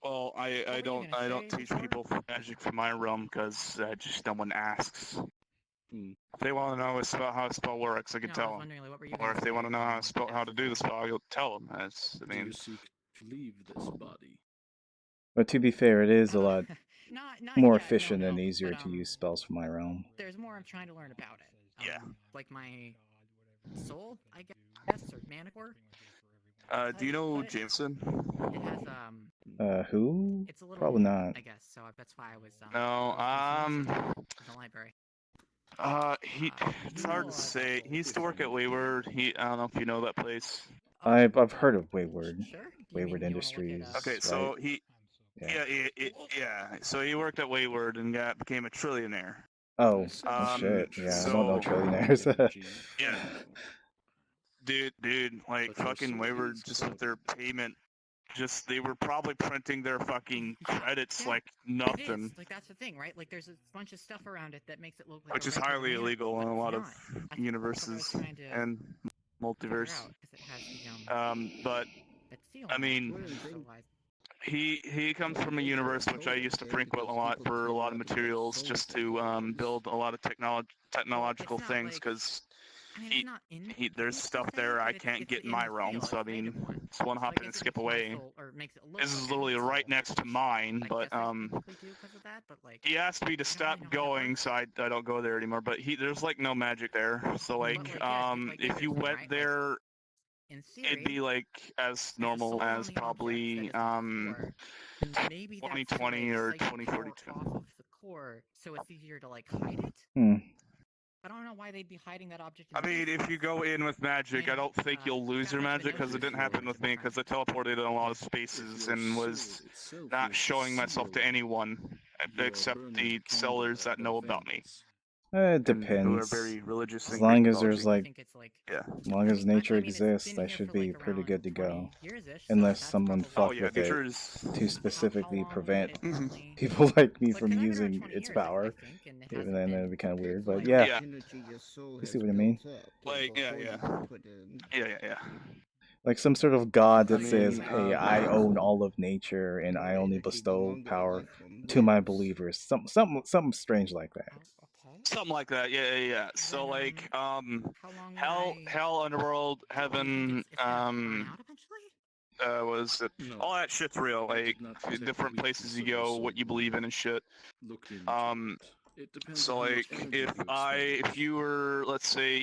Well, I don't teach people magic from my realm because just no one asks. If they want to know how a spell works, I can tell them. Or if they want to know how to do the spell, I'll tell them. I mean, you seek to leave this body? But to be fair, it is a lot more efficient and easier to use spells from my realm. There's more I'm trying to learn about it. Yeah. Like my soul, I guess, or Manicor. Do you know Jameson? It has Who? It's a little Probably not. I guess so. That's why I was. No. The library. It's hard to say. He used to work at Wayward. I don't know if you know that place. I've heard of Wayward. Wayward Industries. Okay, so right? Yeah. So he worked at Wayward and became a trillionaire. Oh, shit. Yeah, I don't know trillionaires. Yeah. Dude, like fucking Wayward, just with their payment just they were probably printing their fucking credits like It nothing, is. Like, that's the thing, right? Like, there's a bunch of stuff around it that makes it look like which a is regular highly miracle, illegal in but a it's lot of not. That's what I was universes trying to and figure multiverse. out, because it has the, But that seal I on it, mean, so why- he comes from a universe which I used to frequent a lot for a lot of materials, just to build a lot of technological things, because I mean, it's not in there's stuff there I can't get in my realm. So I mean, it's one hop in and skip away. This is literally right next to mine, but he asked me to stop going, so I don't go there anymore. But there's like no magic there, so like if you went there, it'd be like as normal as probably 2020 or 2042. off of the core, so it's easier to like hide it. Hmm. I don't know why they'd be hiding that object. I mean, if you go in with magic, I don't think you'll lose your magic, because it didn't happen with me, because I teleported in a lot of spaces and was not showing myself to anyone except the sellers that know about me. It Who are depends. very religious As and long Greek as there's mythology. like, Yeah. as long as nature exists, I should be pretty good to go. Unless someone fucked with it to specifically prevent people like me from using its power. Even then, that'd be kind of weird. But yeah, you see what I mean? Like, yeah. Like some sort of god that says, "Hey, I own all of nature and I only bestow power to my believers." Something strange like that. Something like that, yeah. So like, hell, underworld, heaven, was it? All that shit's real. Like, different places you go, what you believe in and shit. So like, if you were, let's say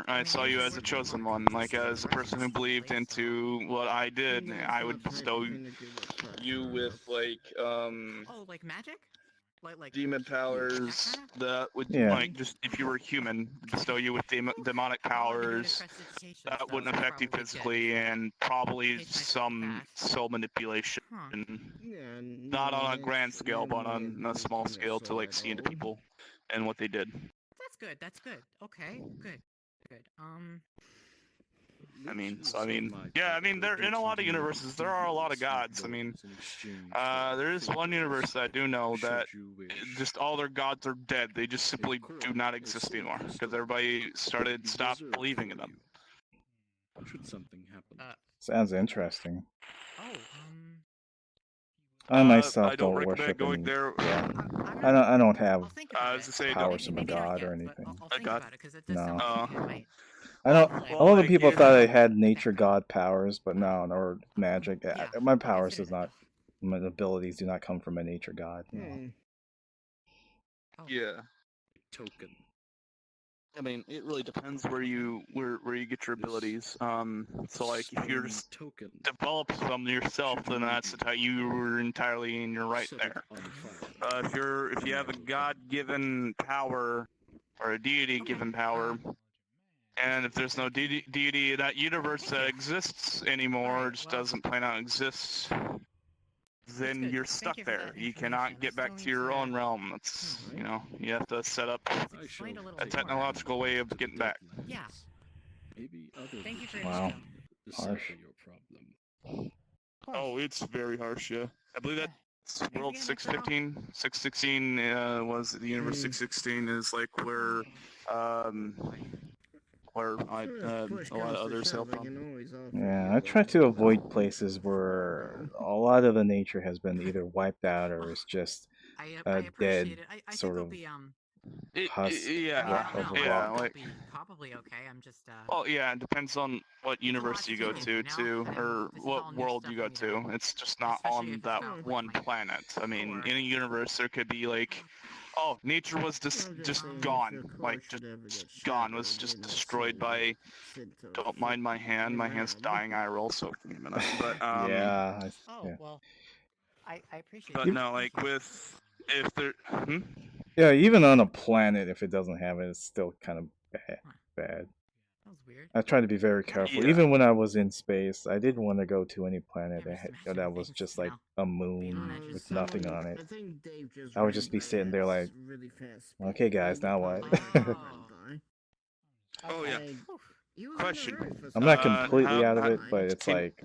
I saw you as a chosen one, like as a person who believed into what I did, I would bestow you with like, Oh, like magic? Like demon powers that would, Yeah. like, just if you were human, bestow you with demonic powers that wouldn't affect you physically, and probably some soul manipulation. Not on a grand scale, but on a small scale, to like see into people and what they did. That's good. Okay, good. I mean, there in a lot of universes there are a lot of gods. I mean, there is one universe that I do know that just all their gods are dead. They just simply do not exist anymore because everybody stopped believing in them. Should something happen. Sounds interesting. Oh, I myself I don't don't recommend worship going any. there. Yeah. I don't have Say, powers from a god or anything. No. might. I know a lot of people thought I had nature god powers, but no, or magic. My powers my abilities do not come from a nature god. No. Yeah. Token. I mean, it really depends where you get your abilities. So like, if you're just develop some yourself, then that's how you were entirely in your right there. If you have a god-given power or a deity-given power, and if there's no deity in that universe that exists anymore, just doesn't plan out exists, then you're stuck there. You cannot get back to your own realm. It's, you have to set up a technological way of getting back. Yeah. Maybe other Thank you for Wow. Harsh. your problem. Oh, it's very harsh, yeah. I believe that's World 615. 616 was the universe 616 is like where a lot of others help from. Yeah, I try to avoid places where a lot of the nature has been either wiped out or is just a dead sort of husk of a rock. Like, probably okay. I'm just well, yeah, it depends on what universe you go to, or what world you go to. It's just not on that one planet. I mean, in a universe, there could be like, oh, nature was just gone, like just gone, was just destroyed by. Don't mind my hand. My hand's dying. I roll so in a minute. But yeah. Well, I appreciate. But no, like if there. Yeah, even on a planet, if it doesn't have it, it's still kind of bad. That was weird. I try to be very careful. Yeah. Even when I was in space, I didn't want to go to any planet that was just like a moon with nothing on it. I would just be sitting there like, okay, guys, now what? Oh yeah. Question. I'm not completely out of it, but it's like,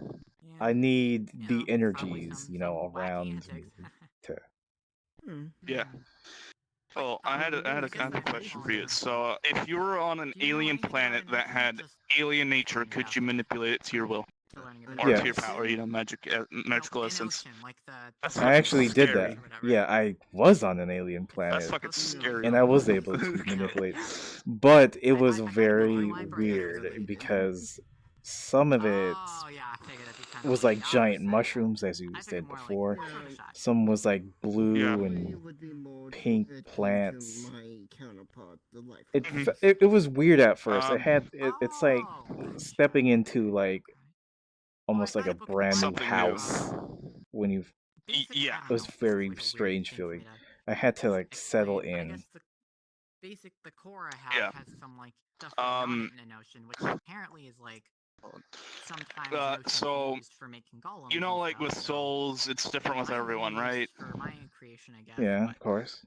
I need the energies, you know, around me to. Yeah. Well, I had a kind of question for you. So, if you were on an alien planet that had alien nature, could you manipulate it to your will? Or to your power, you know, magical essence. That's I fucking actually did that. scary. Yeah, I was on an alien planet. That's fucking scary. And I was able to manipulate. But it was very weird because some of it was like giant mushrooms, as you said before. Some was like blue and pink plants. It was weird at first. It's like stepping into like almost like a brand new house when you. Yeah. It was very strange feeling. I had to like settle in. The core I have has some like stuff around it in a notion, which apparently is like sometimes so used for making golems. you know, like with souls, it's different with everyone, right? For my creation, I guess. Yeah, of course.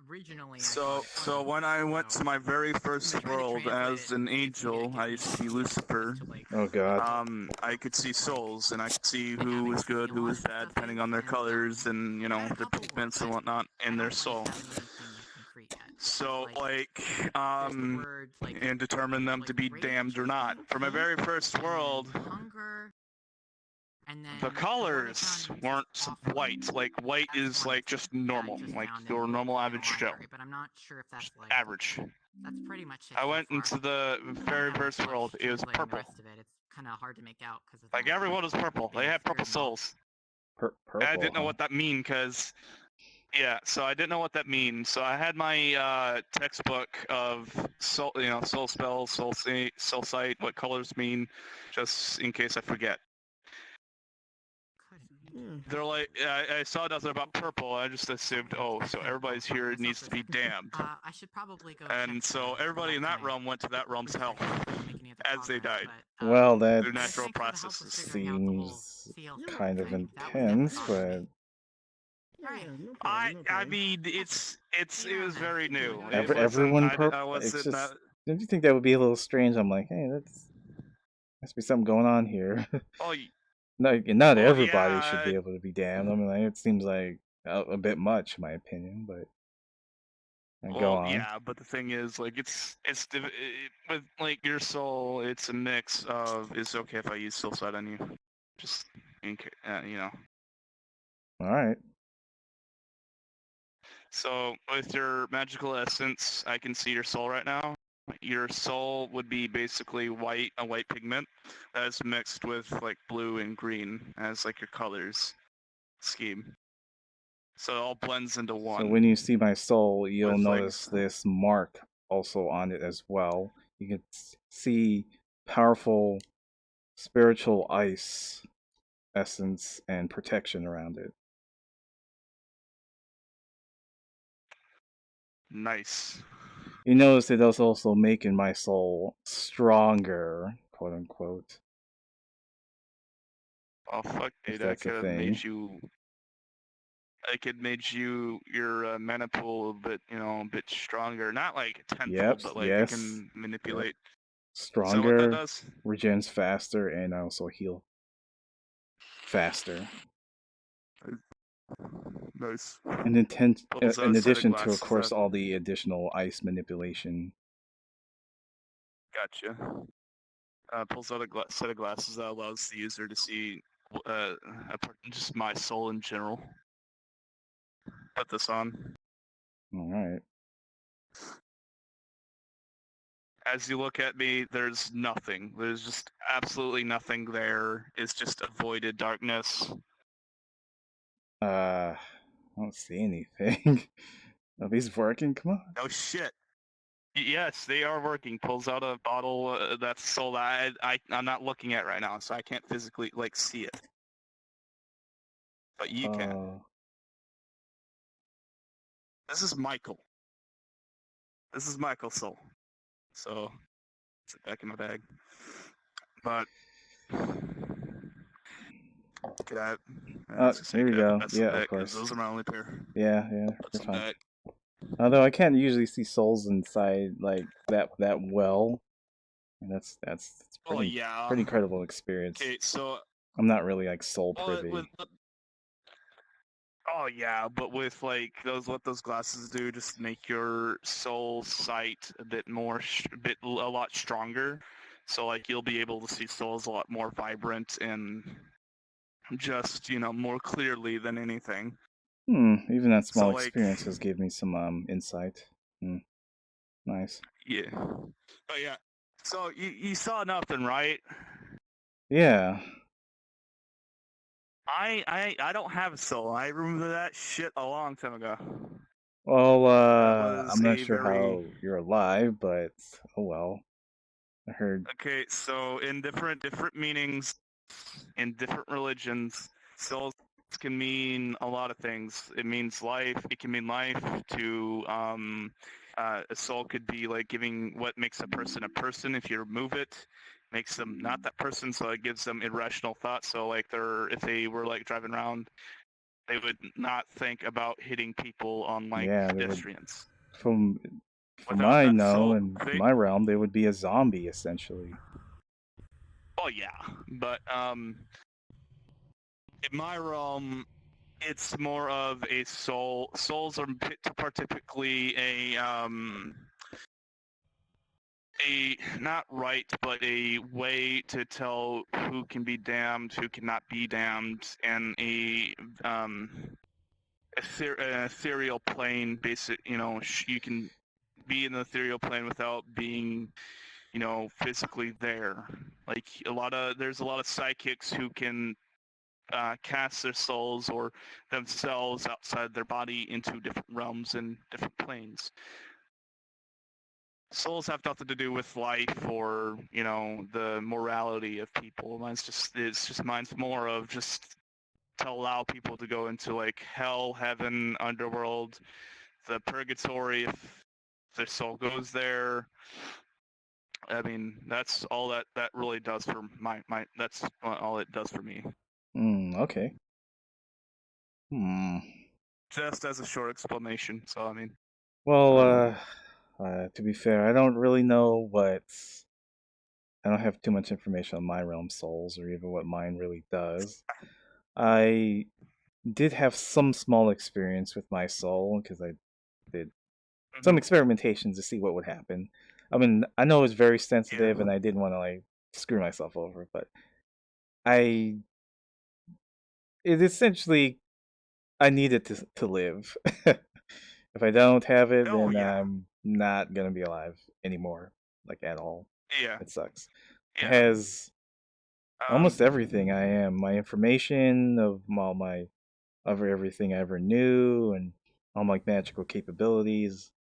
Originally, so when I went to my very first world as an angel, I used to be Lucifer. Oh god. I could see souls, and I could see who was good, who was bad, depending on their colors and, you know, their pigments and whatnot in their soul. So, like, and determine them to be damned or not. For my very first world, the colors weren't white. Like, white is, like, just normal. Like, your normal average Joe. But I'm not sure if that's like Average. That's pretty much it. I went into the very first world. It was purple. The rest of it, it's kind of hard to make out because like everyone was purple. They had purple souls. Purple. I didn't know what that mean because, yeah. So I didn't know what that means. So I had my textbook of soul, you know, soul spell, soul sight, what colors mean, just in case I forget. They're like, I saw nothing about purple. I just assumed, oh, so everybody's here needs to be damned. I should probably go. And so everybody in that realm went to that realm's hell as they died. Well, that Their natural processes. seems kind of intense, but I mean, it was very new. everyone purple. It's just. Don't you think that would be a little strange? I'm like, hey, that's must be something going on here. Oh. Not everybody should be able to be damned. I mean, like, it seems like a bit much, in my opinion. But go on. Yeah, but the thing is, like, it's with like your soul, it's a mix of is it okay if I use soul sight on you, just in case, you know. All right. So with your magical essence, I can see your soul right now. Your soul would be basically white, a white pigment that's mixed with like blue and green as like your colors scheme. So it all blends into one. So when you see my soul, you'll notice this mark also on it as well. You can see powerful spiritual ice essence and protection around it. Nice. You notice it is also making my soul stronger, quote unquote. Oh fuck, dude! I could have made you. I could made you your mana pool a bit, you know, a bit stronger. Not like tenfold, but like you can manipulate. Stronger, so what that does? regens faster, and also heal faster. Nice. And in addition to, of course, all the additional ice manipulation. Gotcha. Pulls out a set of glasses that allows the user to see just my soul in general. Put this on. All right. As you look at me, there's nothing. There's just absolutely nothing there. It's just a voided darkness. I don't see anything. Are these working? Come on. No shit. Yes, they are working. Pulls out a bottle that's sold. I'm not looking at right now, so I can't physically like see it. But you can. This is Michael. This is Michael's soul. So it's back in my bag. But could I? Here we go. Yeah, of course. Those are my only pair. Yeah, you're fine. Although I can't usually see souls inside like that well, and that's pretty incredible experience. Okay, so I'm not really like soul privy. Oh yeah, but with like what those glasses do, just make your soul sight a bit more, a lot stronger. So like you'll be able to see souls a lot more vibrant and just more clearly than anything. Even that small So, like, experiences gave me some insight. Nice. Yeah. But yeah. So you saw nothing, right? Yeah. I don't have a soul. I remember that shit a long time ago. Well, was I'm not a sure very- how you're alive, but oh well. I heard. Okay, so in different meanings, in different religions, souls can mean a lot of things. It means life. It can mean life to a soul could be like giving what makes a person if you remove it, makes them not that person, so it gives them irrational thoughts. So like if they were like driving around, they would not think about hitting people on like pedestrians. From Without I that know, soul, in my realm, they would be a zombie essentially. Oh yeah, but in my realm, it's more of a soul. Souls are typically a not right, but a way to tell who can be damned, who cannot be damned, and a ethereal plane. Basic, you can be in the ethereal plane without being, physically there. Like there's a lot of psychics who can cast their souls or themselves outside their body into different realms and different planes. Souls have nothing to do with life or the morality of people. Mine's more of just to allow people to go into like hell, heaven, underworld, the purgatory if their soul goes there. I mean, that's all that really does for my that's all it does for me. Okay. Just as a short explanation. So I mean. Well, to be fair, I don't really know I don't have too much information on my realm souls or even what mine really does. I did have some small experience with my soul because I did some experimentations to see what would happen. I mean, I know it's very sensitive and I didn't want to like screw myself over, but it essentially I needed to live. If I don't have it, then I'm not gonna be alive anymore, like at all. Yeah. It sucks. It has almost everything I am. My information of all my everything I ever knew and all my magical capabilities.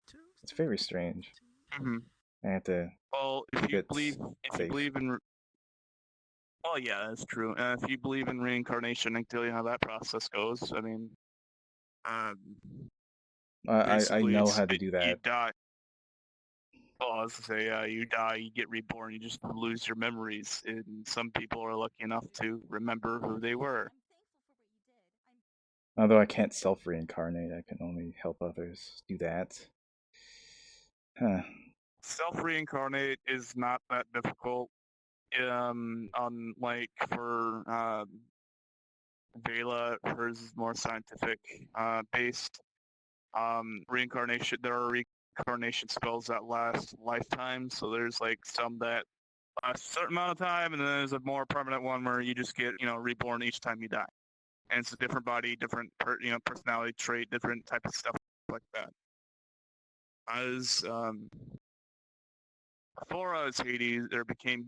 It's very strange. Mm-hmm. I have to. Well, if you believe in. Well, yeah, that's true. If you believe in reincarnation, I can tell you how that process goes. I mean, I basically, know how to do you that. die. Well, I was to say, you die, you get reborn, you just lose your memories, and some people are lucky enough to remember who they were. Although I can't self-reincarnate, I can only help others do that. Huh. Self-reincarnate is not that difficult. On like for Vela, hers is more scientific based. Reincarnation, there are reincarnation spells that last lifetimes, so there's like some that last a certain amount of time, and then there's a more permanent one where you just get reborn each time you die, and it's a different body, different personality trait, different type of stuff like that. As before I was Hades, became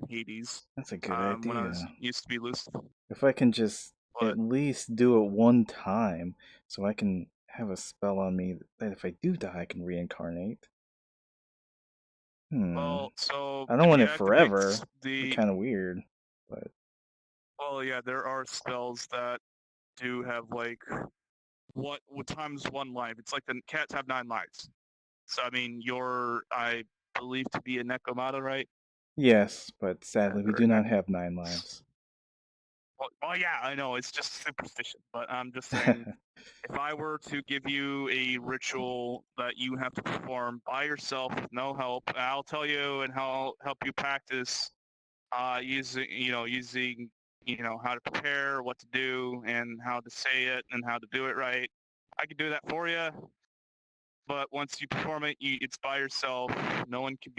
Hades. That's a good idea. When I used to be Lucifer. If I can just at least do it one time, so I can have a spell on me that if I do die, I can reincarnate. Well, so I don't want it forever. It's kind of weird, but. Well, yeah, there are spells that do have like what times one life. It's like the cats have 9 lives. So I mean, I believe to be a Necromata, right? Yes, but sadly we do not have 9 lives. Well, yeah, I know it's just superstition, but I'm just saying, if I were to give you a ritual that you have to perform by yourself with no help, I'll tell you and I'll help you practice using how to prepare, what to do, and how to say it, and how to do it right. I could do that for you, but once you perform it, it's by yourself. No one can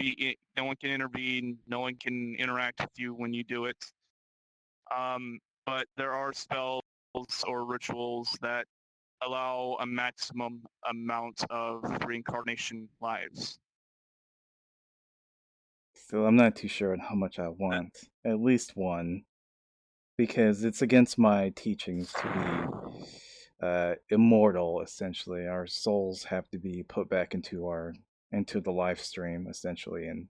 intervene. No one can interact with you when you do it. But there are spells or rituals that allow a maximum amount of reincarnation lives. So I'm not too sure on how much I want. At least one. Because it's against my teachings to be immortal, essentially. Our souls have to be put back into the life stream, essentially, and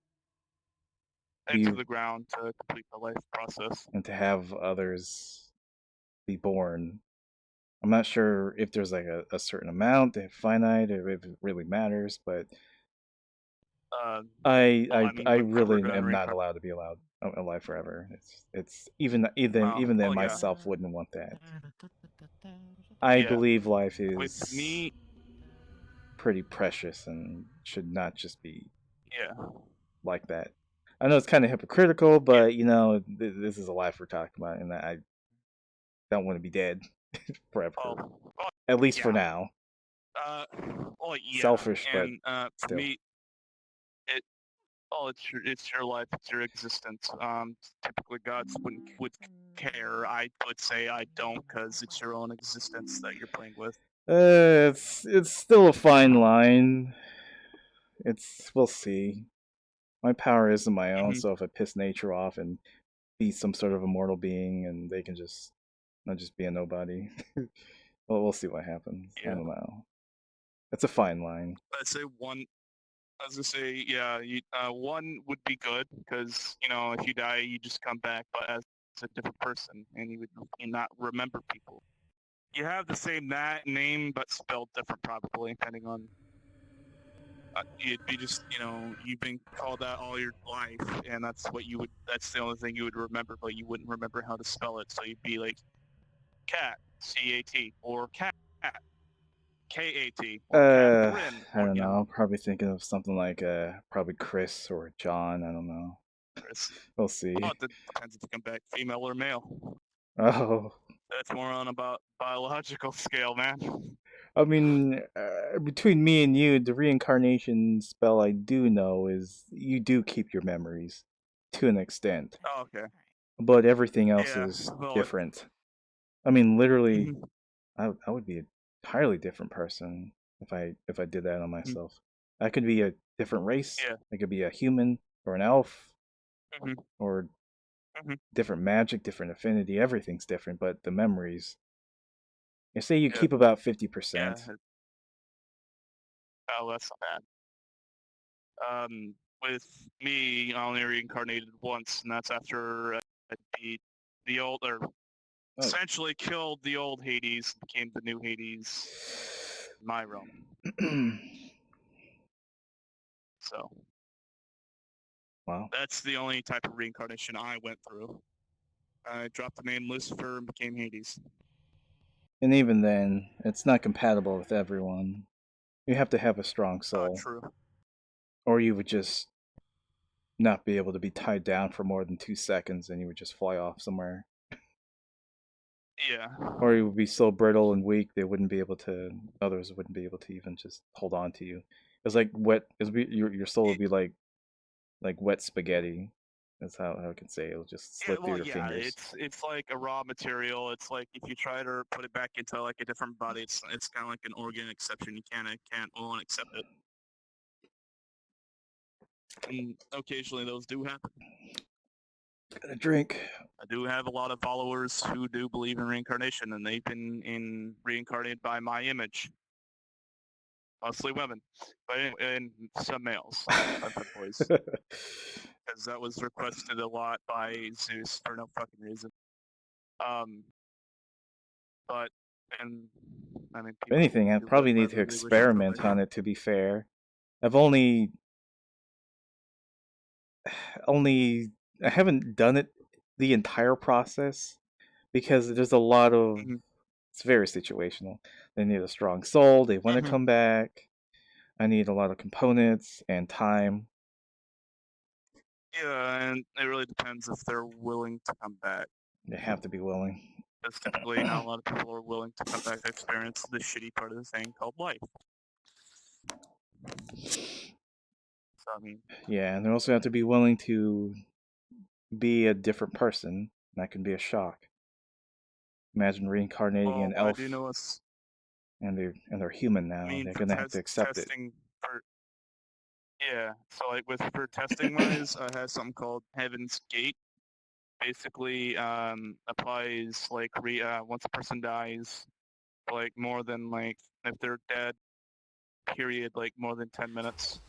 into the ground to complete the life process. And to have others be born. I'm not sure if there's like a certain amount, if finite, or if it really matters, but I really am not allowed to be alive forever. It's even then myself wouldn't want that. I believe life is pretty precious and should not just be like that. I know it's kind of hypocritical, but this is a life we're talking about, and I don't want to be dead forever. At least for now. Selfish, and, but for still. me, it's your life, it's your existence. Typically, gods would care. I would say I don't, because it's your own existence that you're playing with. It's still a fine line. We'll see. My power isn't my own, so if I piss nature off and be some sort of immortal being, and they can just not just be a nobody. Well, we'll see what happens. I don't know. It's a fine line. I'd say one. I was gonna say, yeah, one would be good, because if you die, you just come back, but as a different person, and you would not remember people. You have the same name, but spelled different, probably, depending on. It'd be just you've been called that all your life, and that's the only thing you would remember, but you wouldn't remember how to spell it, so you'd be like cat, C-A-T, or cat, K-A-T, or Catherine. I don't know. I'm probably thinking of something like probably Chris or John. I don't know. Chris. We'll see. Well, it depends if you come back female or male. Oh. That's more on about biological scale, man. I mean, between me and you, the reincarnation spell I do know is you do keep your memories to an extent. Oh, okay. But everything else is different. I mean, literally, I would be an entirely different person if I did that on myself. I could be a different race. Yeah. I could be a human or an elf, or different magic, different affinity. Everything's different, but the memories. You say you keep about 50%. Yeah. Oh, that's not bad. With me, I only reincarnated once, and that's after I beat the old, or essentially killed the old Hades, became the new Hades in my realm. So. Wow. That's the only type of reincarnation I went through. I dropped the name Lucifer and became Hades. And even then, it's not compatible with everyone. You have to have a strong soul. True. Or you would just not be able to be tied down for more than 2 seconds, and you would just fly off somewhere. Yeah. Or you would be so brittle and weak others wouldn't be able to even just hold on to you. It's like your soul would be like wet spaghetti. That's how I can say it. It'll just slip through your fingers. It's like a raw material. It's like if you try to put it back into like a different body, it's kind of like an organ exception. You won't accept it. And occasionally those do happen. Got a drink. I do have a lot of followers who do believe in reincarnation, and they've been reincarnated by my image. Mostly women, but and some males, boys. Because that was requested a lot by Zeus for no fucking reason. But I mean, if anything, I probably need to experiment on it. To be fair, I've only I haven't done it the entire process because there's a lot of it's very situational. They need a strong soul. They want to come back. I need a lot of components and time. Yeah, and it really depends if they're willing to come back. They have to be willing. Because typically, not a lot of people are willing to come back to experience the shitty part of the thing called life. So, I mean, Yeah, and they also have to be willing to be a different person. That can be a shock. Imagine reincarnating an elf, and they're human now. I mean, they're for gonna have to accept testing yeah, so like for testing wise, I have something called Heaven's Gate. Basically, applies like once a person dies, like more than like if they're dead, period, like more than 10 minutes.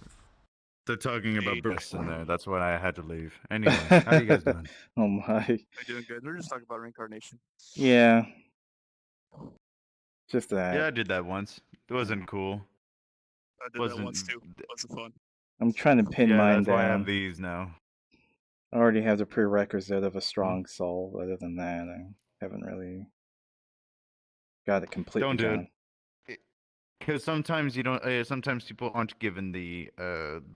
They're talking about Bruce in there. That's why I had to leave. Anyway, how you guys doing? Oh my. They're doing good. They're just talking about reincarnation. Yeah. Just that. Yeah, I did that once. It wasn't cool. I did that once too. Wasn't fun. I'm trying to pin mine that's why I down. have these now. I already have the prerequisite of a strong soul. Other than that, I haven't really got it completely Don't do down. it. Because sometimes you don't. Sometimes people aren't given the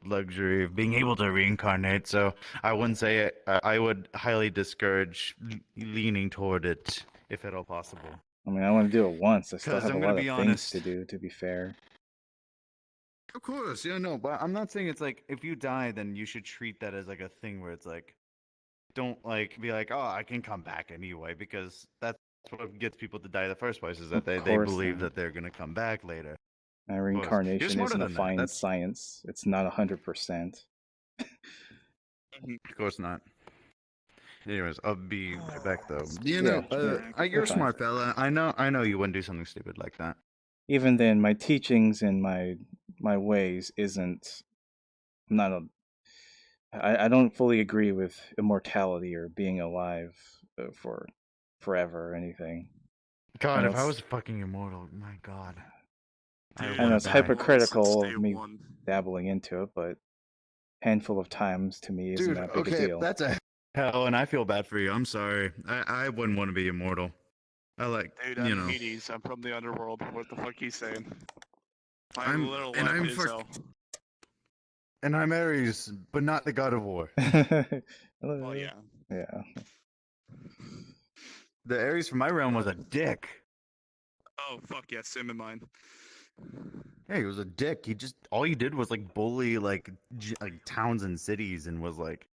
luxury of being able to reincarnate. So I wouldn't say it. I would highly discourage leaning toward it, if at all possible. I mean, I want to do it once. I still have a lot of things honest. to do. To be fair. Of course, yeah, no, but I'm not saying it's like if you die, then you should treat that as like a thing where it's like, don't like be like, oh, I can come back anyway, because that's what gets people to die in the first place is that they believe that they're gonna come back later. And reincarnation isn't a fine science. It's not 100%. Of course not. Anyways, I'll be right back though. You know, you're a smart fella. I know you wouldn't do something stupid like that. Even then, my teachings and my ways isn't. I'm not a. I don't fully agree with immortality or being alive for forever or anything. God, if I was fucking immortal, my God. I know it's hypocritical of me dabbling into it, but handful of times to me isn't that big a deal. That's a hell, and I feel bad for you. I'm sorry. I wouldn't want to be immortal. I like, Dude, I'm Hades. I'm from the underworld. What the fuck he's saying? I'm and I'm Ares, but not the god of war. Oh yeah. Yeah. The Ares from my realm was a dick. Oh fuck yeah, same in mine. Yeah, he was a dick. All he did was like bully like towns and cities, and was like,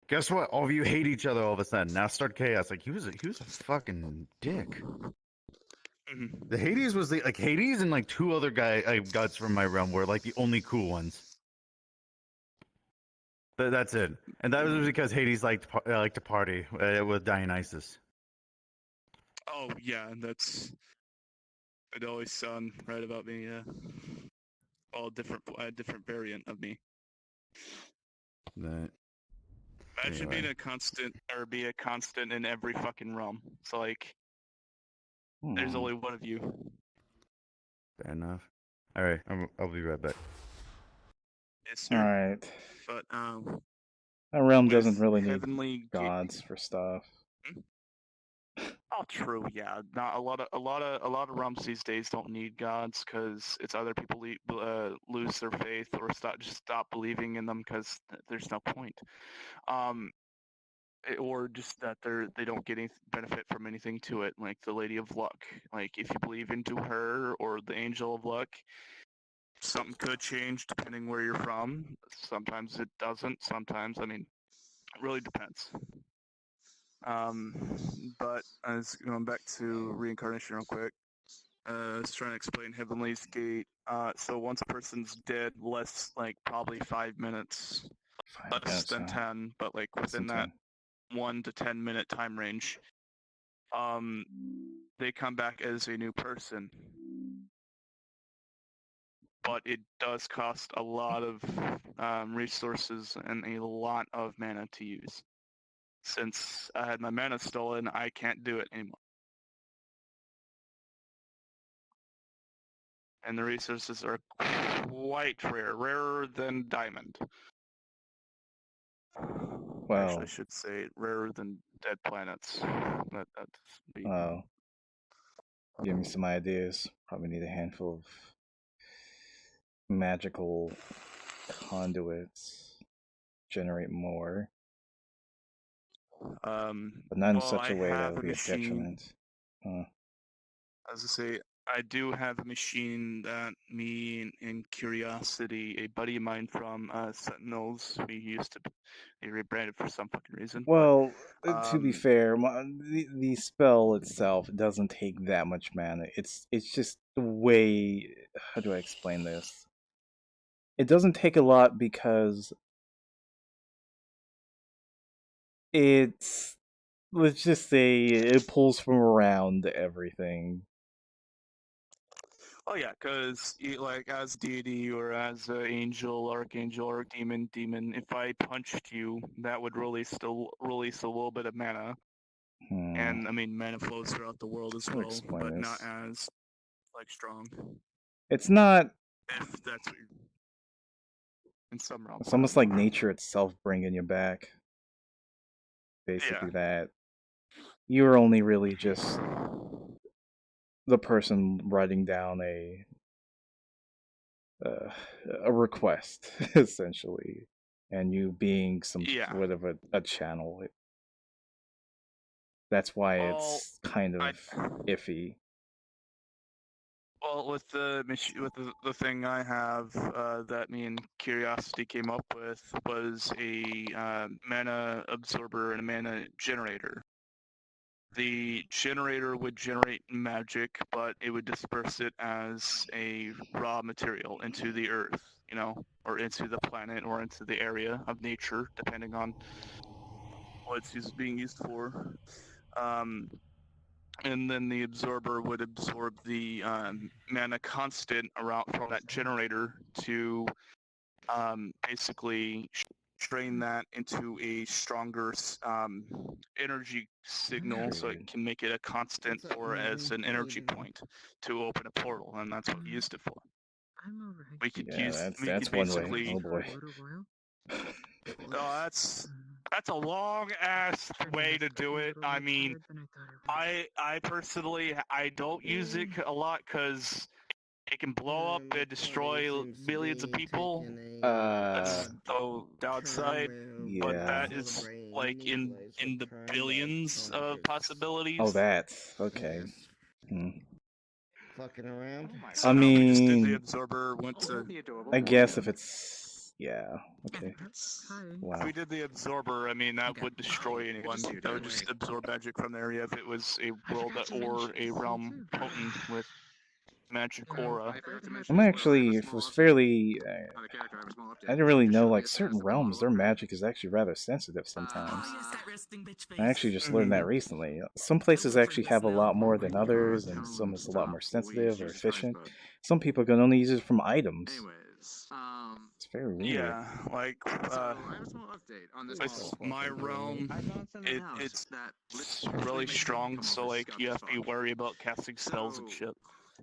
guess what? All of you hate each other all of a sudden. Now start chaos. Like he was a fucking dick. The Hades was Hades and like two other gods from my realm were like the only cool ones. That's it, and that was because Hades liked to party with Dionysus. Oh yeah, that's. It always sound right about me. Yeah. All different variant of me. That. Imagine being a constant, or be a constant in every fucking realm. So like, there's only one of you. Fair enough. All right, I'll be right back. Yes, sir. All right. But our realm doesn't really need gods for stuff. Oh, true. Yeah, not a lot of realms these days don't need gods because it's either people lose their faith or stop believing in them because there's no point, or just that they don't get any benefit from anything to it. Like the Lady of Luck. Like if you believe into her or the Angel of Luck, something could change depending where you're from. Sometimes it doesn't. Sometimes, I mean, it really depends. But as going back to reincarnation real quick, I was trying to explain Heavenly's Gate. So once a person's dead, less like probably 5 minutes, less than 10, but like within that 1 to 10 minute time range, they come back as a new person. But it does cost a lot of resources and a lot of mana to use. Since I had my mana stolen, I can't do it anymore. And the resources are quite rare, rarer than diamond. Wow. Actually, I should say rarer than dead planets. Oh. Give me some ideas. Probably need a handful of magical conduits. Generate more. But not in well, such I a way that have would a be a machine. detriment. Huh. As I say, I do have a machine that me and Curiosity, a buddy of mine from Sentinels, we used to be rebranded for some fucking reason. Well, to be um, fair, the spell itself doesn't take that much mana. It's just the way. How do I explain this? It doesn't take a lot because it's, let's just say, it pulls from around everything. Oh yeah, because like as deity or as angel, archangel, or demon, if I punched you, that would still release a little bit of mana. And I mean, mana flows throughout the world as How to well, explain but not this? as like strong. It's not. If that's what in some realms. It's almost like nature itself bringing you back. Basically, that you're only really just the person writing down a request, essentially, and you being some sort of a channel. That's why it's kind of iffy. Well, with the thing I have that me and Curiosity came up with was a mana absorber and a mana generator. The generator would generate magic, but it would disperse it as a raw material into the earth, or into the planet, or into the area of nature, depending on what it's being used for. And then the absorber would absorb the mana constant around from that generator to basically strain that into a stronger energy signal, so it can make it a constant for as an energy point to open a portal, and that's what we used it for. We could that's one way. Oh boy. Oh, that's a long ass way to do it. I mean, I personally I don't use it a lot because it can blow up and destroy millions of people. That's the downside. But that is like in the billions of possibilities. Oh, that's okay. Fucking around. So I no, we just did the mean, absorber. Went to. I guess if it's okay. Wow. If we did the absorber, I mean that would destroy anyone. That would just absorb magic from the area if it was a world or a realm potent with magic aura. I'm actually was fairly. I didn't really know, like, certain realms, their magic is actually rather sensitive sometimes. I actually just learned that recently. Some places actually have a lot more than others, and some is a lot more sensitive or efficient. Some people can only use it from items. It's very weird. Yeah, like with my realm, it's really strong, so like you have to be worried about casting spells and shit.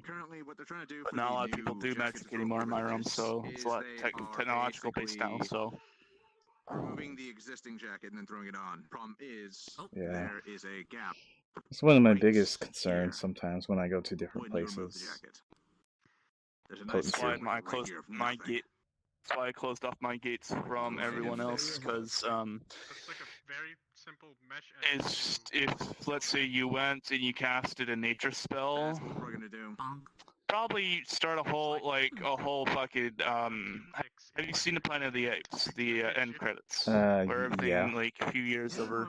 But not a lot of people do magic anymore in my realm, so it's a lot technological based now. So removing the existing jacket and then throwing it on. Problem is, there is a gap. It's one of my biggest concerns sometimes when I go to different places. That's why I closed my gate. That's why I closed off my gates from everyone else, because It's like a very simple mesh. It's if let's say you went and you casted a nature spell. That's what we're gonna do. Probably start a whole fucking have you seen the Planet of the Apes, the end credits, where everything like a few years over,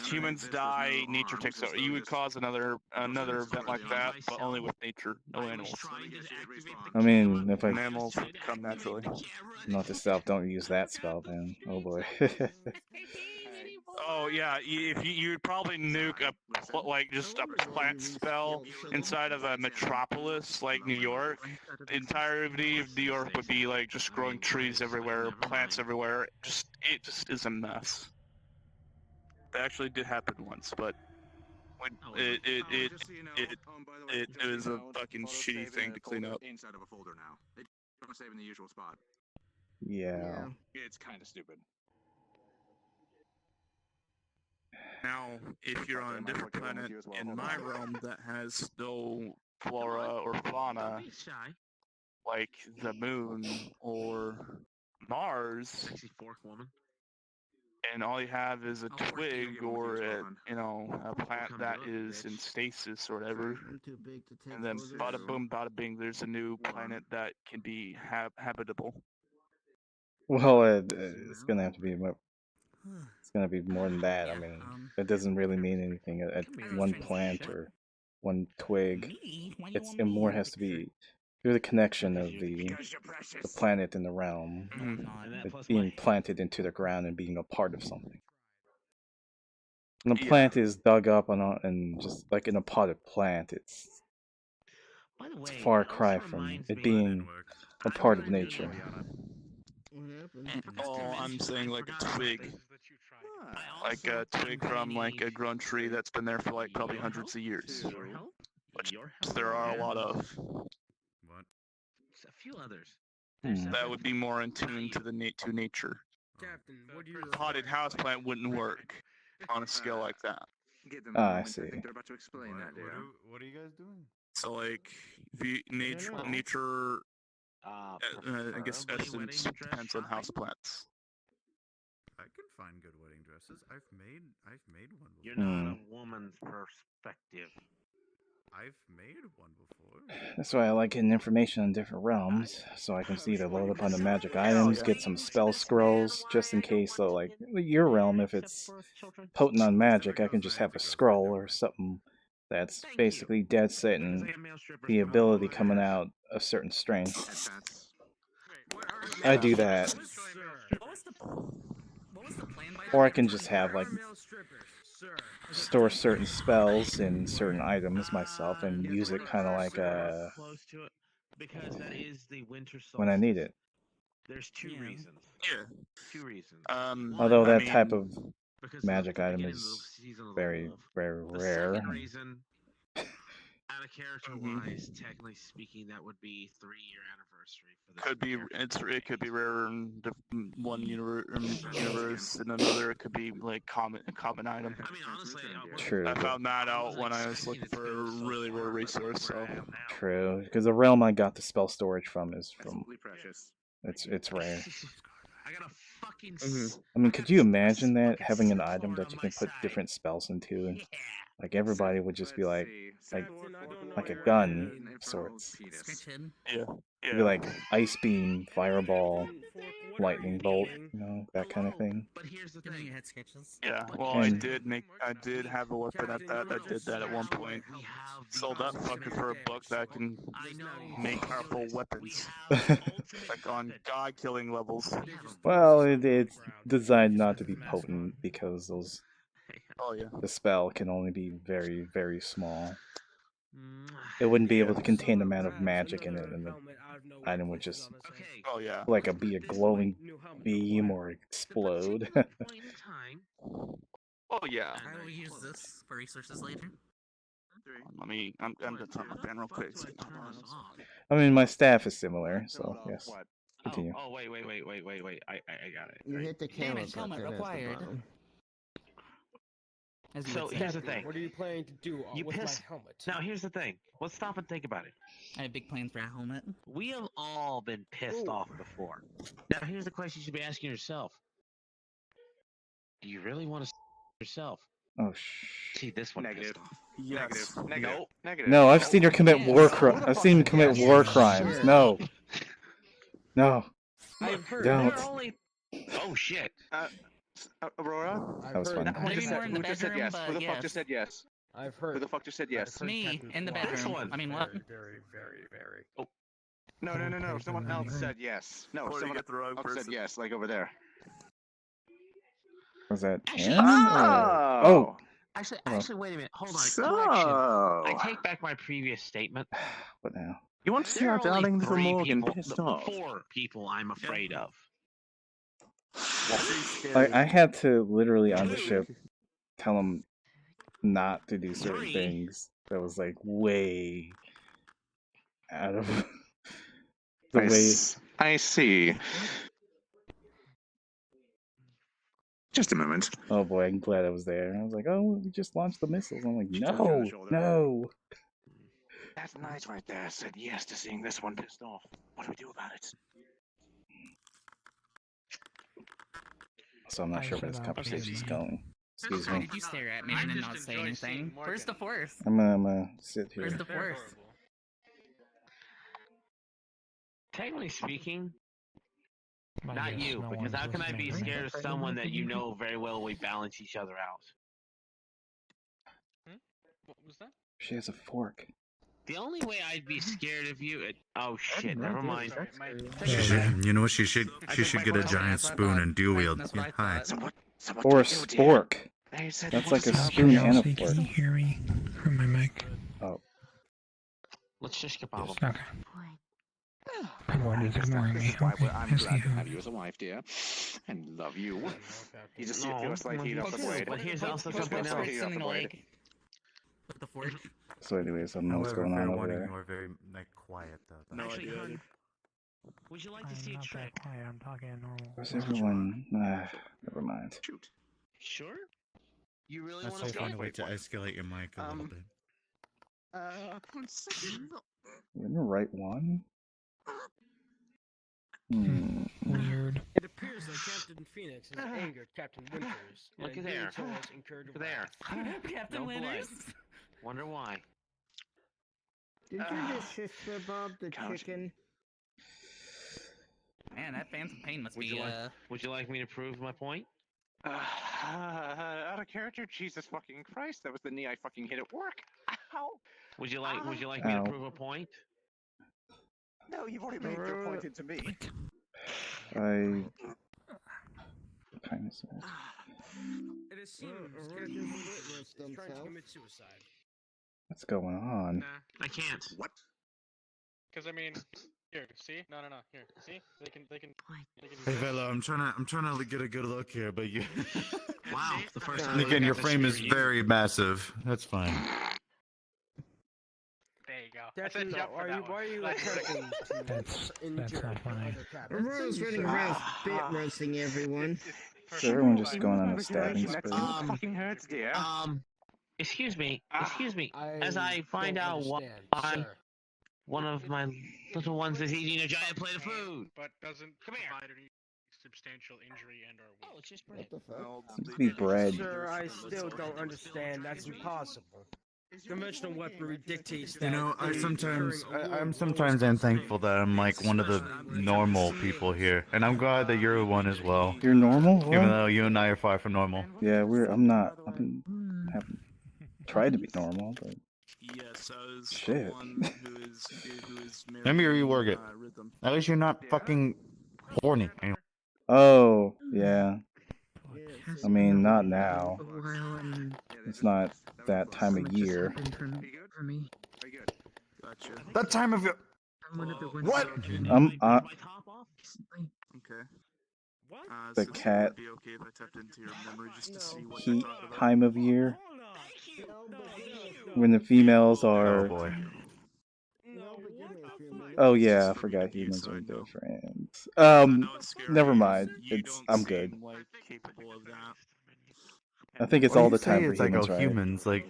humans die, nature takes over. You would cause another event like that, but only with nature, no animals. I mean, if I animals would come naturally. Note to self, don't use that spell then. Oh boy. Oh yeah, if you would probably nuke just a plant spell inside of a metropolis like New York. The entirety of New York would be like just growing trees everywhere, plants everywhere. It just is a mess. That actually did happen once, but it was a fucking shitty thing to clean up. Inside of a folder now. They don't save in the usual spot. Yeah. It's kind of stupid. Now, if you're on a different planet in my realm that has no flora or fauna, like the moon or Mars, and all you have is a twig or a plant that is in stasis or whatever, and then bada boom, bada bing, there's a new planet that can be habitable. Well, it's gonna have to be more. It's gonna be more than that. I mean, it doesn't really mean anything at one plant or one twig. It more has to be through the connection of the planet and the realm, it being planted into the ground and being a part of something. When the plant is dug up and just like in a potted plant, it's a far cry from it being a part of nature. Oh, I'm saying like a twig. Like a twig from like a grown tree that's been there for like probably hundreds of years. Which there are a lot of. What? A few others. That would be more in tune to to nature. Captain, what do you? A potted houseplant wouldn't work on a scale like that. I see. They're about to explain What are you guys doing? So like, nature, I guess essence depends on houseplants. I can find good wedding dresses. I've made one before. You're not a woman's perspective. I've made one before. That's why I like getting information on different realms, so I can see either load up on the magic items, get some spell scrolls, just in case. So, like your realm, if it's potent on magic, I can just have a scroll or something that's basically dead set and the ability coming out a certain strength. I do that. Or I can just have like store certain spells in certain items myself and use it kind of like close to it because that is the winter solstice. when I need it. There's two reasons. Yeah. Two reasons. Although that type of magic item is very, very rare. Second reason, out of character wise, technically speaking, that would be 3-year anniversary for this. It could be rare in one universe, in another it could be like a common item. I mean, honestly, True. I found that out when I was looking for a really rare resource. So True, because the realm I got the spell storage from is from. Precious. It's rare. I got a fucking. I mean, could you imagine that having an item that you can put different spells into, and like everybody would just be like a gun of sorts. Yeah. It'd be like ice beam, fireball, lightning bolt, that kind of thing. But here's the thing. Yeah, well, I did have a weapon at that. I did that at one point. Sold that fucker for a buck that can make powerful weapons, like on god-killing levels. Well, it's designed not to be potent because those. Oh yeah. The spell can only be very, very small. It wouldn't be able to contain the amount of magic in it, and the item would just be a glowing beam or explode. Oh yeah. I will use this for resources later. I'm gonna turn my fan real quick. I mean, my staff is similar, so yes. Continue. Oh wait. I got it. You hit the camera button at the bottom. So here's the thing. What are you planning to do with my helmet? Now here's the thing. Let's stop and think about it. I have big plans for a helmet. We have all been pissed off before. Now here's the question you should be asking yourself. Do you really want to yourself? Oh See this one pissed off. Yes. Negative. No, I've seen her commit war crimes. I've seen him commit war crimes. No. No. I've heard. Don't. Oh shit. Aurora? That was fun. Who just said yes? Who the fuck just said yes? I've heard. Who the fuck just said yes? Me in the bedroom. I mean, what? Very. Oh. No. Someone else said yes. No, someone else said yes, like over there. Was that Actually, him? Oh. Actually, wait a minute. Hold on. So... Correction. I take back my previous statement. What now? You want to see our darling little Morgan pissed off? 4 people I'm afraid of. I had to literally on the ship tell him not to do certain things. That was like way out of the way. I see. Just a moment. Oh boy, I'm glad I was there. I was like, oh, we just launched the missiles. I'm like, no. That night right there said yes to seeing this one pissed off. What do we do about it? so I'm not sure where this conversation's going. Excuse Why me. did you stare at me and then not say anything? Where's the force? I'm gonna sit here. Where's the force? Technically speaking, not you, because how can I be scared of someone that you know very well we balance each other out? What was that? She has a fork. The only way I'd be scared of you. Oh shit! Never mind. You know what? She should get a giant spoon and dual wield. Yeah, hi. Or a spork. That's like a spoon and a fork. Can you hear me from my mic? Oh. Let's just skip all of Okay. Everyone is ignoring me. Okay, I'm glad to have you as a wife, dear, and love you. You just see a few slight heat off the blade. But here's also something else. With the fork. So anyways, I don't know what's going on over there. You are very like quiet though. No idea. Would you like to see a trick? I'm talking normal. Where's everyone? Never mind. Shoot. Sure. You really That's want so to find a way to escalate your mic a little bit. One second. You're in the right one? Weird. It appears that Captain Phoenix has angered Captain Winters. Look and at there. so has incurred Look there. Captain Don't Winters. blame. Wonder why. Did you just sister Bob the chicken? Man, that phantom pain must Would be. you like me to prove my point? Out of character, Jesus fucking Christ! That was the knee I fucking hit at work. Ow! Would you like me to prove a point? No, you've already made your point into me. I kind of said. It is seems Captain Winters is trying to commit suicide. What's going on? I can't. What? Because I mean, here, see? No. Here, see? They can. Hey fella, I'm trying to get a good look here, but you. Wow, the first time. Again, your frame is very massive. That's fine. There you go. That's enough. Why are you attempting to That's injure not funny. other captains? Everyone's running around bit roasting everyone. So everyone just going on a stabbing spree. Fucking hurts, dear. Excuse me. As I find out why one of my little ones is eating a giant plate of food. But doesn't provide any substantial injury and or weak. Oh, it's just bread. Seems to be bread. Sir, I still don't understand. That's impossible. Conventional weaponry dictates that. You know, I'm incurring sometimes thankful that I'm like one of the normal people here, and I'm glad that you're one as well. You're normal? What? Even though you and I are far from normal. Yeah, I'm not. I haven't tried to be normal, but. Yes, as Shit. someone who is Let me married rework to, it. Rhythm. At least you're not fucking horny. Anyway. Oh, yeah. I mean, not now. It's not that time of year. For me. Gotcha. That time of year. What? Okay. The so cat would it be okay if I tapped into your memory just to see what heat they talked about? time of year. When the females are. Oh boy. Oh yeah, I forgot humans are different. Never mind. I'm good. Like, capable of that. I think it's Well, all you the time say for it's like, humans, oh, right? humans, like.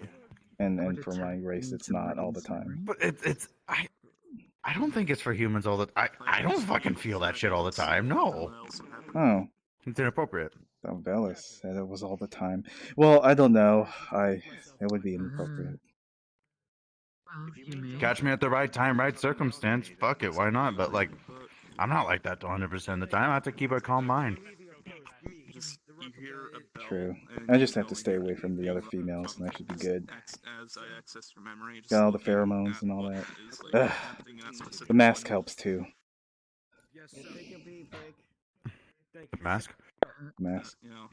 And for my race, it's not all the time. But I don't think it's for humans all the. I don't fucking feel that shit all the time. No. Oh. It's inappropriate. Oh, Bellis said it was all the time. Well, I don't know. It would be inappropriate. Catch me at the right time, right circumstance. Fuck it, why not? But like, I'm not like that 100% of the time. I have to keep a calm mind. Just you hear a bell, True. and I you just have know to stay away that from the you other fuck females, and I should be good. As I access your memory, just Got all the looking pheromones at and all what that. is, like, Ugh. happening in that specific The mask moment. helps too. Yes, sir. Take a beat break. Thank you. Mask? Mask. You know,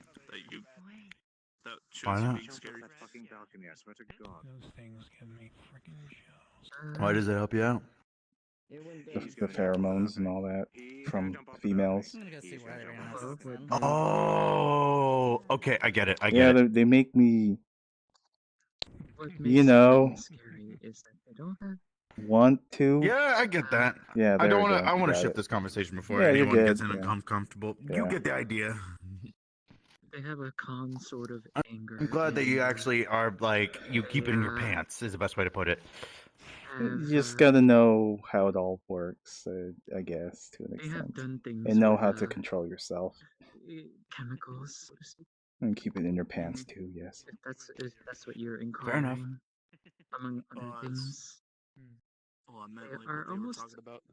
that Why shows you not? being scary. That fucking balcony, I swear to God. Those things give me freaking chills. Why does it help you out? The pheromones and all that from females. I'm gonna go see what everyone else is doing. Oh, okay, I get it. I Yeah, get it. they make me, What you makes know, it scary is that they don't have want to. Yeah, I get that. Yeah, I there don't we want to. go. I want to Got shift it. this conversation before Yeah, you're anyone good, gets yeah. uncomfortable. Yeah. You get the idea. they have a calm sort of anger. I'm glad that you and, actually are like you keep it in your pants. Is the best way to put it. You just gotta know how it all works, I guess, to an They have extent, done things and know with, how to control yourself. chemicals, so to speak. And keep it in your pants too. Yes. If that's what you're Fair enough. inquiring, among other things. Oh, I meant They like are what they were almost. talking about.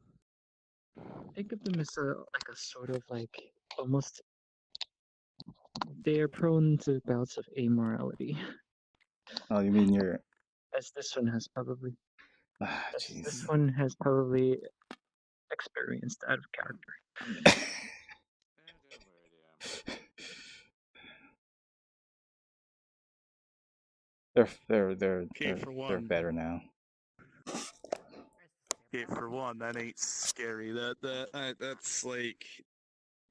Think of them as a sort of like almost. They are prone to bouts of amorality, Oh, you mean you're? as this one has probably. As this Jeez. one has probably experienced out of character. They're better now. Okay, for one, that ain't scary. That's like,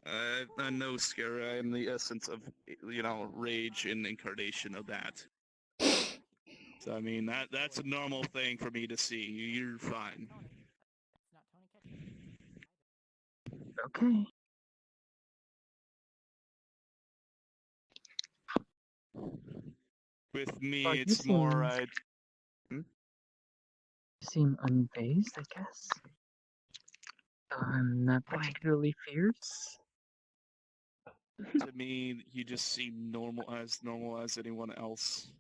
I know scary. I am the essence of, rage and incarnation of that. So I mean, that's a normal thing for me to see. You're fine. Okay. With me, Well, you it's more seem unfazed, I guess. Not particularly fierce. To me, you just seem normal as anyone else.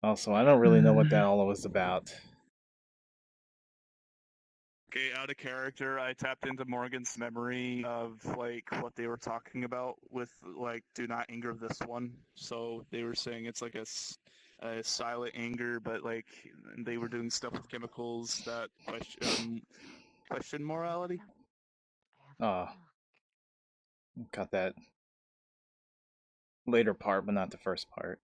Also, I don't really know what that all was about. Okay, out of character, I tapped into Morgan's memory of like what they were talking about with like do not anger this one. So they were saying it's like a silent anger, but like they were doing stuff with chemicals that question morality. Oh, got that later part, but not the first part.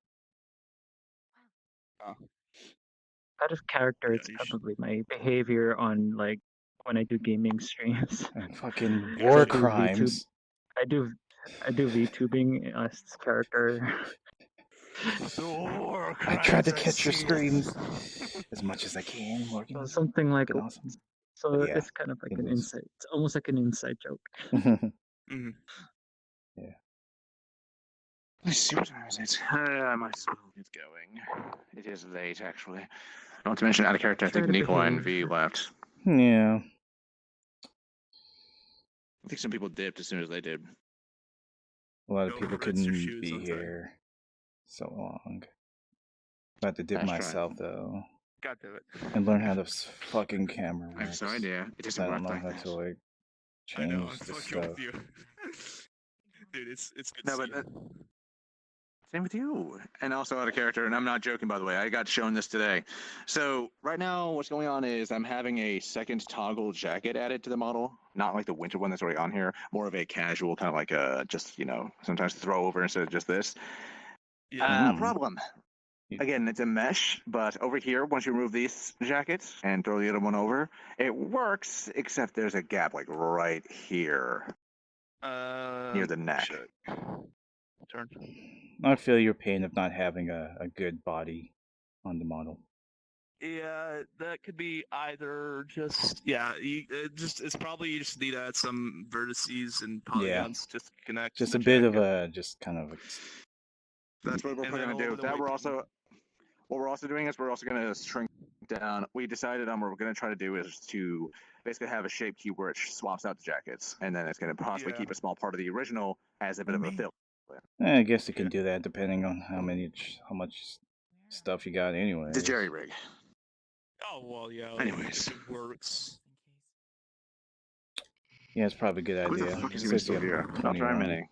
Out of character, it's probably my behavior on like when I do gaming streams. Fucking war I do crimes. I do VTubing as character. I tried to catch your screams as much as I can, Morgan. So something like awesome. So Yeah, it's kind of like it an was. inside. It's almost like an inside joke. Yeah. Let's see what time is it. I might as well get going. It is late, actually. Not to mention, out of character, I think Try to Nikolai and behave. V left. Yeah. I think some people dipped as soon as they did. A lot of people couldn't be here so long. I had to dip Nice try. myself though. God damn it. And learn how this fucking camera I have works. no idea. It doesn't I don't work know like how that. to like I know, change I'm the fucking stuff. with you. Dude, it's good No, but same with you. And also out of character, and I'm not joking, by the way. I got shown this today. So right now, what's going on is I'm having a second toggle jacket added to the model. Not like the winter one that's already on here. More of a casual, kind of like a just, sometimes throw over instead of just this. Problem. Again, it's a mesh, but over here, once you remove these jackets and throw the other one over, it works, except there's a gap like right here. Near the neck. Turn. I feel your pain of not having a good body on the model. Yeah, that could be either just it's probably you just need to add some vertices and polygons just to connect. Just the a bit jacket. of a just kind of. And That's what we're then probably going to over do. the That weight what we're also doing is we're also going to shrink down. We decided on what we're going to try to do is to basically have a shape key where it swaps out the jackets, and then it's going to possibly keep a small part of the original as a bit of a fill. I guess you can do that depending on how much stuff you got anyway. The jerry rig. Oh well, yeah. Anyways, it works. Yeah, it's probably a good Who the idea. fuck is It even says you still have here? I'll try 21. mini.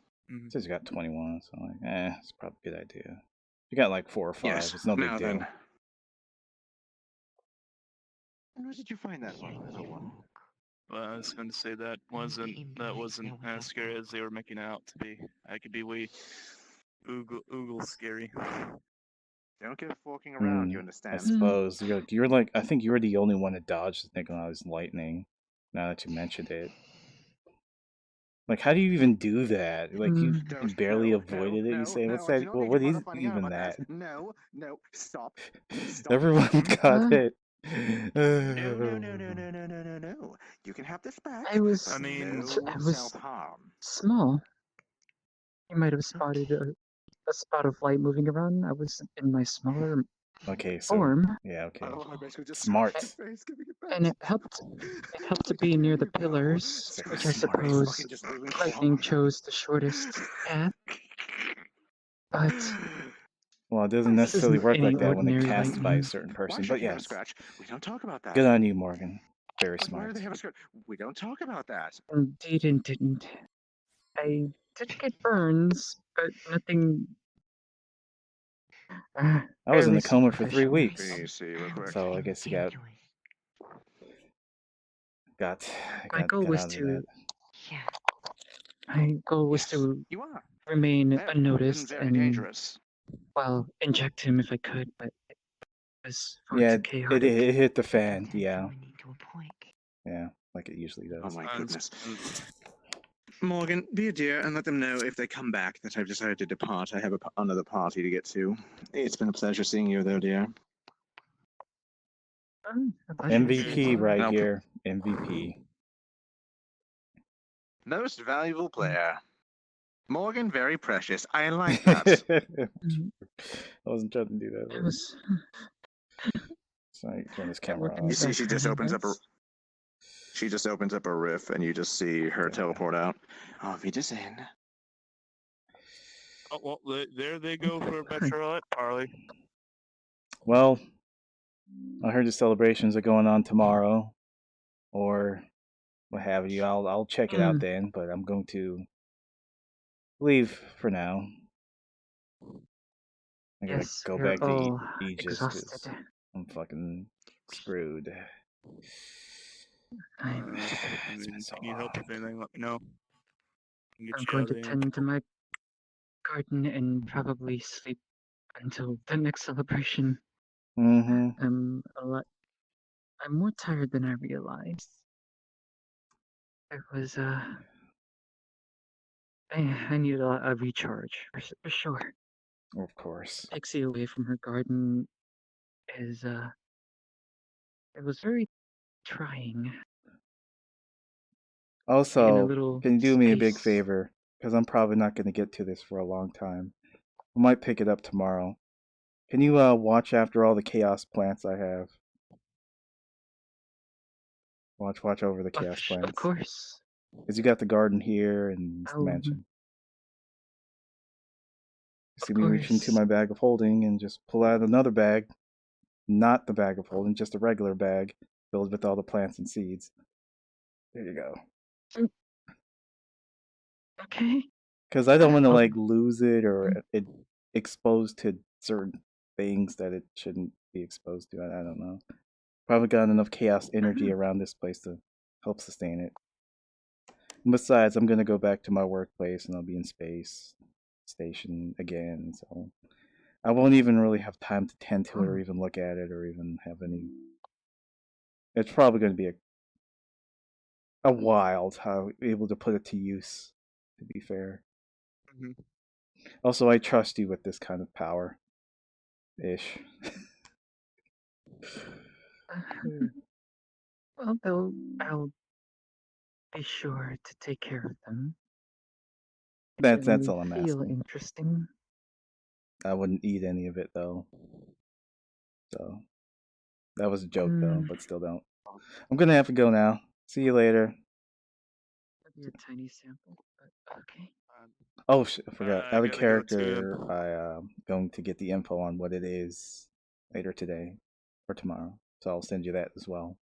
It says you got 21, so it's probably a good idea. You got like 4 or 5. Yes. It's no big Now deal. then. And where did you find that one, little one? Well, I was going to say that wasn't as scary as they were making it out to be. I could be way oogle scary. Don't get forking around, you I understand? suppose you're like I think you're the only one that dodged Nikolai's lightning. Now that you mentioned it, like how do you even do that? Like you barely avoided it. You say, "What's that? Well, what is even that?" No, stop. Everyone got it. No. You can have this back. I was no self-harm. small. You might have spotted a spot of light moving around. I was in my smaller Okay, so form. yeah, okay. I basically just Smart. And it helped to be near the pillars, which I suppose lightning chose the shortest path. But Well, it doesn't this necessarily isn't work any like that when it's ordinary cast by a lightning. certain Why person, should but he have a yes. scratch? We don't talk about that. Good on you, Morgan. Very But why do smart. they have a scratch? We don't talk about that. Indeed and didn't. I did get burns, but nothing. I was in Fairly a coma for 3 superficial. weeks, Let me see real quick. so I guess you got My goal was out of that. to. My goal was to You are. remain Very, unnoticed very and, dangerous. well, inject him if I could, but it was far Yeah, too chaotic. it hit the fan. Yeah, yeah, like it usually does. Oh my goodness. Morgan, be a dear and let them know if they come back that I've decided to depart. I have another party to get to. It's been a pleasure seeing you, though, dear. MVP right here. MVP. Most valuable player. Morgan, very precious. I like that. I wasn't trying to do that. It was. Sorry, turn this camera You off. see, she just opens up a riff, and you just see her teleport out. Auf Wiedersehen. Oh, well, there they go for a bachelorette party. Well, I heard the celebrations are going on tomorrow, or what have you. I'll check it out then, but I'm going to leave for now. I gotta go back to Aegis because I'm fucking screwed. Need help with anything, let me know. I'm going to tend to my garden and probably sleep until the next celebration. Mm-hmm. I'm more tired than I realized. It was I needed a recharge for sure. Of course. Pixie away from her garden is it was very trying. Also, can you do me a big favor? Because I'm probably not going to get to this for a long time. I might pick it up tomorrow. Can you watch after all the chaos plants I have? Watch over the chaos plants. Of course. Because you got the garden here and the mansion. You see me reach into my bag of holding and just pull out another bag. Not the bag of holding, just a regular bag filled with all the plants and seeds. There you go. Okay. Because I don't want to like lose it or it exposed to certain things that it shouldn't be exposed to. I don't know. Probably got enough chaos energy around this place to help sustain it. And besides, I'm gonna go back to my workplace and I'll be in space station again, so I won't even really have time to tend to it or even look at it or even have any. It's probably going to be a while to be able to put it to use. To be fair. Mm-hmm. Also, I trust you with this kind of power. Ish. Well, I'll be sure to take care of them. That's all I'm feel asking. Interesting. I wouldn't eat any of it though. So that was a joke though, but still don't. I'm gonna have to go now. See you later. Maybe a tiny sample, but okay. Oh shit! I forgot. I Out of gotta go character, I'm going to get the info on what it is later today or tomorrow. So I'll send you that as well.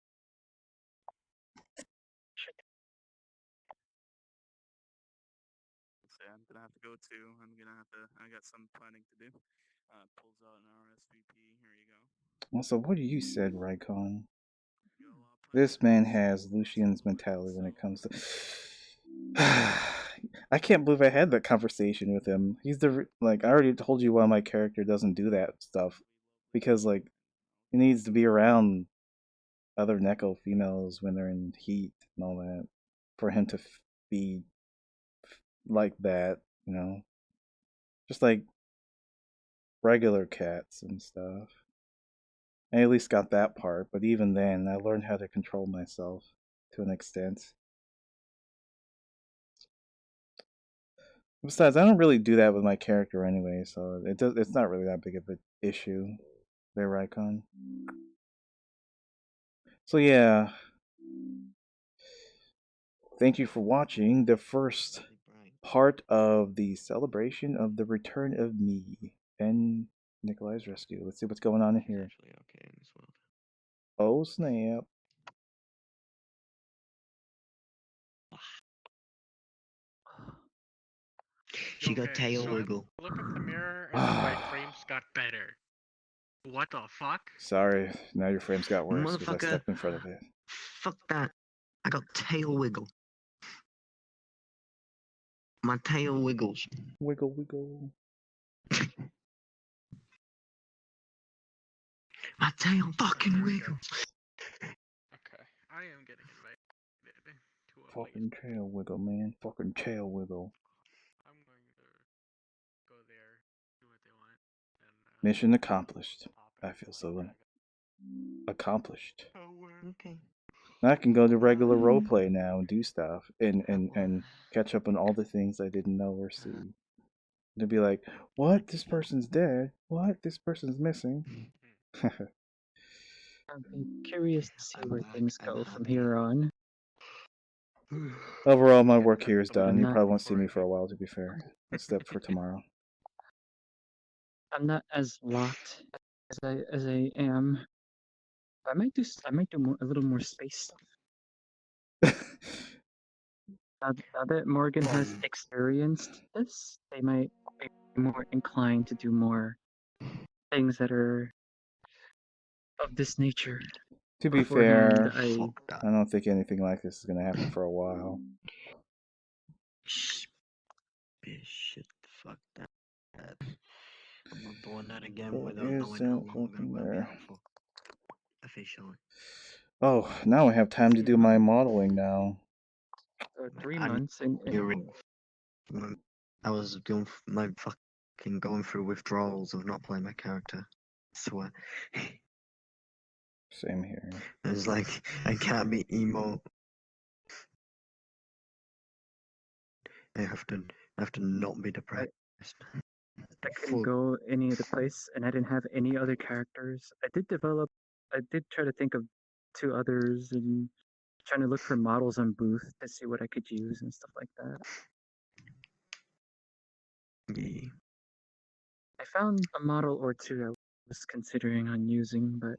I'm gonna have to go too. I got some planning to do. Pulls out an RSVP. Here you go. Also, what you said, Raikon? This man has Lucian's mentality when it comes to. I can't believe I had that conversation with him. He's the I already told you why my character doesn't do that stuff, because he needs to be around other Neko females when they're in heat and all that for him to be like that, just like regular cats and stuff. I at least got that part, but even then, I learned how to control myself to an extent. Besides, I don't really do that with my character anyway, so it's not really that big of an issue. their icon. So yeah, thank you for watching the first part of the celebration of the return of me and Nikolai's rescue. Let's see what's going on in here. Oh snap. She got tail wiggle. Look in the mirror and my frames got better. What the fuck? Sorry, now your frames got worse because I stepped in front of it. Fuck that. I got tail wiggle. My tail wiggles. Wiggle, wiggle. My tail fucking wiggles. Okay, I am getting invited to a Fucking tail wiggle, man. Fucking tail wiggle. I'm going to go there, do what they want, and Mission accomplished. I feel so accomplished. Okay. Now I can go to regular roleplay now and do stuff and catch up on all the things I didn't know or see. To be like, what? This person's dead. What? This person's missing. I'd be curious to see where things go from here on. Overall, my work here is done. You probably won't see me for a while, to be fair. Except for tomorrow. I'm not as locked as I am. I might do more, a little more space stuff. Now that Morgan has experienced this, they might be more inclined to do more things that are of this nature. To be Beforehand, fair, I don't think anything like this is going to happen for a while. Shit, fuck that. I'm not doing that again What without is knowing how that long fucking I'm there? out for. Officially. Oh, now I have time to do my modeling now. 3 months and I was going my fucking going through withdrawals of not playing my character. I swear. Same here. It's like I can't be emo. I have to not be depressed. I couldn't go any other place, and I didn't have any other characters. I did try to think of 2 others and trying to look for models on Booth to see what I could use and stuff like that. Yeah. I found a model or 2 I was considering on using, but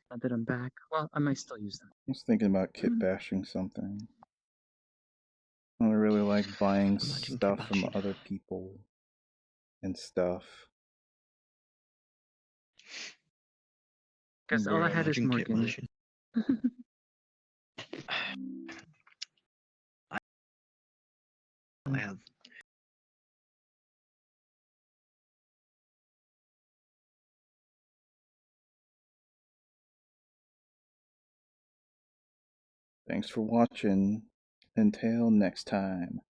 now that I'm back, well, I might still use them. I was thinking about kit bashing something. I really like buying stuff from other people and stuff. Because all I had is Morgan. I have. Thanks for watching. Until next time.